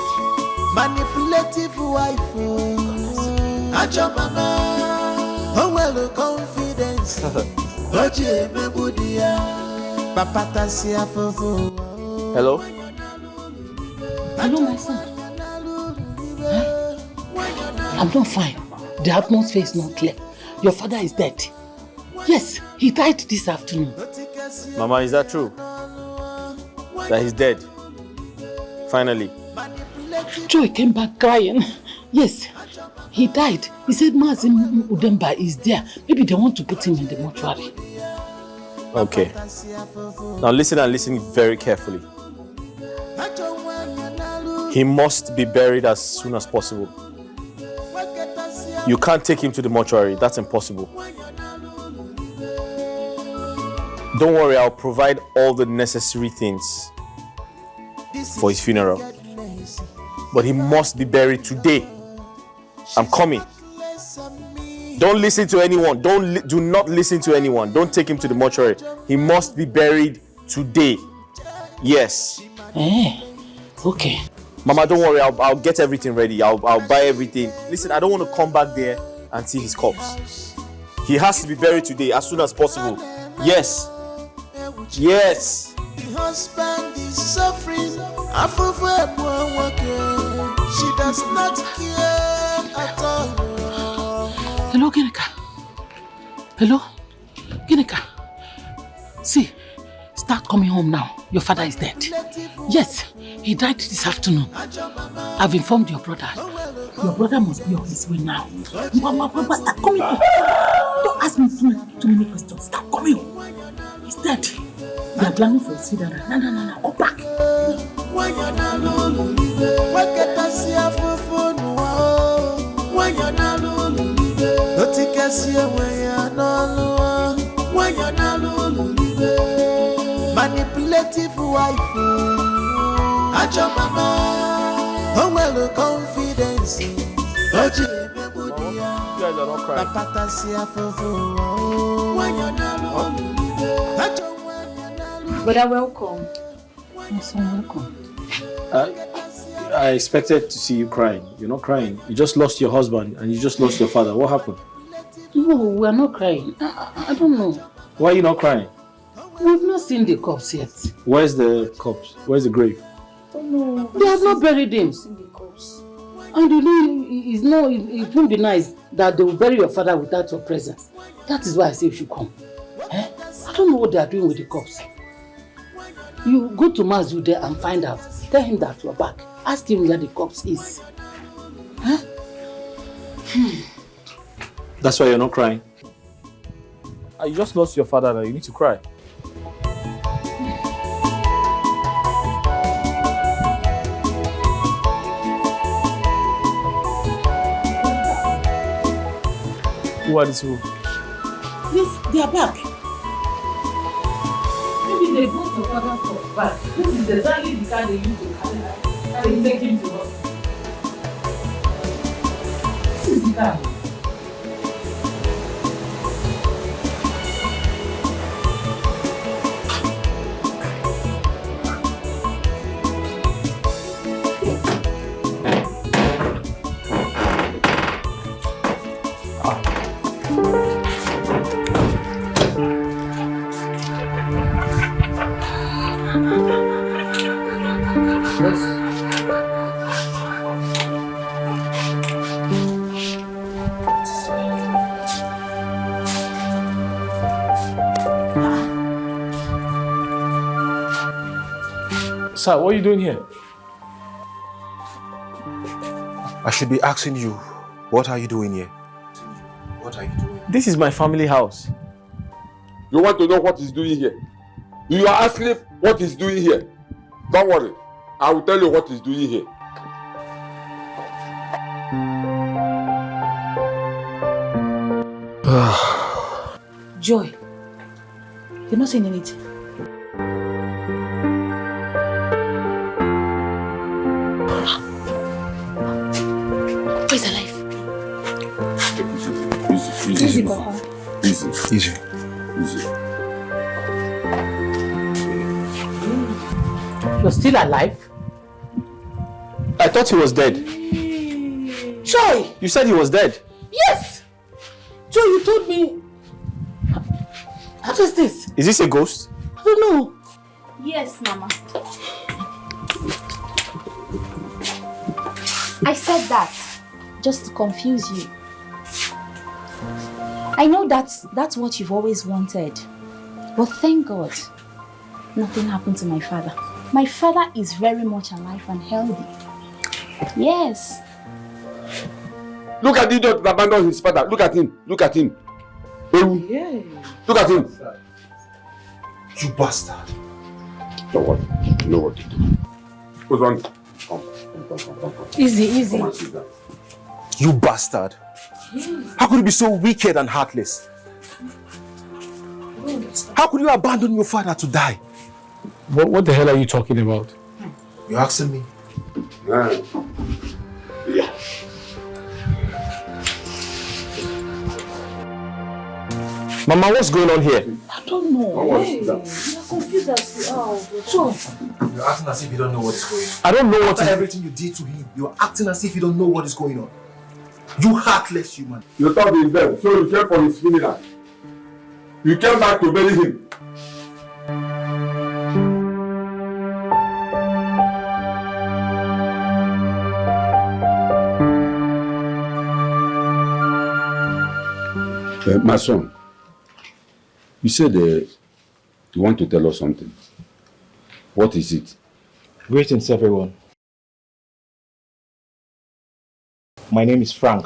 Manipulative wife, Ajo mama, oh well confidence, Oje mebudia, Papata siya fofo. Hello? Hello, my son. Huh? I'm not fine. The atmosphere is not clear. Your father is dead. Yes, he died this afternoon. Mama, is that true? That he's dead? Finally? Joy came back crying. Yes, he died. He said Mazim Udemba is there. Maybe they want to put him in the mortuary. Okay. Now listen and listen very carefully. He must be buried as soon as possible. You can't take him to the mortuary. That's impossible. Don't worry, I'll provide all the necessary things for his funeral. But he must be buried today. I'm coming. Don't listen to anyone. Do not listen to anyone. Don't take him to the mortuary. He must be buried today. Yes. Okay. Mama, don't worry. I'll get everything ready. I'll buy everything. Listen, I don't want to come back there and see his corpse. He has to be buried today as soon as possible. Yes. Yes. The husband is suffering. She does not care at all. Hello, Ginika. Hello? Ginika. See, start coming home now. Your father is dead. Yes, he died this afternoon. I've informed your brother. Your brother must be on his way now. Mama, start coming home. Don't ask me too many questions. Start coming home. He's dead. They are planning for his funeral. No. Go back. Manipulative wife, Ajo mama, oh well confidence, Oje mebudia, You guys are not crying. Papata siya fofo. But I welcome. Yes, welcome. I expected to see you crying. You're not crying. You just lost your husband and you just lost your father. What happened? No, we are not crying. I don't know. Why are you not crying? We've not seen the corpse yet. Where's the corpse? Where's the grave? Oh no. They have not buried him. And you know, it won't be nice that they will bury your father without your presence. That is why I say you should come. I don't know what they are doing with the corpse. You go to Mazu there and find out. Tell him that you're back. Ask him where the corpse is. That's why you're not crying. You just lost your father now. You need to cry. Who are these people? Yes, they are back. Maybe they brought your father's corpse back. This is exactly the car they used to carry and they take him to hospital. This is the car. Sir, what are you doing here? I should be asking you, what are you doing here? What are you doing? This is my family house. You want to know what he's doing here? You are asking what he's doing here. Don't worry. I will tell you what he's doing here. Joy, you're not saying anything. Who is alive? Easy, Papa. Easy. You're still alive? I thought he was dead. Joy! You said he was dead. Yes! Joy, you told me. What is this? Is this a ghost? I don't know. Yes, Mama. I said that just to confuse you. I know that's what you've always wanted. But thank God, nothing happened to my father. My father is very much alive and healthy. Yes. Look at the idiot that abandoned his father. Look at him. Look at him. Yeah. Look at him. You bastard. Don't worry. You know what to do. Who's on? Come. Easy. Come and sit down. You bastard. How could you be so wicked and heartless? How could you abandon your father to die? What the hell are you talking about? You're asking me? Yeah. Mama, what's going on here? I don't know. You're confused as to how. So, You're acting as if you don't know what is going on. I don't know what After everything you did to him, you're acting as if you don't know what is going on. You heartless human. You thought he's dead, so you came for his funeral. You came back to bury him. My son, you said you want to tell us something. What is it? Greetings, everyone. My name is Frank,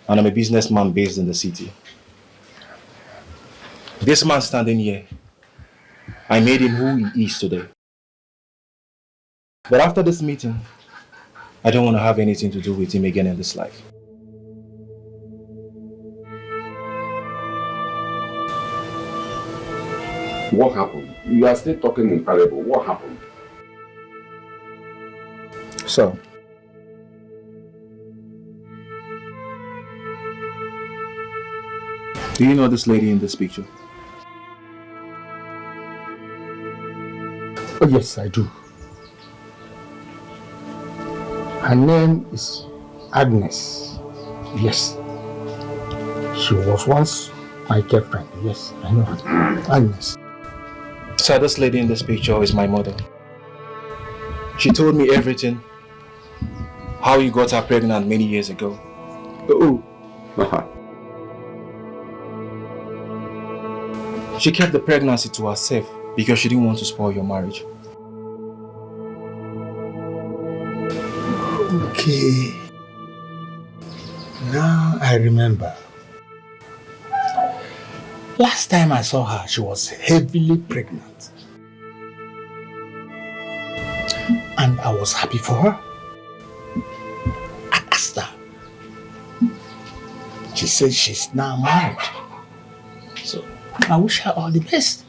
and I'm a businessman based in the city. This man standing here, I made him who he is today. But after this meeting, I don't want to have anything to do with him again in this life. What happened? You are still talking in parable. What happened? So, do you know this lady in this picture? Oh, yes, I do. Her name is Agnes. Yes. She was once my girlfriend. Yes, I know her. Agnes. So this lady in this picture is my mother. She told me everything. How you got her pregnant many years ago. Oh. She kept the pregnancy to herself because she didn't want to spoil your marriage. Okay. Now I remember. Last time I saw her, she was heavily pregnant. And I was happy for her. I asked her. She said she's now married. So I wish her all the best.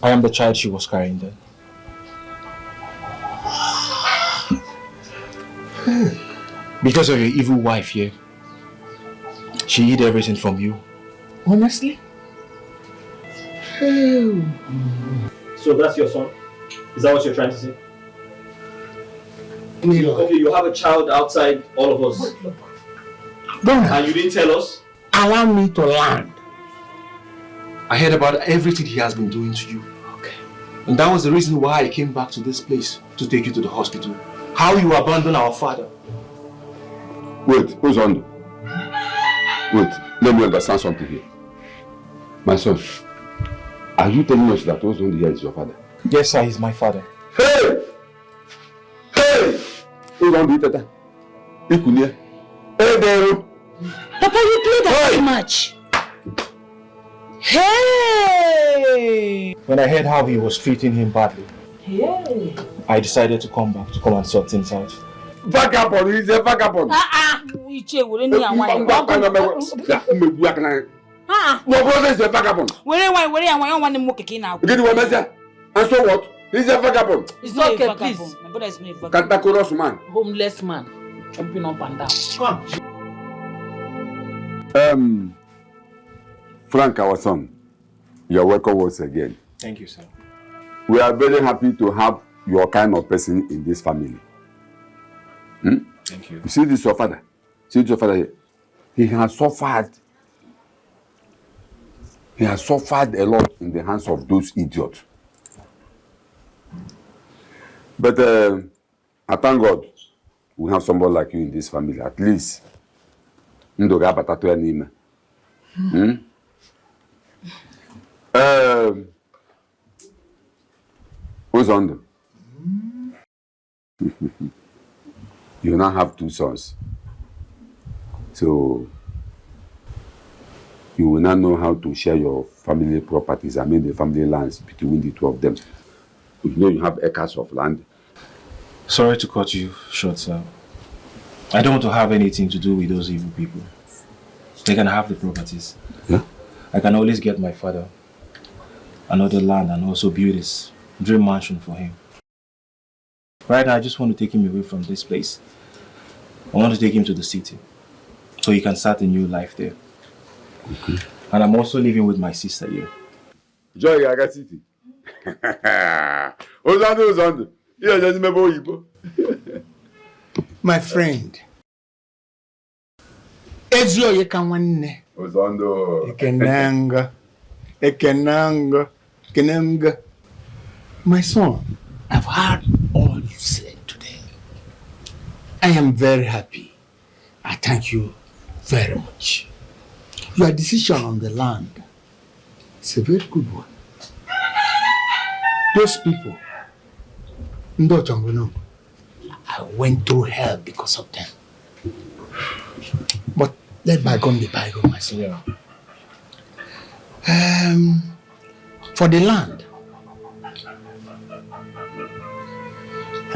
I am the child she was carrying then. Because of your evil wife here, she hid everything from you. Honestly? So that's your son? Is that what you're trying to say? Okay, you have a child outside all of us. And you didn't tell us? Allow me to land. I heard about everything he has been doing to you. Okay. And that was the reason why I came back to this place to take you to the hospital. How you abandoned our father. Wait, who's on? Wait, let me understand something here. My son, are you telling us that who's on here is your father? Yes, sir, he's my father. Hey! Hey! Who's on the Ikunie. Hey, Dero. Papa, you played that too much. Hey! When I heard how he was treating him badly, Hey! I decided to come back to come and sort things out. Vagabond, he's a vagabond. Iche, we didn't My brother is a vagabond. Where I want to mock a now. You get what I said? And so what? He's a vagabond. It's not okay, please. My brother is not a vagabond. Cantacoros man. Homeless man. Jumping up and down. Come. Frank, our son, you're welcome once again. Thank you, sir. We are very happy to have your kind of person in this family. Thank you. You see this your father? See this your father here? He has suffered. He has suffered a lot in the hands of those idiots. But I thank God we have somebody like you in this family. At least. Ndoga batatu ya nime. Who's on them? You now have 2 sons. So you will now know how to share your family properties, I mean the family lands between the 2 of them. You know you have acres of land. Sorry to cut you short, sir. I don't want to have anything to do with those evil people. They can have the properties. Yeah? I can always get my father another land and also build this dream mansion for him. Right now, I just want to take him away from this place. I want to take him to the city so he can start a new life there. Okay. And I'm also living with my sister here. Joy, I got city. Ozando. Yeah, just remember you. My friend. Ezio yekanwanne. Ozando. Ekenanga. My son, I've heard all you said today. I am very happy. I thank you very much. Your decision on the land is a very good one. Those people, I went through hell because of them. But let bygone be bygone, my son. Yeah. For the land,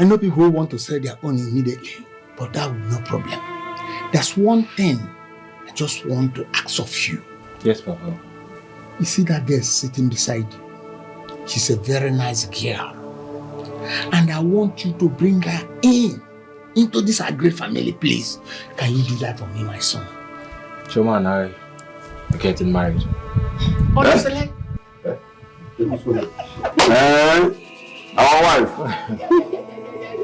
I know people who want to sell their own immediately, but that will be no problem. There's one thing I just want to ask of you. Yes, Papa. You see that girl sitting beside you? She's a very nice girl. And I want you to bring her into this great family, please. Can you do that for me, my son? Choma and I are getting married. Honestly? Our wife.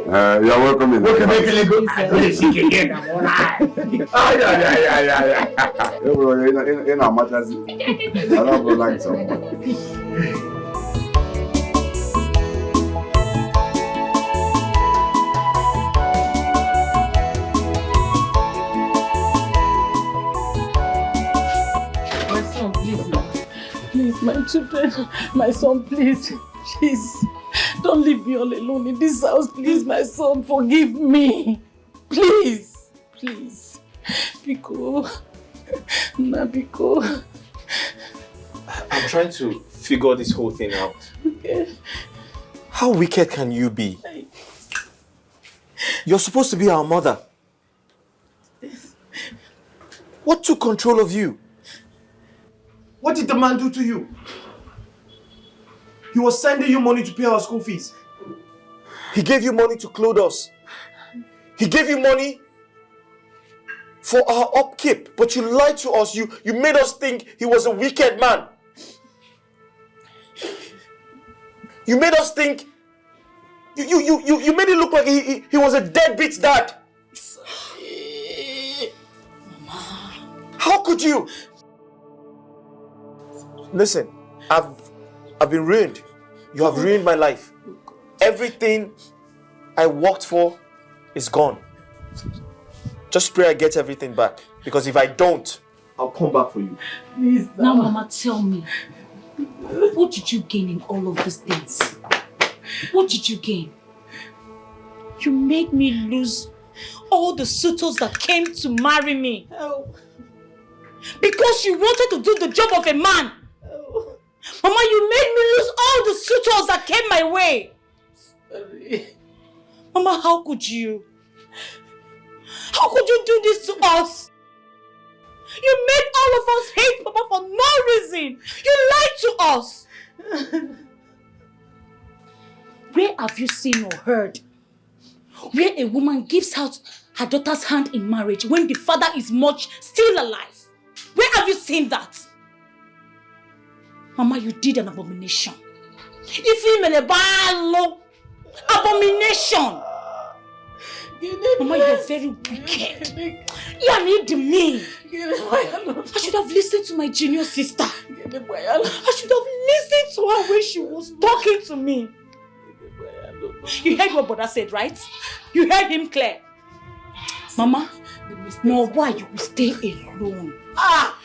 You're welcome in. Okay, make it go. Yeah. In our matters, I don't like someone. Please, my children, my son, please, don't leave me all alone in this house, please, my son, forgive me, please, Biko, I'm trying to figure this whole thing out. Okay. How wicked can you be? You're supposed to be our mother. What took control of you? What did the man do to you? He was sending you money to pay our school fees. He gave you money to clothe us. He gave you money for our upkeep, but you lied to us. You made us think he was a wicked man. You made us think. You made it look like he was a deadbeat dad. How could you? Listen, I've been ruined. You have ruined my life. Everything I worked for is gone. Just pray I get everything back. Because if I don't, I'll come back for you. Please, now, Mama, tell me. What did you gain in all of these things? What did you gain? You made me lose all the suitors that came to marry me. Because you wanted to do the job of a man. Mama, you made me lose all the suitors that came my way. Sorry. Mama, how could you? How could you do this to us? You made all of us hate Papa for no reason. You lied to us. Where have you seen or heard where a woman gives out her daughter's hand in marriage when the father is still alive? Where have you seen that? Mama, you did an abomination. Abomination. Mama, you're very wicked. You need me. I should have listened to my junior sister. I should have listened to her when she was talking to me. You heard what Brother said, right? You heard him clear. Mama, no, why you will stay alone?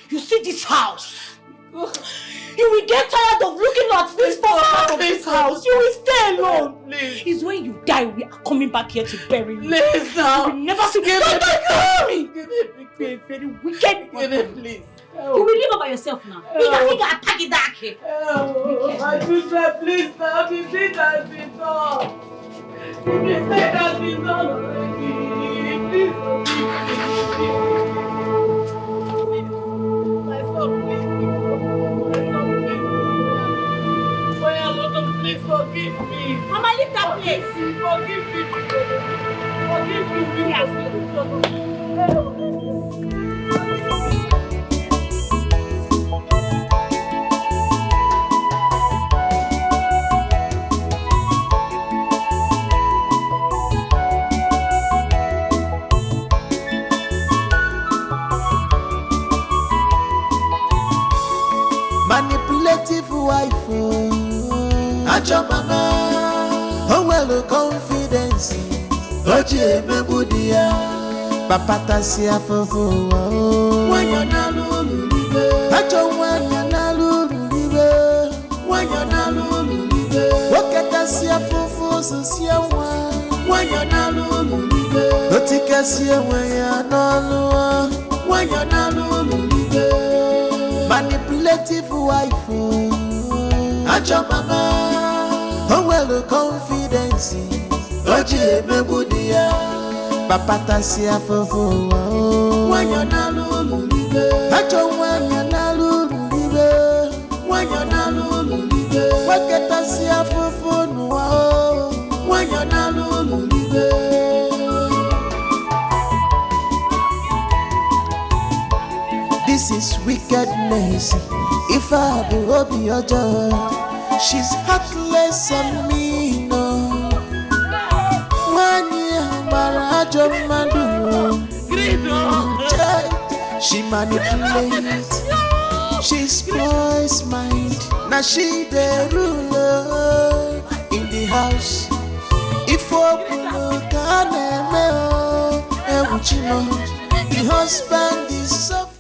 You see this house? You will get tired of looking at this part of this house. You will stay alone. Please. It's when you die, we are coming back here to bury you. Please now. You will never see me. You are very wicked. Please. You will live by yourself now. You can attack it back here. My children, please now. The thing has been done. The mistake has been done already. Please forgive me. My son, please. Please forgive me. Mama, leave that place. Forgive me. Forgive me. Manipulative wife. Ajamana, oh well, confidence. Oje mebudia, papata siya fufu. Wanyana lululibe, ajo wanyana lululibe, wanyana lululibe. Wakata siya fufu susiya wanyana lululibe. Otika siya wanyana luwa, wanyana lululibe. Manipulative wife. Ajamana, oh well, confidence. Oje mebudia, papata siya fufu. Wanyana lululibe, ajo wanyana lululibe, wanyana lululibe. Waketa siya fufu nuwa, wanyana lululibe. This is wickedness. If I do hope your joy, she's heartless and mean. One year, Marajo Madu. She manipulates, she spoils mind. Now she the ruler in the house. If the husband is suffering.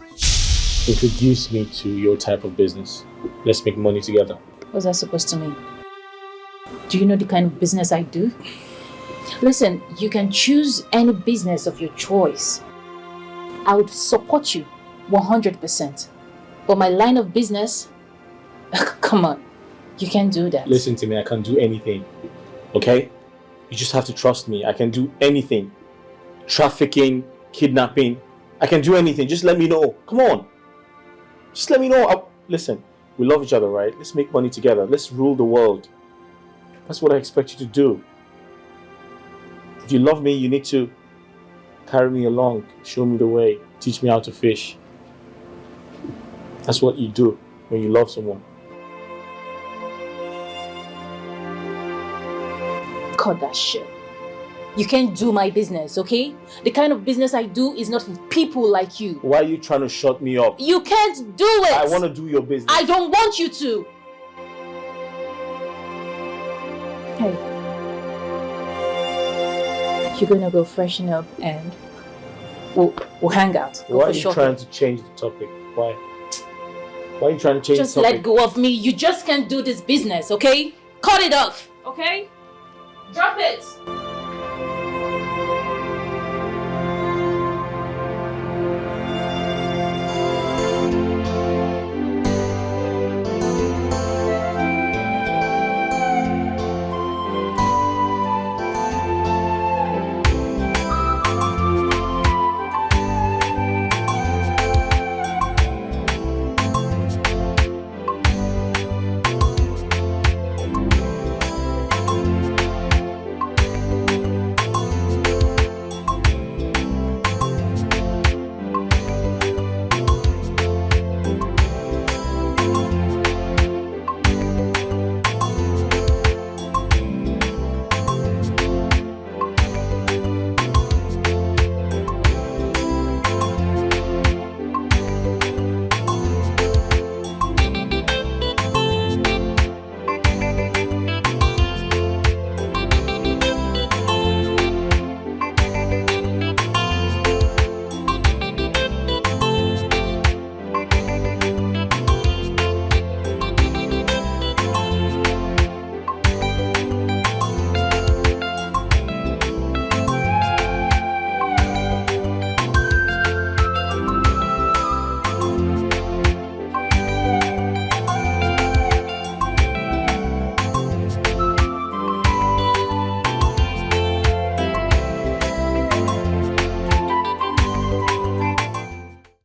Introduce me to your type of business. Let's make money together. What's that supposed to mean? Do you know the kind of business I do? Listen, you can choose any business of your choice. I would support you 100%. But my line of business, come on, you can't do that. Listen to me, I can't do anything. Okay? You just have to trust me. I can do anything. Trafficking, kidnapping, I can do anything. Just let me know. Come on. Just let me know. Listen, we love each other, right? Let's make money together. Let's rule the world. That's what I expect you to do. If you love me, you need to carry me along, show me the way, teach me how to fish. That's what you do when you love someone. Cut that shit. You can't do my business, okay? The kind of business I do is not for people like you. Why are you trying to shut me up? You can't do it! I want to do your business. I don't want you to! Hey. You're gonna go freshen up and we'll hang out. Why are you trying to change the topic? Why? Why are you trying to change the topic? Just let go of me. You just can't do this business, okay? Cut it off, okay? Drop it!